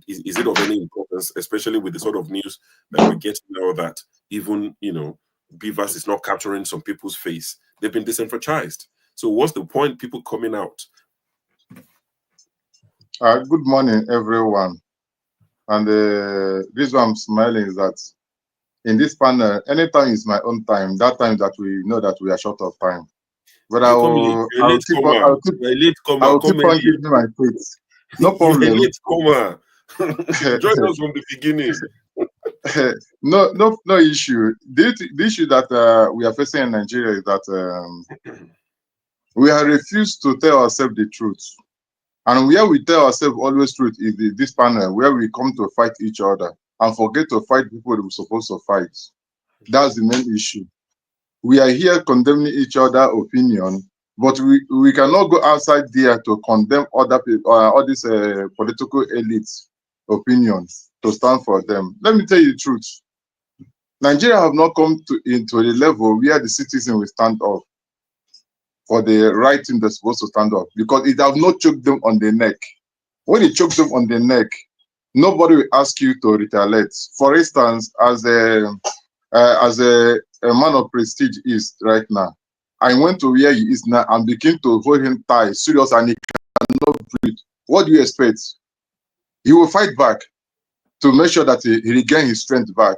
Speaker 5: Is it of any importance, especially with the sort of news that we're getting now that even, Beavers is not capturing some people's face? They've been disenfranchised. So what's the point? People coming out.
Speaker 21: Good morning, everyone. And the reason I'm smiling is that in this panel, anytime is my own time, that time that we know that we are short of time. But I'll keep on giving my tweets. No problem.
Speaker 5: Join us from the beginning.
Speaker 21: No issue. The issue that we are facing in Nigeria is that we have refused to tell ourselves the truth. And where we tell ourselves always truth is this panel, where we come to fight each other and forget to fight people we're supposed to fight. That's the main issue. We are here condemning each other's opinion, but we cannot go outside there to condemn other people, all these political elites' opinions, to stand for them. Let me tell you the truth. Nigeria have not come into the level where the citizens will stand up for the right thing they're supposed to stand up, because it have not choked them on the neck. When it chokes them on the neck, nobody will ask you to retaliate. For instance, as a man of prestige is right now, I went to where he is now and begin to hold him tight, serious, and he cannot breathe. What do you expect? he will fight back to make sure that he regain his strength back.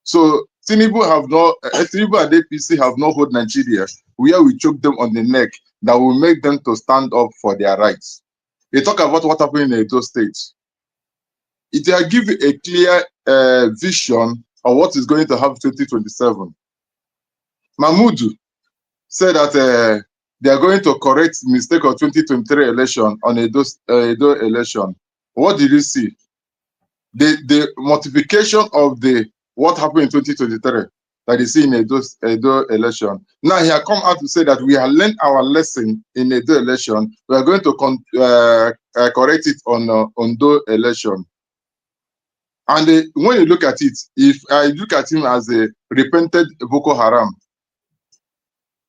Speaker 21: So Tinubu and APC have not hold Nigeria where we choke them on the neck that will make them to stand up for their rights. They talk about what happened in Edo State. It will give you a clear vision of what is going to happen 2027. Mahmoud said that they are going to correct the mistake of 2023 election on Edo election. What did you see? The multiplication of what happened in 2023 that you see in Edo election. Now he has come out to say that we have learned our lesson in Edo election. We are going to correct it on Ondo election. And when you look at it, if I look at him as a repented Boko Haram,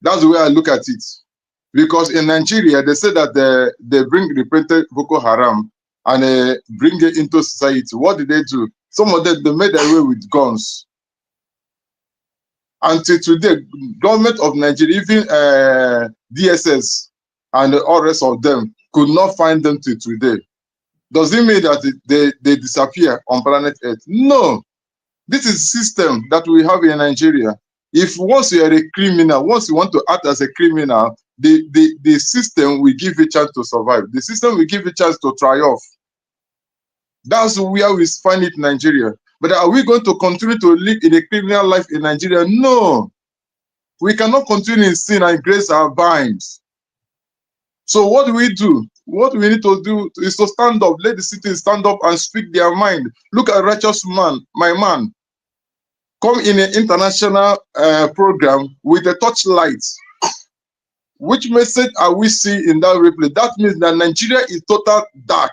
Speaker 21: that's the way I look at it. Because in Nigeria, they say that they bring repented Boko Haram and bring it into society. What did they do? Some of them, they made away with guns. Until today, government of Nigeria, even DSS and all rest of them, could not find them till today. Does it mean that they disappear on planet Earth? No. This is a system that we have in Nigeria. If once you are a criminal, once you want to act as a criminal, the system will give you a chance to survive. The system will give you a chance to triumph. That's where we find it in Nigeria. But are we going to continue to live in a criminal life in Nigeria? No. We cannot continue in sin and grace our binds. So what do we do? What we need to do is to stand up, let the citizens stand up and speak their mind. Look at righteous man, my man. Come in an international program with a torchlight. Which message are we seeing in that replay? That means that Nigeria is total dark.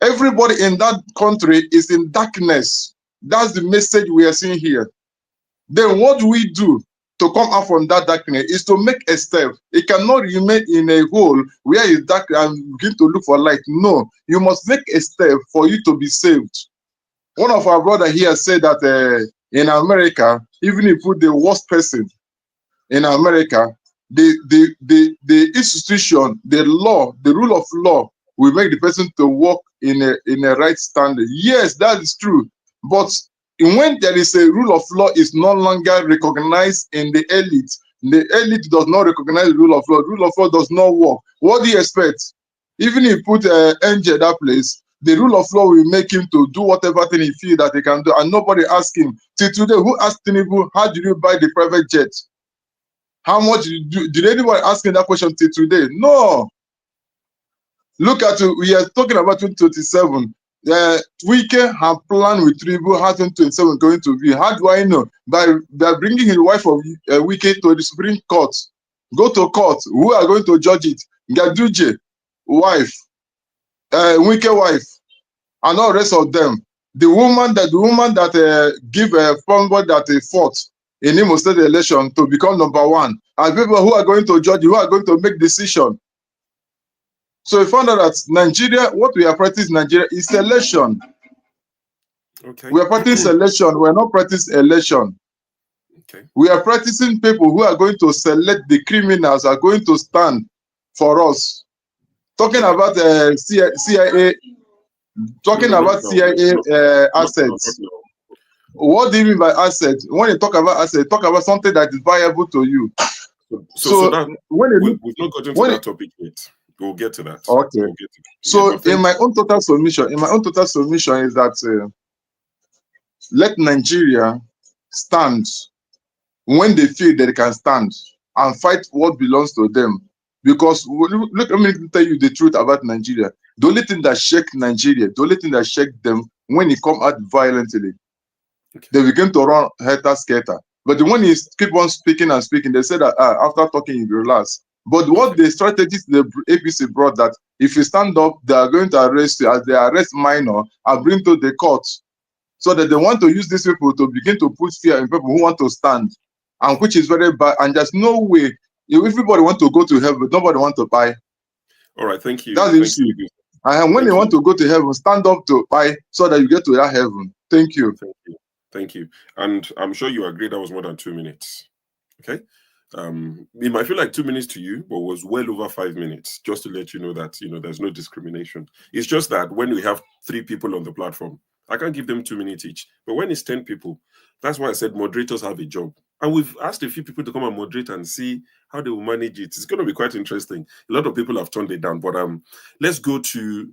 Speaker 21: Everybody in that country is in darkness. That's the message we are seeing here. Then what do we do to come out from that darkness is to make a step. It cannot remain in a hole where it's dark and begin to look for light. No, you must make a step for you to be saved. One of our brothers here said that in America, even if you put the worst person in America, the institution, the law, the rule of law will make the person to walk in a right standard. Yes, that is true. But when there is a rule of law is no longer recognized in the elite does not recognize the rule of law does not work. What do you expect? Even if you put Angel that place, the rule of law will make him to do whatever thing he feels that he can do, and nobody asks him. Till today, who asked Tinubu, how did you buy the private jet? How much did anybody ask him that question till today? No. Look at it, we are talking about 2027. Wike have planned with Tinubu how 2027 going to be. How do I know? By bringing his wife of Wike to the Supreme Court. Go to court. Who are going to judge it? Gaduje, wife, Wike wife, and all the rest of them. The woman that give somebody that fought in Imo State election to become #1, and people who are going to judge, who are going to make decision. So we found out that Nigeria, what we are practicing in Nigeria is election.
Speaker 5: Okay.
Speaker 21: We are practicing election. We are not practicing election.
Speaker 5: Okay.
Speaker 21: We are practicing people who are going to select the criminals are going to stand for us. Talking about CIA, talking about CIA assets. What do you mean by assets? When you talk about assets, talk about something that is viable to you.
Speaker 5: So that, we've not gotten to that topic yet. We'll get to that.
Speaker 21: Okay.
Speaker 5: We'll get to that.
Speaker 21: So in my own total submission, is that let Nigeria stand when they feel that they can stand and fight what belongs to them. Because let me tell you the truth about Nigeria. The only thing that shake Nigeria, the only thing that shake them when it come out violently, they begin to run helter-skelter. But when you keep on speaking and speaking, they say that after talking, you relax. But what the strategies the APC brought that if you stand up, they are going to arrest you as they arrest minor and bring to the court. So that they want to use these people to begin to put fear in people who want to stand, and which is very bad. And there's no way, if everybody want to go to heaven, nobody want to buy.
Speaker 5: All right, thank you.
Speaker 21: That's the issue. And when they want to go to heaven, stand up to buy so that you get to that heaven. Thank you.
Speaker 5: Thank you. Thank you. And I'm sure you agree that was more than 2 minutes. Okay. It might feel like 2 minutes to you, but was well over 5 minutes, just to let you know that, there's no discrimination. It's just that when we have 3 people on the platform, I can't give them 2 minutes each. But when it's 10 people, that's why I said moderators have a job. And we've asked a few people to come and moderate and see how they will manage it. It's going to be quite interesting. A lot of people have turned it down, but let's go to...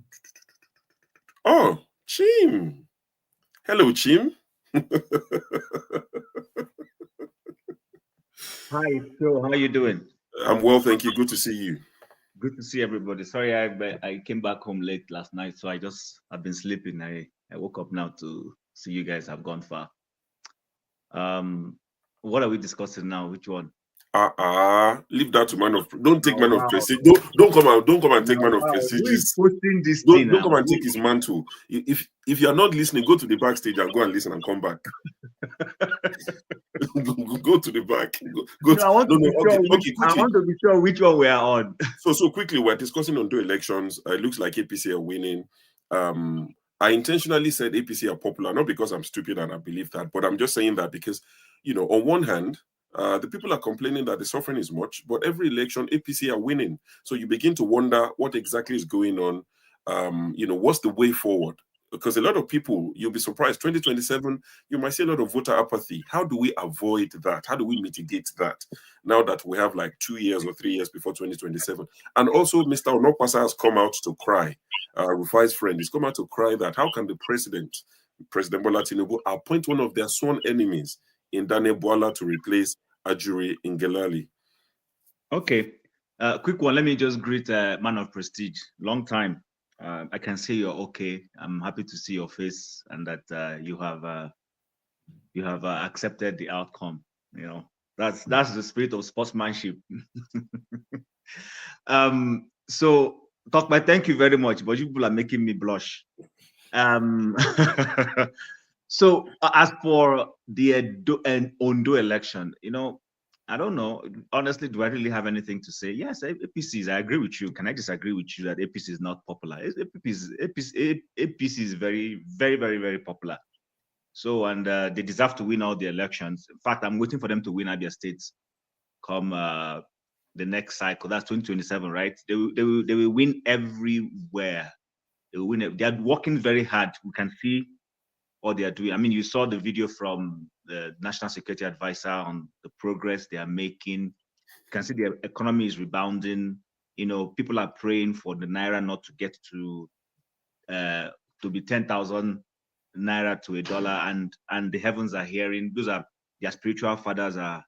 Speaker 5: Oh, Chim. Hello, Chim.
Speaker 1: Hi, Phil. How are you doing?
Speaker 5: I'm well, thank you. Good to see you.
Speaker 1: Good to see everybody. Sorry, I came back home late last night, so I've been sleeping. I woke up now to see you guys have gone far. What are we discussing now? Which one?
Speaker 5: Leave that to man of. Don't take man of prestige. Don't come and take man of prestige. Don't come and take his mantle. If you are not listening, go to the backstage and go and listen and come back. Go to the back.
Speaker 1: I want to be sure which one we are on.
Speaker 5: So quickly, we're discussing Ondo elections. It looks like APC are winning. I intentionally said APC are popular, not because I'm stupid and I believe that, but I'm just saying that because, on one hand, the people are complaining that the suffering is much, but every election, APC are winning. So you begin to wonder what exactly is going on. What's the way forward? Because a lot of people, you'll be surprised, 2027, you might see a lot of voter apathy. How do we avoid that? How do we mitigate that now that we have like 2 years or 3 years before 2027? And also, Mr. Onokpasa has come out to cry. Rufai's friend, he's come out to cry that how can the President Bola Tinubu, appoint one of their sworn enemies in Daniel Bwala to replace Ajuri Ngelale?
Speaker 1: Okay. Quick one. Let me just greet Man of Prestige. Long time. I can see you're okay. I'm happy to see your face and that you have accepted the outcome. That's the spirit of sportsmanship. So thank you very much, but you people are making me blush. So as for the Edo and Ondo election, I don't know. Honestly, do I really have anything to say? Yes, APCs, I agree with you. Can I disagree with you that APC is not popular? APC is very, very, very, very popular. So, and they deserve to win all the elections. In fact, I'm waiting for them to win Abia State come the next cycle. That's 2027, right? They will win everywhere. They will win. They are working very hard. We can see what they are doing. I mean, you saw the video from the National Security Advisor on the progress they are making. You can see the economy is rebounding. People are praying for the Naira not to get to be 10,000 Naira to $1, and the heavens are hearing. Those are their spiritual fathers are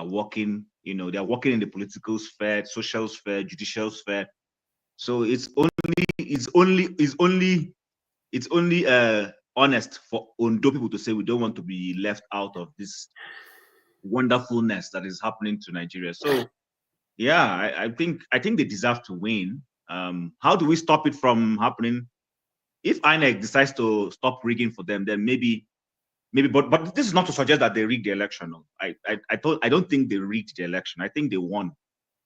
Speaker 1: working. They are working in the political sphere, social sphere, judicial sphere. So it's only honest for Ondo people to say we don't want to be left out of this wonderfulness that is happening to Nigeria. So yeah, I think they deserve to win. How do we stop it from happening? If INEC decides to stop rigging for them, then maybe, but this is not to suggest that they rigged the election. I don't think they rigged the election. I think they won.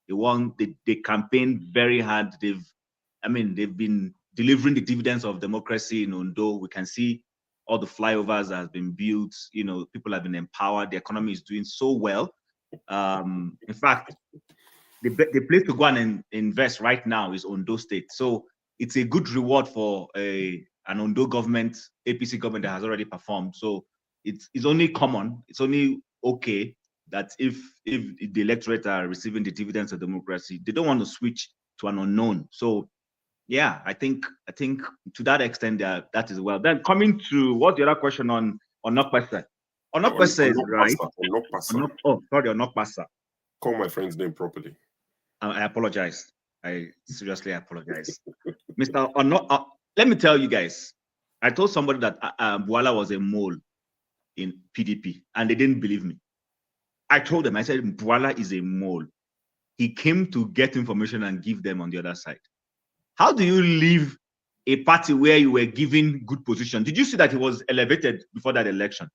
Speaker 1: They campaigned very hard. They've been delivering the dividends of democracy in Ondo. We can see all the flyovers that have been built. People have been empowered. The economy is doing so well. In fact, the place to go and invest right now is Ondo State. So it's a good reward for an Ondo government, APC government that has already performed. So it's only common. It's only okay that if the electorate are receiving the dividends of democracy, they don't want to switch to an unknown. So yeah, I think to that extent that is well. Then coming to what's the other question on Okpebholo? Okpebholo is right. Okpebholo.
Speaker 5: Call my friend's name properly.
Speaker 1: I apologize. I seriously apologize. Mr. Let me tell you guys, I told somebody that Bwala was a mole in PDP, and they didn't believe me. I told them, I said, Bwala is a mole. He came to get information and give them on the other side. How do you leave a party where you were given good position? Did you see that he was elevated before that election?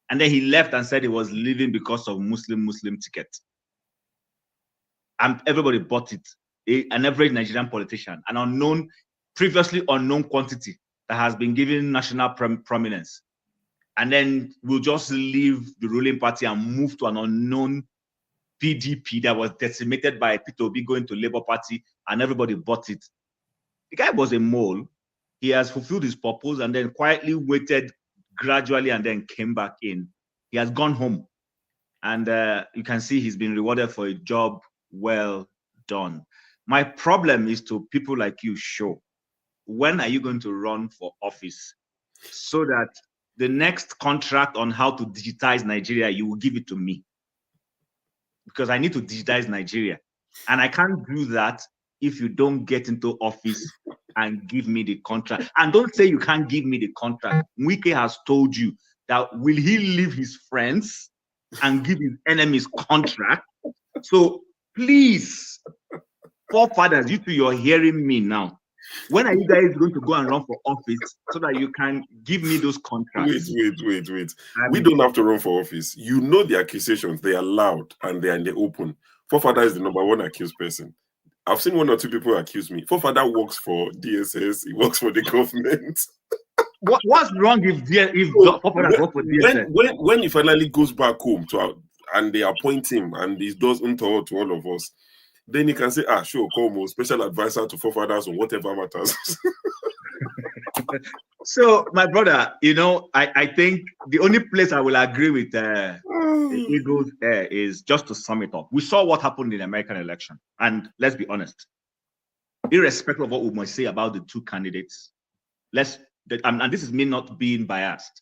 Speaker 1: And then he left and said he was leaving because of Muslim ticket. And everybody bought it. An average Nigerian politician, an previously unknown quantity that has been given national prominence. And then we'll just leave the ruling party and move to an unknown PDP that was decimated by Peter Obi going to Labour Party and everybody bought it. The guy was a mole. He has fulfilled his purpose and then quietly waited gradually and then came back in. He has gone home. And you can see he's been rewarded for a job well done. My problem is to people like you, show. When are you going to run for office so that the next contract on how to digitize Nigeria, you will give it to me? Because I need to digitize Nigeria. And I can't do that if you don't get into office and give me the contract. And don't say you can't give me the contract. Wike has told you that will he leave his friends and give his enemies contract? So please, forefathers, you two, you're hearing me now. When are you guys going to go and run for office so that you can give me those contracts?
Speaker 5: Wait. We don't have to run for office. You know the accusations. They are loud and they are in the open. Forefather is the number one accused person. I've seen one or two people accuse me. Forefather works for DSS. He works for the government.
Speaker 1: What's wrong if Forefather works for DSS?
Speaker 5: When he finally goes back home and they appoint him and he does untoward to all of us, then he can say, sure, Como, special advisor to forefathers or whatever matters.
Speaker 1: So, my brother, I think the only place I will agree with the Eagles is just to sum it up. We saw what happened in the American election. And let's be honest, irrespective of what we might say about the two candidates, and this is me not being biased.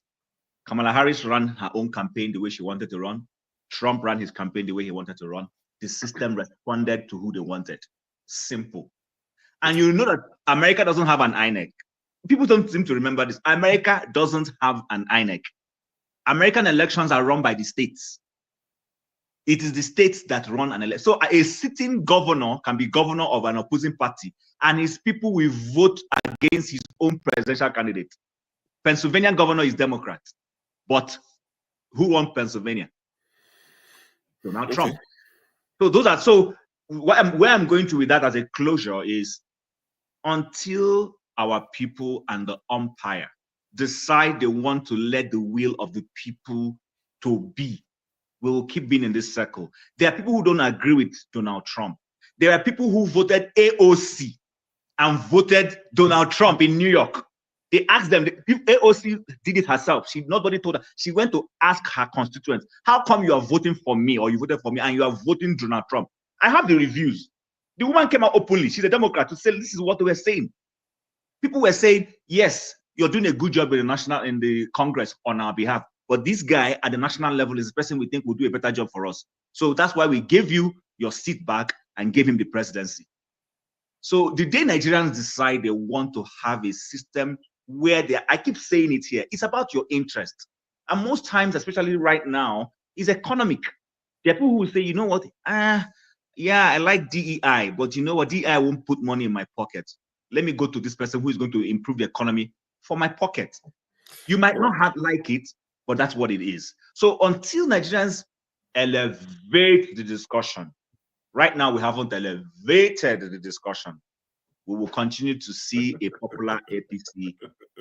Speaker 1: Kamala Harris ran her own campaign the way she wanted to run. Trump ran his campaign the way he wanted to run. The system responded to who they wanted. Simple. And you know that America doesn't have an INEC. People don't seem to remember this. America doesn't have an INEC. American elections are run by the states. It is the states that run an election. So a sitting governor can be governor of an opposing party, and his people will vote against his own presidential candidate. Pennsylvania governor is Democrat. But who won Pennsylvania? Donald Trump. So where I'm going to with that as a closure is, until our people and the umpire decide they want to let the will of the people to be, we will keep being in this circle. There are people who don't agree with Donald Trump. There are people who voted AOC and voted Donald Trump in New York. They asked them, if AOC did it herself, nobody told her. She went to ask her constituents, how come you are voting for me, or you voted for me and you are voting Donald Trump? I have the reviews. The woman came out openly. She's a Democrat to say this is what they were saying. People were saying, yes, you're doing a good job in the Congress on our behalf, but this guy at the national level is the person we think will do a better job for us. So that's why we gave you your seat back and gave him the presidency. So the day Nigerians decide they want to have a system where I keep saying it here, it's about your interest. And most times, especially right now, is economic. There are people who will say, you know what, yeah, I like DEI, but you know what, DEI won't put money in my pocket. Let me go to this person who is going to improve the economy for my pocket. You might not like it, but that's what it is. So until Nigerians elevate the discussion, right now we haven't elevated the discussion, we will continue to see a popular APC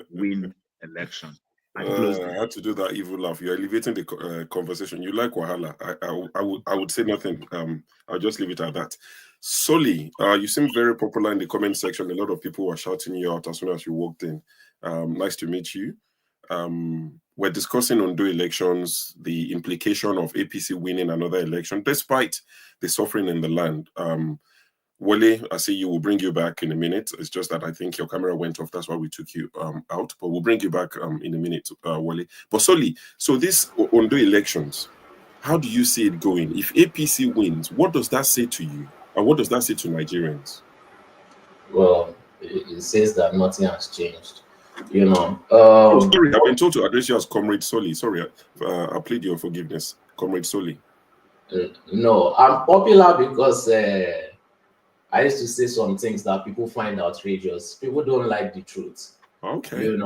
Speaker 1: win election.
Speaker 5: I had to do that evil laugh. You're elevating the conversation. You like Wahala. I would say nothing. I'll just leave it at that. Soli, you seem very popular in the comment section. A lot of people were shouting you out as soon as you walked in. Nice to meet you. We're discussing Ondo elections, the implication of APC winning another election, despite the suffering in the land. Wale, I see you. Will bring you back in a minute. It's just that I think your camera went off. That's why we took you out. But we'll bring you back in a minute, Wale. But Soli, so this Ondo elections, how do you see it going? If APC wins, what does that say to you? And what does that say to Nigerians?
Speaker 4: Well, it says that nothing has changed.
Speaker 5: Sorry, I've been told to address you as Comrade Soli. Sorry, I plead your forgiveness, Comrade Soli.
Speaker 4: No, I'm popular because I used to say some things that people find outrageous. People don't like the truth.
Speaker 5: Okay.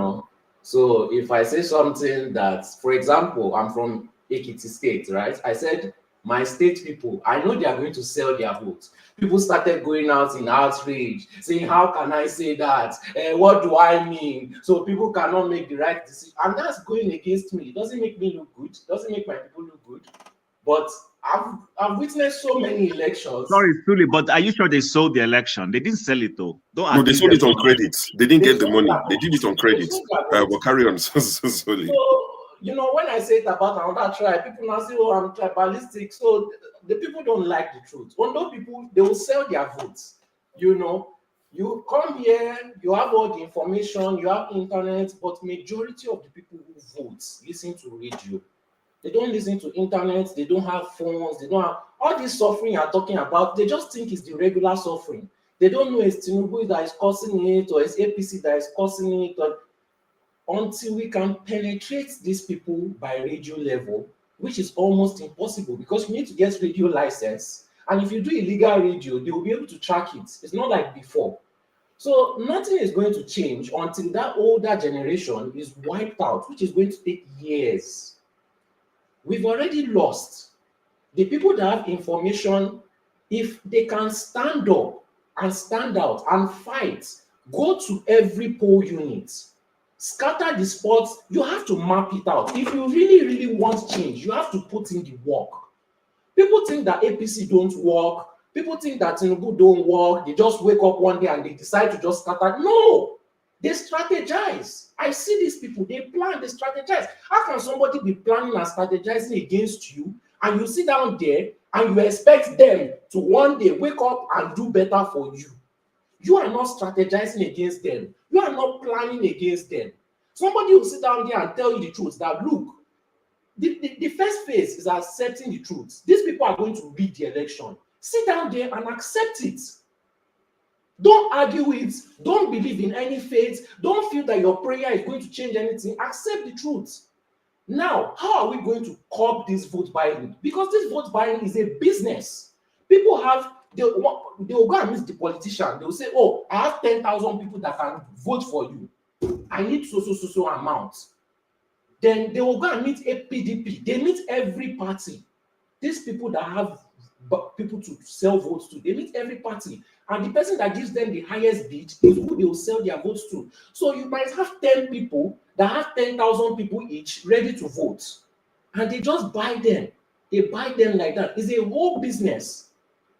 Speaker 4: So if I say something that, for example, I'm from Ekiti State, right? I said, my state people, I know they are going to sell their votes. People started going out in outrage, saying, how can I say that? What do I mean? So people cannot make the right decision. And that's going against me. It doesn't make me look good. It doesn't make my people look good. But I've witnessed so many elections.
Speaker 1: Sorry, Suli, but are you sure they sold the election? They didn't sell it though. Don't
Speaker 5: No, they
Speaker 1: accuse
Speaker 5: sold
Speaker 1: them
Speaker 5: it on
Speaker 1: of-
Speaker 5: credit. They didn't get the
Speaker 4: sold
Speaker 5: money.
Speaker 4: that
Speaker 5: They did it on credit.
Speaker 4: sold that
Speaker 5: But carry on, Suli.
Speaker 4: So, you know, when I say it about another tribe, people now say, oh, I'm tribalistic. So the people don't like the truth. Ondo people, they will sell their votes. You know, you come here, you have all the information, you have internet, but majority of the people who vote listen to radio. They don't listen to internet, they don't have phones, they don't have all this suffering you're talking about, they just think it's the regular suffering. They don't know it's Tinubu that is causing it or it's APC that is causing it. Until we can penetrate these people by radio level, which is almost impossible because you need to get radio license. And if you do illegal radio, they will be able to track it. It's not like before. So nothing is going to change until that older generation is wiped out, which is going to take years. We've already lost. The people that have information, if they can stand up and stand out and fight, go to every poll unit, scatter the spots, you have to map it out. If you really, really want change, you have to put in the work. People think that APC don't work. People think that Tinubu don't work. They just wake up one day and they decide to just scatter. No, they strategize. I see these people, they plan, they strategize. How can somebody be planning and strategizing against you and you sit down there and you expect them to one day wake up and do better for you? You are not strategizing against them. You are not planning against them. Somebody will sit down there and tell you the truth that, look, the first phase is accepting the truth. These people are going to rig the election. Sit down there and accept it. Don't argue it. Don't believe in any faith. Don't feel that your prayer is going to change anything. Accept the truth. Now, how are we going to curb this vote buying? Because this vote buying is a business. People have, they will go and meet the politician. They will say, oh, I have 10,000 people that can vote for you. I need so amount. Then they will go and meet a PDP. They meet every party. These people that have people to sell votes to, they meet every party. And the person that gives them the highest bid is who they will sell their votes to. So you might have 10 people that have 10,000 people each ready to vote. And they just buy them. They buy them like that. It's a whole business.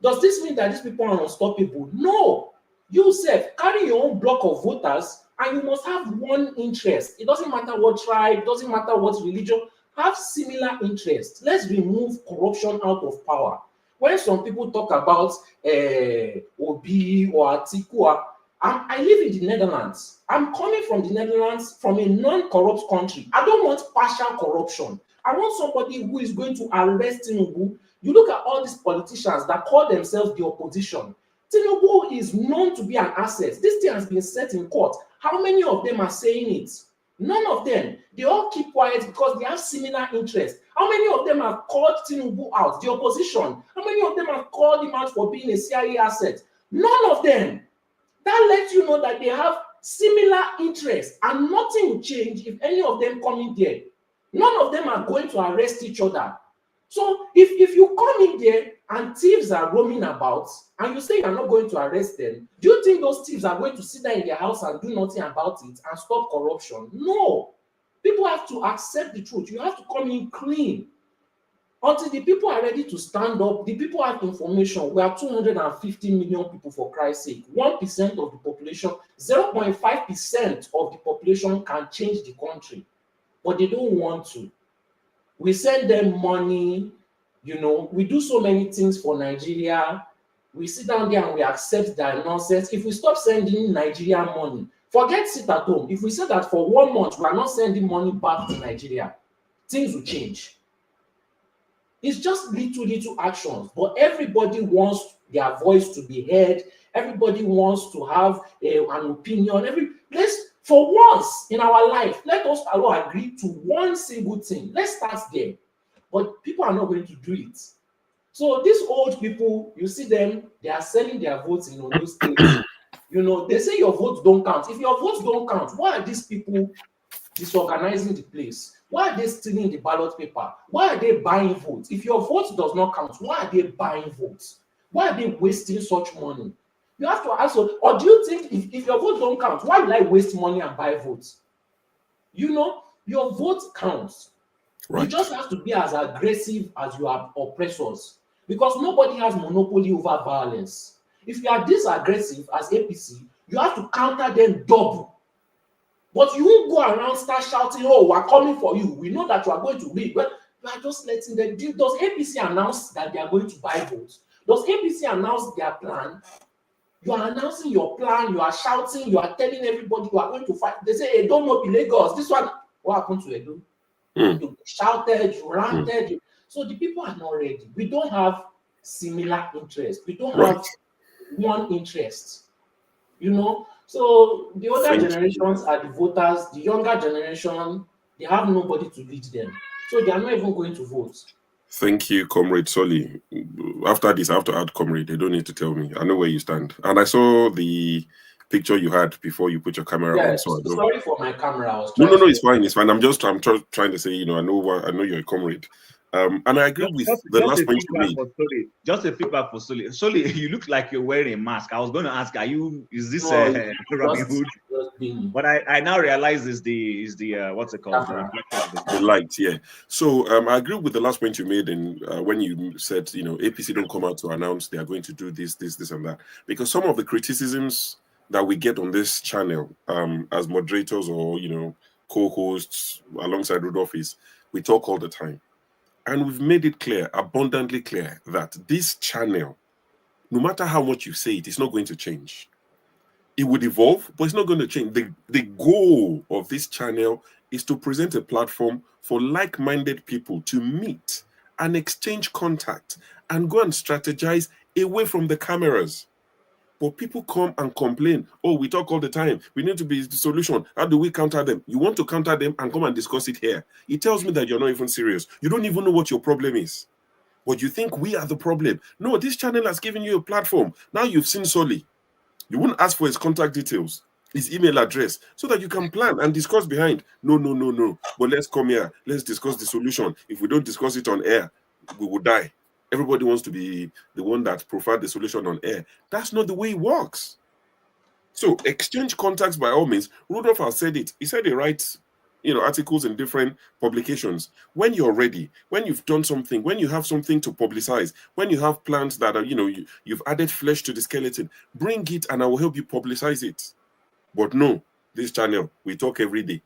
Speaker 4: Does this mean that these people are unstoppable? No. You self carry your own block of voters and you must have one interest. It doesn't matter what tribe, it doesn't matter what religion, have similar interests. Let's remove corruption out of power. When some people talk about Obi or Atiku, I live in the Netherlands. I'm coming from the Netherlands, from a non-corrupt country. I don't want partial corruption. I want somebody who is going to arrest Tinubu. You look at all these politicians that call themselves the opposition. Tinubu is known to be an asset. This thing has been set in court. How many of them are saying it? None of them. They all keep quiet because they have similar interests. How many of them have called Tinubu out, the opposition? How many of them have called him out for being a CIA asset? None of them. That lets you know that they have similar interests and nothing will change if any of them come in there. None of them are going to arrest each other. So if you come in there and thieves are roaming about and you say you're not going to arrest them, do you think those thieves are going to sit there in their house and do nothing about it and stop corruption? No. People have to accept the truth. You have to come in clean. Until the people are ready to stand up, the people have information. We are 250 million people, for Christ's sake. 1% of the population, 0.5% of the population can change the country. But they don't want to. We send them money, you know, we do so many things for Nigeria. We sit down there and we accept that nonsense. If we stop sending Nigerian money, forget sit at home. If we say that for 1 month, we are not sending money back to Nigeria, things will change. It's just little actions, but everybody wants their voice to be heard. Everybody wants to have an opinion. For once in our life, let us all agree to one single thing. Let's start there. But people are not going to do it. So these old people, you see them, they are selling their votes in Ondo State. You know, they say your votes don't count. If your votes don't count, why are these people disorganizing the place? Why are they stealing the ballot paper? Why are they buying votes? If your vote does not count, why are they buying votes? Why are they wasting such money? You have to ask, or do you think if your vote don't count, why will I waste money and buy votes? You know, your vote counts. You just have to be as aggressive as your oppressors, because nobody has monopoly over violence. If you are this aggressive as APC, you have to counter them double. But you won't go around start shouting, "Oh, we're coming for you. We know that you are going to win." But you are just letting them do. Does APC announce that they are going to buy votes? Does APC announce their plan? You are announcing your plan, you are shouting, you are telling everybody you are going to fight. They say, "Edo no be Lagos." This one, what happened to Edo? You shouted, you ranted. So the people are not ready. We don't have similar interests. We don't have one interest, you know. So the older generations are the voters. The younger generation, they have nobody to lead them. So they are not even going to vote.
Speaker 5: Thank you, Comrade Solly. After this, I have to add Comrade. They don't need to tell me. I know where you stand. And I saw the picture you had before you put your camera on. So
Speaker 4: sorry for my camera. I was
Speaker 5: no, it's fine. It's fine. I'm trying to say, you know, I know you're a comrade. And I agree with the last point you made.
Speaker 1: Just a feedback for Solly. Solly, you look like you're wearing a mask. I was going to ask, is this Robin Hood? But I now realize is the what's it called?
Speaker 5: The light, yeah. So I agree with the last point you made, and when you said, you know, APC don't come out to announce they are going to do this, and that, because some of the criticisms that we get on this channel as moderators or, you know, co-hosts alongside Rudolph is we talk all the time. And we've made it clear, abundantly clear, that this channel, no matter how much you say it, it's not going to change. It would evolve, but it's not going to change. The goal of this channel is to present a platform for like-minded people to meet and exchange contact and go and strategize away from the cameras. But people come and complain, "Oh, we talk all the time. We need to be the solution. How do we counter them?" You want to counter them and come and discuss it here. It tells me that you're not even serious. You don't even know what your problem is. But you think we are the problem. No, this channel has given you a platform. Now you've seen Solly. You wouldn't ask for his contact details, his email address, so that you can plan and discuss behind. No. But let's come here. Let's discuss the solution. If we don't discuss it on air, we will die. Everybody wants to be the one that provides the solution on air. That's not the way it works. So exchange contacts by all means. Rudolph has said it. He said he writes, you know, articles in different publications. When you're ready, when you've done something, when you have something to publicize, when you have plans that are, you know, you've added flesh to the skeleton, bring it and I will help you publicize it. But no, this channel, we talk every day.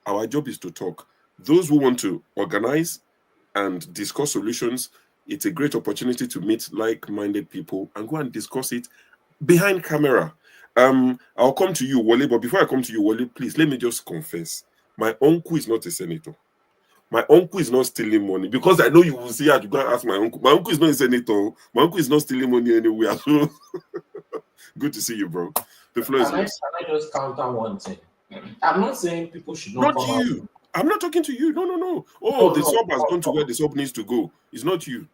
Speaker 5: Our job is to talk. Those who want to organize and discuss solutions, it's a great opportunity to meet like-minded people and go and discuss it behind camera. I'll come to you, Wale, but before I come to you, Wale, please let me just confess. My uncle is not a senator. My uncle is not stealing money, because I know you will see how to go and ask my uncle. My uncle is not a senator. My uncle is not stealing money anywhere. So good to see you, bro. The floor is yours.
Speaker 4: Can I just counter one thing? I'm not saying people should not come
Speaker 5: you. Out. I'm not talking to you. No. Oh, the sub has gone to where the sub needs to go. It's not you.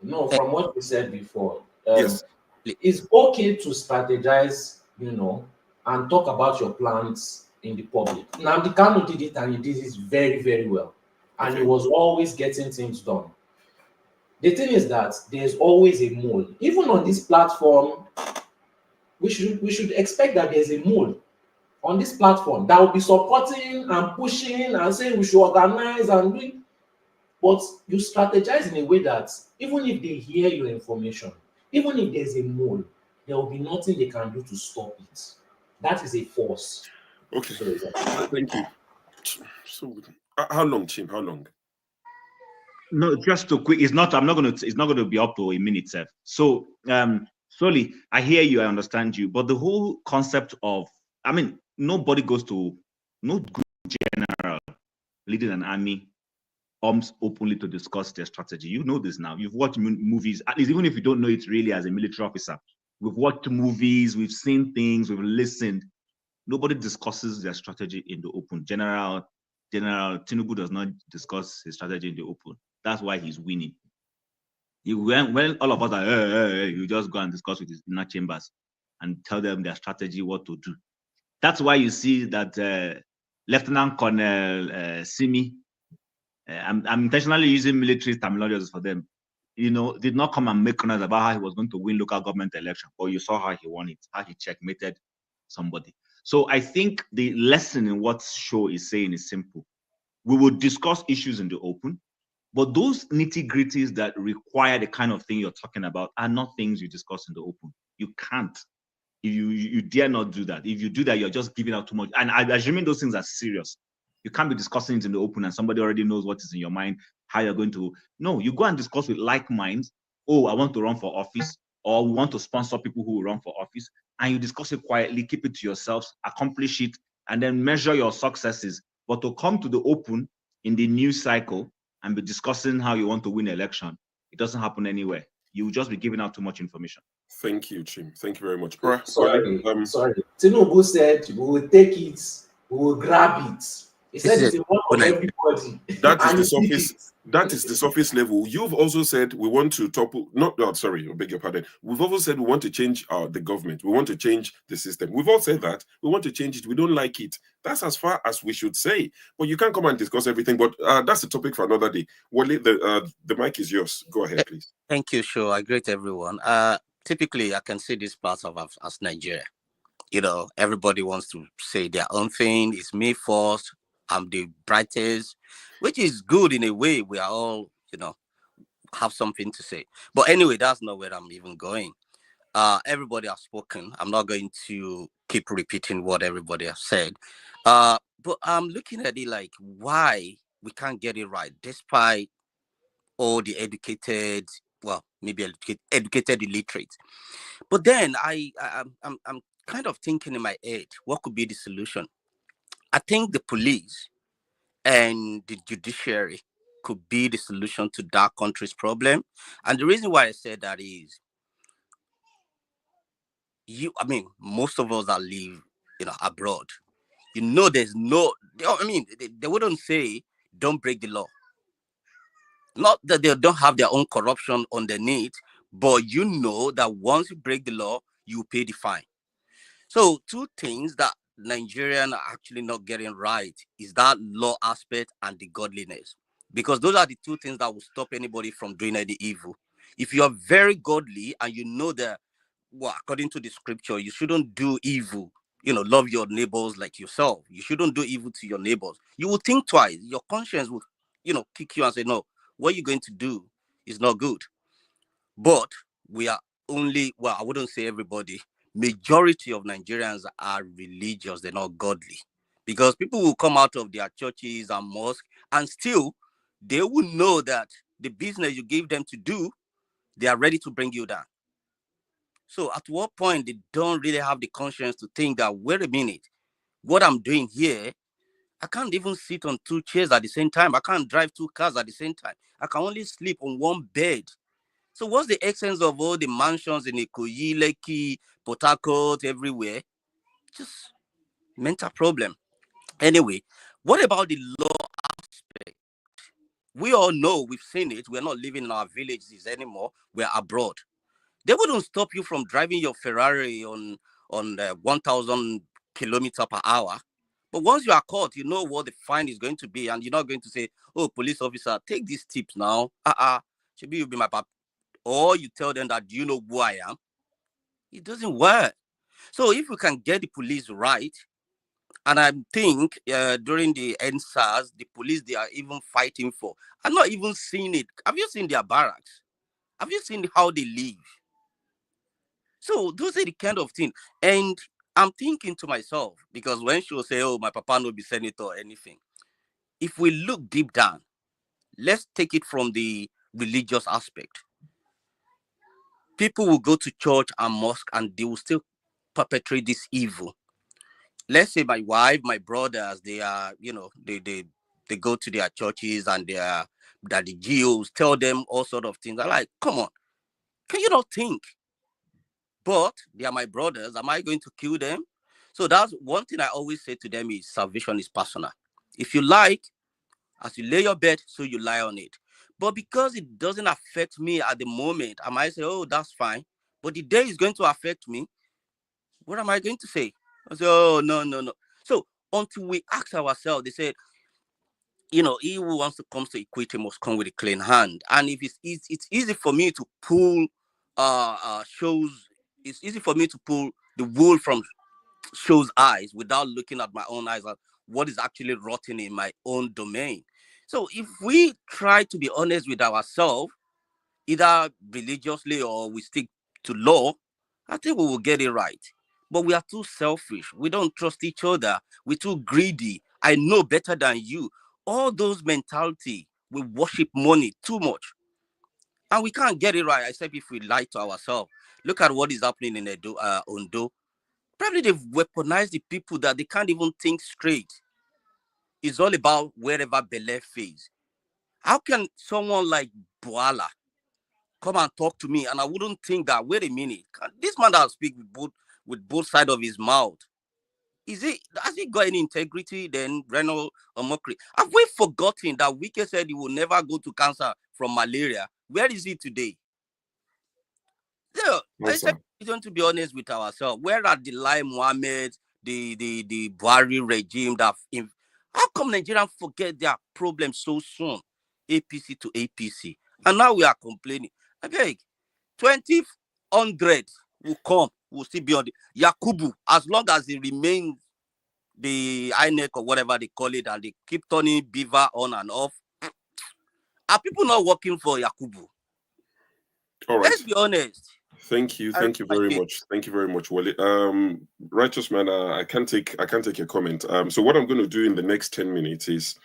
Speaker 4: No, from what we said before,
Speaker 5: yes,
Speaker 4: it's okay to strategize, you know, and talk about your plans in the public. Now, the Kanu did it, and he did it very, very well, and he was always getting things done. The thing is that there's always a mole. Even on this platform, we should expect that there's a mole on this platform that will be supporting and pushing and saying we should organize and do. But you strategize in a way that even if they hear your information, even if there's a mole, there will be nothing they can do to stop it. That is a force.
Speaker 5: Okay. Thank you. So, how long, Chim? How long?
Speaker 1: No, just to quick. It's not going to be up to a minute, sir. So, Solly, I hear you. I understand you. But the whole concept of, I mean, nobody goes to no good general leading an army openly to discuss their strategy. You know this now. You've watched movies, at least even if you don't know it really as a military officer. We've watched movies, we've seen things, we've listened. Nobody discusses their strategy in the open. General Tinubu does not discuss his strategy in the open. That's why he's winning. When all of us are, you just go and discuss with his inner chambers and tell them their strategy, what to do. That's why you see that Lieutenant Colonel Simi, I'm intentionally using military terminologies for them, you know, did not come and make comments about how he was going to win local government election, but you saw how he won it, how he checkmated somebody. So I think the lesson in what Show is saying is simple. We will discuss issues in the open, but those nitty-gritties that require the kind of thing you're talking about are not things you discuss in the open. You can't. You dare not do that. If you do that, you're just giving out too much. And I'm assuming those things are serious. You can't be discussing it in the open and somebody already knows what is in your mind, how you're going to. No, you go and discuss with like minds. Oh, I want to run for office, or we want to sponsor people who will run for office. And you discuss it quietly, keep it to yourselves, accomplish it, and then measure your successes. But to come to the open in the news cycle and be discussing how you want to win an election, it doesn't happen anywhere. You will just be giving out too much information.
Speaker 5: Thank you, Chim. Thank you very much.
Speaker 4: Sorry. Tinubu said we will take it, we will grab it. He said it's a one of everybody.
Speaker 5: That is the surface level. You've also said we want to topple. I beg your pardon. We've also said we want to change the government. We want to change the system. We've all said that we want to change it. We don't like it. That's as far as we should say. But you can't come and discuss everything. But that's a topic for another day. Wale, the mic is yours. Go ahead, please.
Speaker 2: Thank you. Sure, I greet everyone. Typically, I can see this part of as Nigeria. You know, everybody wants to say their own thing. It's me first. I'm the brightest, which is good in a way. We are all, have something to say. But anyway, that's not where I'm even going. Everybody has spoken. I'm not going to keep repeating what everybody has said. But I'm looking at it like why we can't get it right, despite all the educated, well, maybe educated illiterate. But then I'm kind of thinking in my head, what could be the solution? I think the police and the judiciary could be the solution to that country's problem. And the reason why I said that is, most of us that live, abroad, there's no, they wouldn't say, don't break the law. Not that they don't have their own corruption underneath, but that once you break the law, you pay the fine. So two things that Nigerians are actually not getting right is that law aspect and the godliness, because those are the two things that will stop anybody from doing any evil. If you are very godly and you know that, according to the scripture, you shouldn't do evil, love your neighbors like yourself. You shouldn't do evil to your neighbors. You will think twice. Your conscience will, kick you and say, no, what you're going to do is not good. But we are only, I wouldn't say everybody, majority of Nigerians are religious. They're not godly, because people will come out of their churches and mosques and still they will know that the business you give them to do, they are ready to bring you down. So at what point they don't really have the conscience to think that, wait a minute, what I'm doing here, I can't even sit on two chairs at the same time. I can't drive two cars at the same time. I can only sleep on one bed. So what's the essence of all the mansions in Ikoyi, Lekki, Port Harcourt, everywhere? Just mental problem. Anyway, what about the law aspect? We all know, we've seen it. We're not living in our villages anymore. We're abroad. They wouldn't stop you from driving your Ferrari on 1,000 kilometers per hour. But once you are caught, you know what the fine is going to be. And you're not going to say, oh, police officer, take these tips now. Should you'll be my pap. Or you tell them that, do you know who I am? It doesn't work. So if we can get the police right, and I think during the NSAS, the police, they are even fighting for. I'm not even seeing it. Have you seen their barracks? Have you seen how they live? So those are the kind of things. And I'm thinking to myself, because when she will say, oh, my papa no be senator or anything, if we look deep down, let's take it from the religious aspect. People will go to church and mosque and they will still perpetrate this evil. Let's say my wife, my brothers, they are, they go to their churches and that the GOs tell them all sort of things. I'm like, come on, can you not think? But they are my brothers. Am I going to kill them? So that's one thing I always say to them is salvation is personal. If you like, as you lay your bed, so you lie on it. But because it doesn't affect me at the moment, I might say, oh, that's fine. But the day is going to affect me. What am I going to say? I say, oh, no. So until we ask ourselves, they said, he who wants to come to equity must come with a clean hand. And if it's easy for me to pull it's easy for me to pull the wool from show's eyes without looking at my own eyes. what is actually rotting in my own domain. So if we try to be honest with ourselves, either religiously or we stick to law, I think we will get it right. But we are too selfish. We don't trust each other. We're too greedy. I know better than you. All those mentality, we worship money too much. And we can't get it right, except if we lie to ourselves. Look at what is happening in Edo, Ondo. Probably they've weaponized the people that they can't even think straight. It's all about wherever Bele face. How can someone like Bwala come and talk to me and I wouldn't think that, wait a minute, this man that speak with both sides of his mouth, has he got any integrity? Then Reno or Mokri? Have we forgotten that Wike said he will never go to cancer from malaria? Where is he today? Yeah, I said we don't, to be honest with ourselves. Where are the Lai Mohammed, the Buhari regime that how come Nigerians forget their problems so soon? APC to APC. And now we are complaining. I beg, 2000 will come, will still be on the Yakubu, as long as he remains the INEC or whatever they call it, and they keep turning beaver on and off. Are people not working for Yakubu?
Speaker 5: All right.
Speaker 2: Let's be honest.
Speaker 5: Thank you very much. Thank you very much, Wale. Righteous man, I can't take your comment. So what I'm going to do in the next 10 minutes is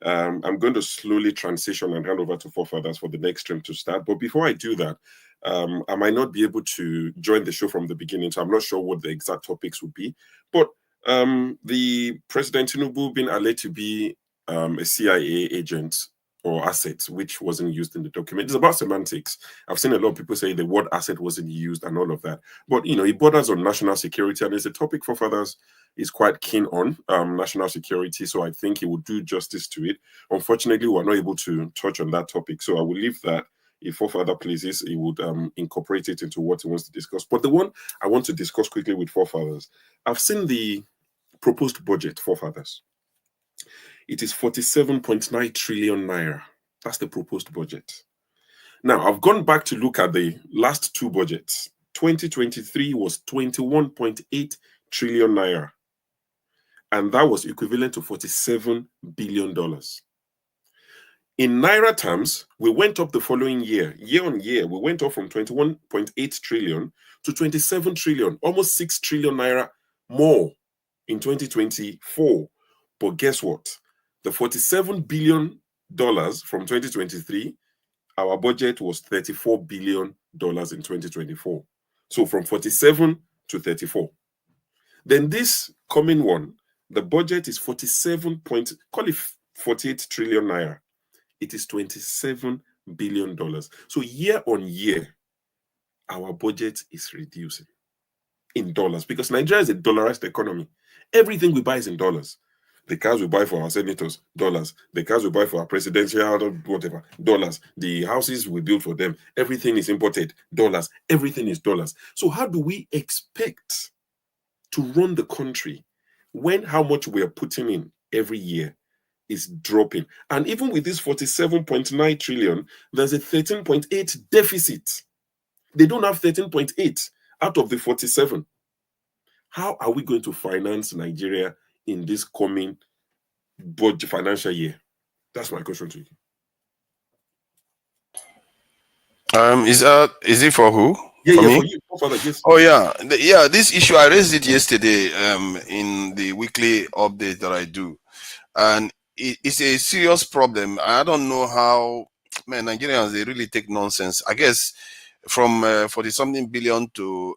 Speaker 5: I'm going to slowly transition and hand over to forefathers for the next stream to start. But before I do that, I might not be able to join the show from the beginning, so I'm not sure what the exact topics would be. But the President Tinubu being alleged to be a CIA agent or asset, which wasn't used in the document. It's about semantics. I've seen a lot of people say the word asset wasn't used and all of that. But, it borders on national security, and it's a topic forefathers is quite keen on, national security. So I think he would do justice to it. Unfortunately, we're not able to touch on that topic. So I will leave that. If forefather pleases, he would incorporate it into what he wants to discuss. But the one I want to discuss quickly with forefathers, I've seen the proposed budget, forefathers. It is 47.9 trillion naira. That's the proposed budget. Now, I've gone back to look at the last two budgets. 2023 was 21.8 trillion naira. And that was equivalent to $47 billion. In naira terms, we went up the following year. Year on year, we went up from 21.8 trillion to 27 trillion, almost 6 trillion naira more in 2024. But guess what? The $47 billion from 2023, our budget was $34 billion in 2024. So from 47 to 34. Then this coming one, the budget is 48 trillion naira. It is $27 billion. So year on year, our budget is reducing in dollars because Nigeria is a dollarized economy. Everything we buy is in dollars. The cars we buy for our senators, dollars. The cars we buy for our presidential, whatever, dollars. The houses we build for them, everything is imported, dollars. Everything is dollars. So how do we expect to run the country when how much we are putting in every year is dropping? And even with this 47.9 trillion, there's a 13.8 deficit. They don't have 13.8 out of the 47. How are we going to finance Nigeria in this coming budget financial year? That's my question to you.
Speaker 6: Is it for who?
Speaker 5: Yeah,
Speaker 6: for
Speaker 5: yeah,
Speaker 6: me?
Speaker 5: for you. Yes.
Speaker 6: Oh yeah, this issue I raised it yesterday in the weekly update that I do, and it's a serious problem. I don't know how, man, Nigerians, they really take nonsense. I guess from 40-something billion to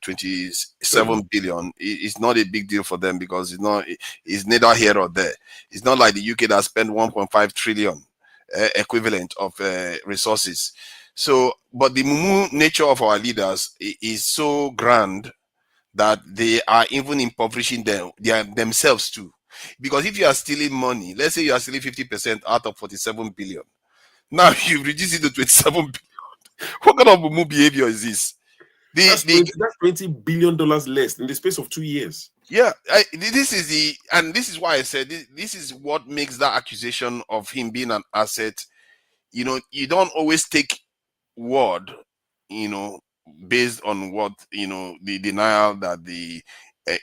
Speaker 6: 27 billion is not a big deal for them because it's neither here or there. It's not like the UK that spent 1.5 trillion equivalent of resources. So, but the nature of our leaders is so grand that they are even impoverishing themselves too. Because if you are stealing money, let's say you are stealing 50% out of 47 billion, now you reduce it to 27 billion. What kind of move behavior is this?
Speaker 5: That's $20 billion less in the space of 2 years.
Speaker 6: Yeah, this is why I said this is what makes that accusation of him being an asset. You don't always take word, based on what the denial that the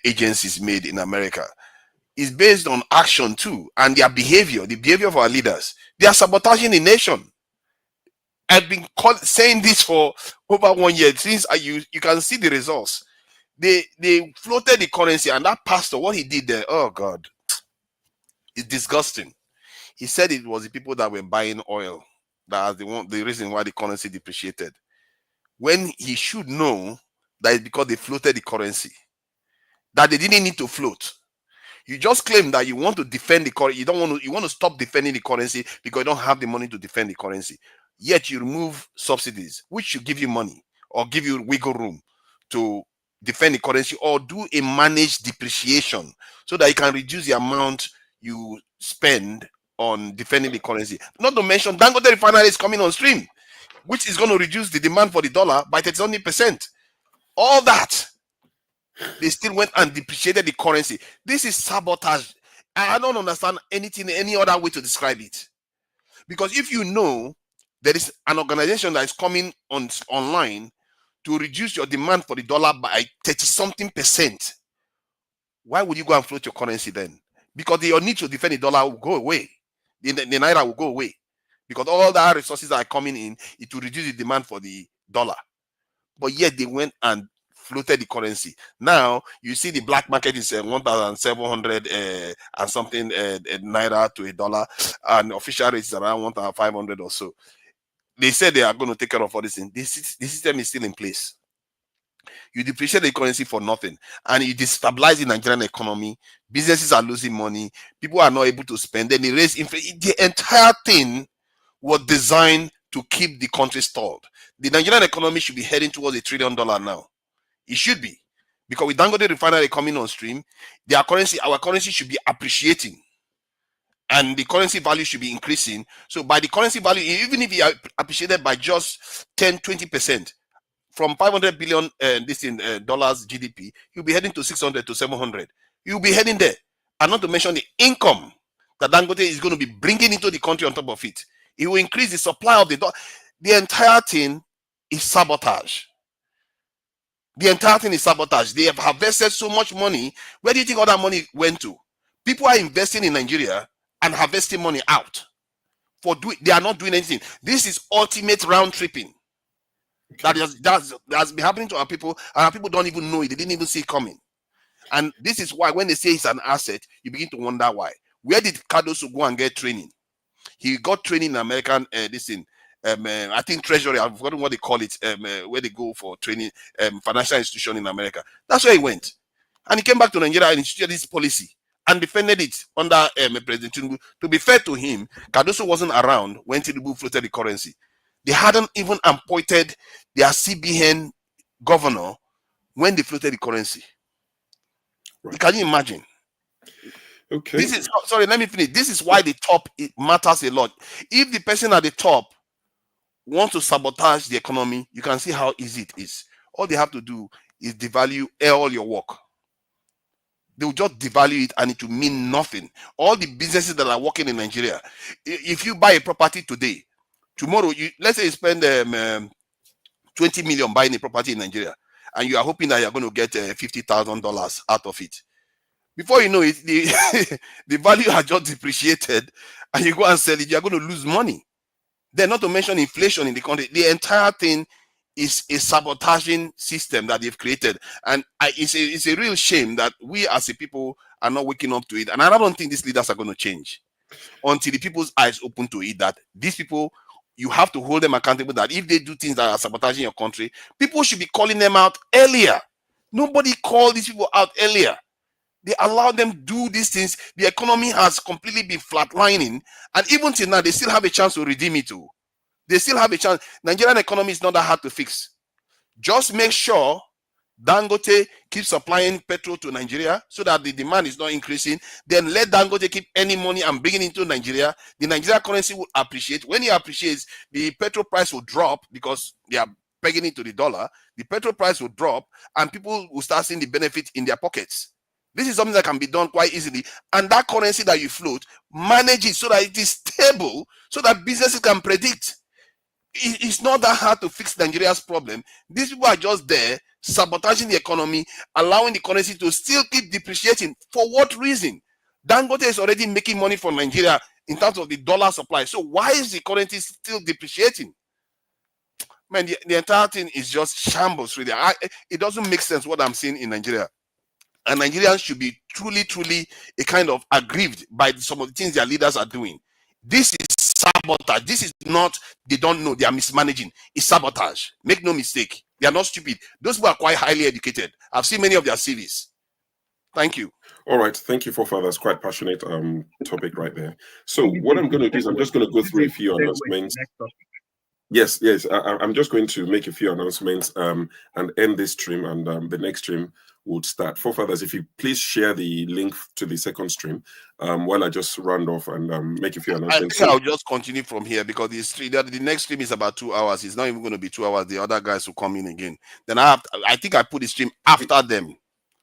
Speaker 6: agencies made in America. is based on action too, and their behavior, the behavior of our leaders. They are sabotaging the nation. I've been saying this for over 1 year. Since you can see the results. They floated the currency, and that pastor, what he did there, oh God, it's disgusting. He said it was the people that were buying oil that are the reason why the currency depreciated, when he should know that it's because they floated the currency, that they didn't need to float. You just claim that you want to defend the currency. You want to stop defending the currency because you don't have the money to defend the currency. Yet you remove subsidies, which should give you money or give you wiggle room to defend the currency, or do a managed depreciation so that you can reduce the amount you spend on defending the currency. Not to mention, Dangote refinery is coming on stream, which is going to reduce the demand for the dollar by 30%. All that, they still went and depreciated the currency. This is sabotage. I don't understand any other way to describe it. Because if you know there is an organization that is coming online to reduce your demand for the dollar by 30-something%, why would you go and float your currency then? Because your need to defend the dollar will go away. The Naira will go away. Because all the resources that are coming in, it will reduce the demand for the dollar. But yet they went and floated the currency. Now you see the black market is 1,700 and something Naira to a dollar, and official rate is around 1,500 or so. They said they are going to take care of all this thing. This system is still in place. You depreciate the currency for nothing, and you destabilize the Nigerian economy. Businesses are losing money. People are not able to spend. Then they raise inflation. The entire thing was designed to keep the country stalled. The Nigerian economy should be heading towards $1 trillion now. It should be, because with Dangote refinery coming on stream, our currency should be appreciating, and the currency value should be increasing. So by the currency value, even if it appreciated by just 10-20%, from 500 billion dollars GDP, you'll be heading to 600 to 700. You'll be heading there, and not to mention the income that Dangote is going to be bringing into the country on top of it. It will increase the supply of the dollar. The entire thing is sabotage. The entire thing is sabotage. They have harvested so much money. Where do you think all that money went to? People are investing in Nigeria and harvesting money out. They are not doing anything. This is ultimate round tripping. That has been happening to our people, and our people don't even know it. They didn't even see it coming. And this is why when they say it's an asset, you begin to wonder why. Where did Cardoso go and get training? He got training in American I think Treasury, I've forgotten what they call it, where they go for training, financial institution in America. That's where he went. And he came back to Nigeria and instituted this policy and defended it under President Tinubu. To be fair to him, Cardoso wasn't around when Tinubu floated the currency. They hadn't even appointed their CBN governor when they floated the currency. Right. Can you imagine?
Speaker 5: Okay.
Speaker 6: This is, sorry, let me finish. This is why the top, it matters a lot. If the person at the top wants to sabotage the economy, you can see how easy it is. All they have to do is devalue all your work. They will just devalue it and it will mean nothing. All the businesses that are working in Nigeria, if you buy a property today, tomorrow, let's say you spend 20 million buying a property in Nigeria, and you are hoping that you're going to get $50,000 out of it. Before you know it, the value has just depreciated, and you go and sell it, you're going to lose money. Then, not to mention inflation in the country, the entire thing is a sabotaging system that they've created. And it's a real shame that we as a people are not waking up to it. And I don't think these leaders are going to change until the people's eyes open to it, that these people, you have to hold them accountable, that if they do things that are sabotaging your country, people should be calling them out earlier. Nobody called these people out earlier. They allowed them to do these things. The economy has completely been flatlining, and even till now, they still have a chance to redeem it too. They still have a chance. Nigerian economy is not that hard to fix. Just make sure Dangote keeps supplying petrol to Nigeria so that the demand is not increasing. Then let Dangote keep any money and bring it into Nigeria. The Nigerian currency will appreciate. When it appreciates, the petrol price will drop because they are pegging it to the dollar. The petrol price will drop, and people will start seeing the benefit in their pockets. This is something that can be done quite easily. And that currency that you float, manage it so that it is stable, so that businesses can predict. It's not that hard to fix Nigeria's problem. These people are just there sabotaging the economy, allowing the currency to still keep depreciating. For what reason? Dangote is already making money for Nigeria in terms of the dollar supply. So why is the currency still depreciating? Man, the entire thing is just shambles, really. It doesn't make sense what I'm seeing in Nigeria. And Nigerians should be truly, truly a kind of aggrieved by some of the things their leaders are doing. This is sabotage. This is not, they don't know, they are mismanaging. It's sabotage. Make no mistake. They are not stupid. Those who are quite highly educated. I've seen many of their CVs. Thank you.
Speaker 5: All right. Thank you, forefathers. Quite passionate topic right there. So what I'm going to do is I'm just going to go through a few announcements. Yes. I'm just going to make a few announcements and end this stream, and the next stream would start. Forefathers, if you please share the link to the second stream while I just round off and make a few announcements.
Speaker 6: I think I'll just continue from here because the next stream is about 2 hours. It's not even going to be 2 hours. The other guys will come in again. Then I think I put the stream after them.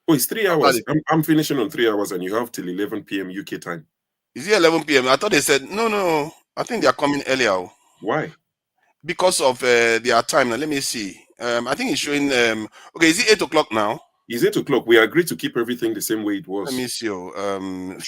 Speaker 5: Oh, it's 3 hours. I'm finishing on 3 hours, and you have till 11 p.m. UK time.
Speaker 6: Is it 11 p.m.? I thought they said no. I think they are coming earlier.
Speaker 5: Why?
Speaker 6: Because of their time. Now let me see. I think it's showing. Okay, is it 8 o'clock now?
Speaker 5: It's 8 o'clock. We agreed to keep everything the same way it was.
Speaker 6: Let me see. 11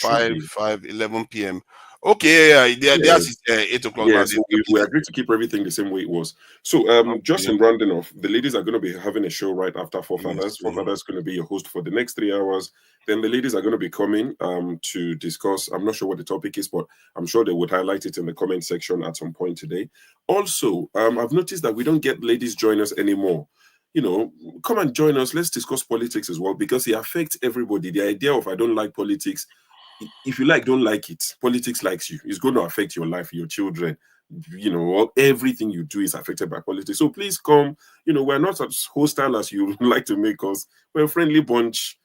Speaker 6: p.m. Okay, theirs is 8 o'clock.
Speaker 5: Yeah, so we agreed to keep everything the same way it was. So just in rounding off, the ladies are going to be having a show right after Forefathers. Forefathers is going to be your host for the next 3 hours. Then the ladies are going to be coming to discuss. I'm not sure what the topic is, but I'm sure they would highlight it in the comment section at some point today. Also, I've noticed that we don't get ladies join us anymore. You know, come and join us. Let's discuss politics as well, because it affects everybody. The idea of I don't like politics, if you like, don't like it. Politics likes you. It's going to affect your life, your children. You know, everything you do is affected by politics. So please come. You know, we're not as hostile as you like to make us. We're a friendly bunch.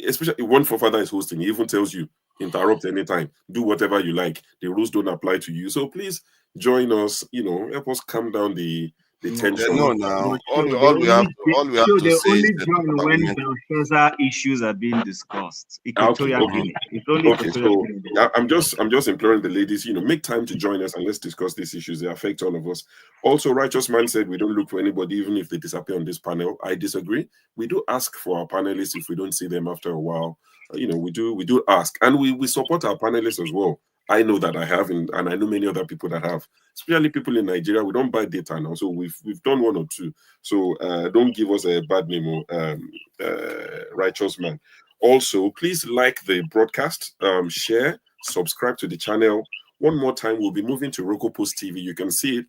Speaker 5: Especially one forefather is hosting. He even tells you, interrupt anytime. Do whatever you like. The rules don't apply to you. So please join us. You know, help us calm down the tension.
Speaker 6: No, now all we have to say is
Speaker 1: when Belshazzar issues are being discussed.
Speaker 5: Okay. So I'm just imploring the ladies, you know, make time to join us and let's discuss these issues. They affect all of us. Also, Righteous Man said we don't look for anybody even if they disappear on this panel. I disagree. We do ask for our panelists if we don't see them after a while. You know, we do ask, and we support our panelists as well. I know that I have, and I know many other people that have, especially people in Nigeria. We don't buy data now, so we've done one or two. So don't give us a bad name, Righteous Man. Also, please like the broadcast, share, subscribe to the channel. One more time, we'll be moving to Roku Post TV. You can see it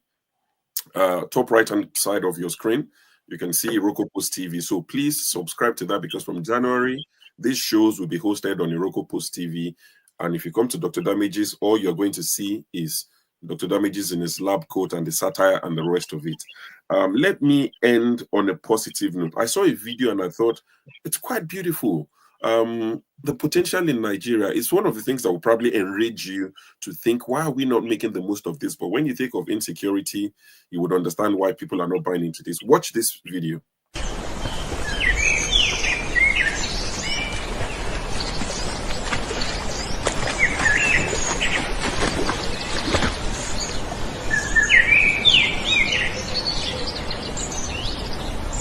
Speaker 5: top right-hand side of your screen. You can see Roku Post TV. So please subscribe to that, because from January, these shows will be hosted on Roku Post TV. And if you come to Dr. Damages, all you're going to see is Dr. Damages in his lab coat and the satire and the rest of it. Let me end on a positive note. I saw a video and I thought it's quite beautiful. The potential in Nigeria is one of the things that will probably enrage you to think, why are we not making the most of this? But when you think of insecurity, you would understand why people are not buying into this. Watch this video.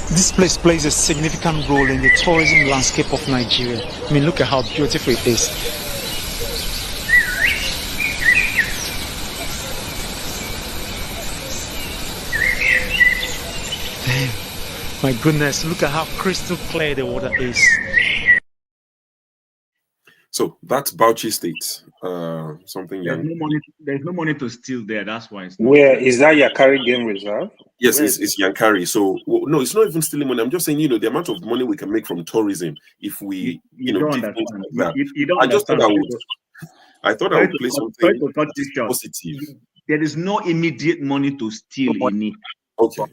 Speaker 14: This place plays a significant role in the tourism landscape of Nigeria. I mean, look at how beautiful it is. My goodness, look at how crystal clear the water is.
Speaker 5: So that's Bauchi State. Something
Speaker 1: there's no money to steal there. That's why.
Speaker 22: Where is that Yankari Game Reserve?
Speaker 5: Yes, it's Yankari. So no, it's not even stealing money. I'm just saying, you know, the amount of money we can make from tourism if we, you know, did things like that.
Speaker 1: You don't
Speaker 5: I just thought I would play something
Speaker 1: positive. There is no immediate money to steal in it.
Speaker 5: Okay,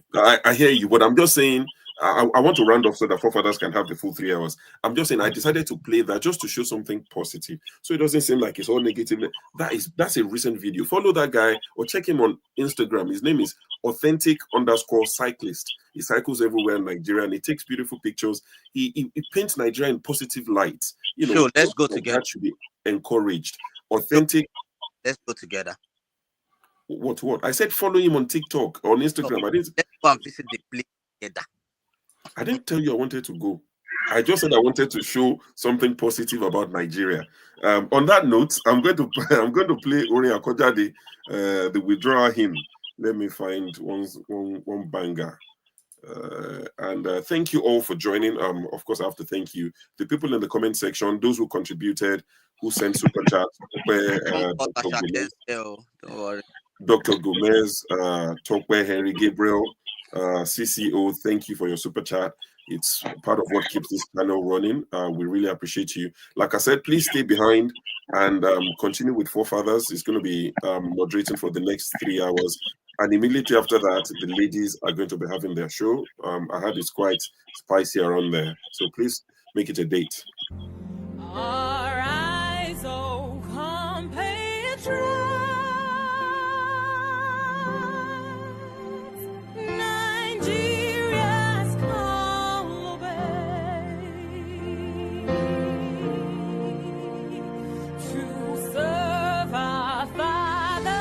Speaker 5: I hear you, but I'm just saying. I want to round off so that forefathers can have the full 3 hours. I'm just saying I decided to play that just to show something positive, so it doesn't seem like it's all negative. That's a recent video. Follow that guy or check him on Instagram. His name is authentic_cyclist. He cycles everywhere in Nigeria and he takes beautiful pictures. He paints Nigeria in positive light. You know,
Speaker 2: sure, let's go together.
Speaker 5: That should be encouraged. Authentic.
Speaker 2: Let's go together.
Speaker 5: What? I said follow him on TikTok, on Instagram.
Speaker 2: No, let's go and visit the place together.
Speaker 5: I didn't tell you I wanted to go. I just said I wanted to show something positive about Nigeria. On that note, I'm going to play Ori Akojade, the withdrawal hymn. Let me find one banger. And thank you all for joining. Of course, I have to thank you, the people in the comment section, those who contributed, who sent super chats. Dr. Gomez, Tokwe Henry Gabriel, CCO, thank you for your super chat. It's part of what keeps this channel running. We really appreciate you. Like I said, please stay behind and continue with Forefathers. It's going to be moderating for the next 3 hours. And immediately after that, the ladies are going to be having their show. I heard it's quite spicy around there. So please make it a date.
Speaker 15: Arise, O compatriots, Nigeria's call obey, to serve our fatherland,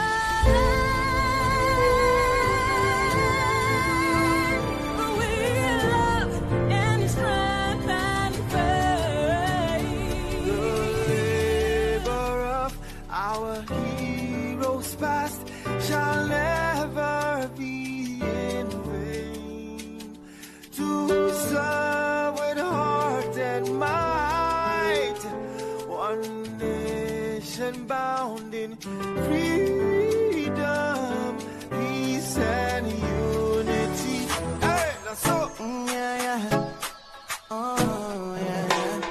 Speaker 15: with love and strength and faith.
Speaker 16: Our heroes past shall never be in vain. To serve with heart and might, one nation bound in freedom, peace and unity. Hey, that's so. Oh yeah.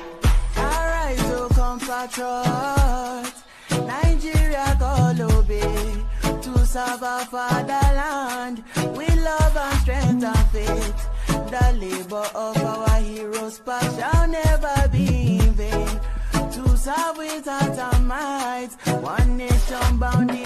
Speaker 16: Arise, O compatriots, Nigeria call obey, to serve our fatherland with love and strength and faith. The labor of our heroes past shall never be in vain. To serve with heart and might, one nation bound in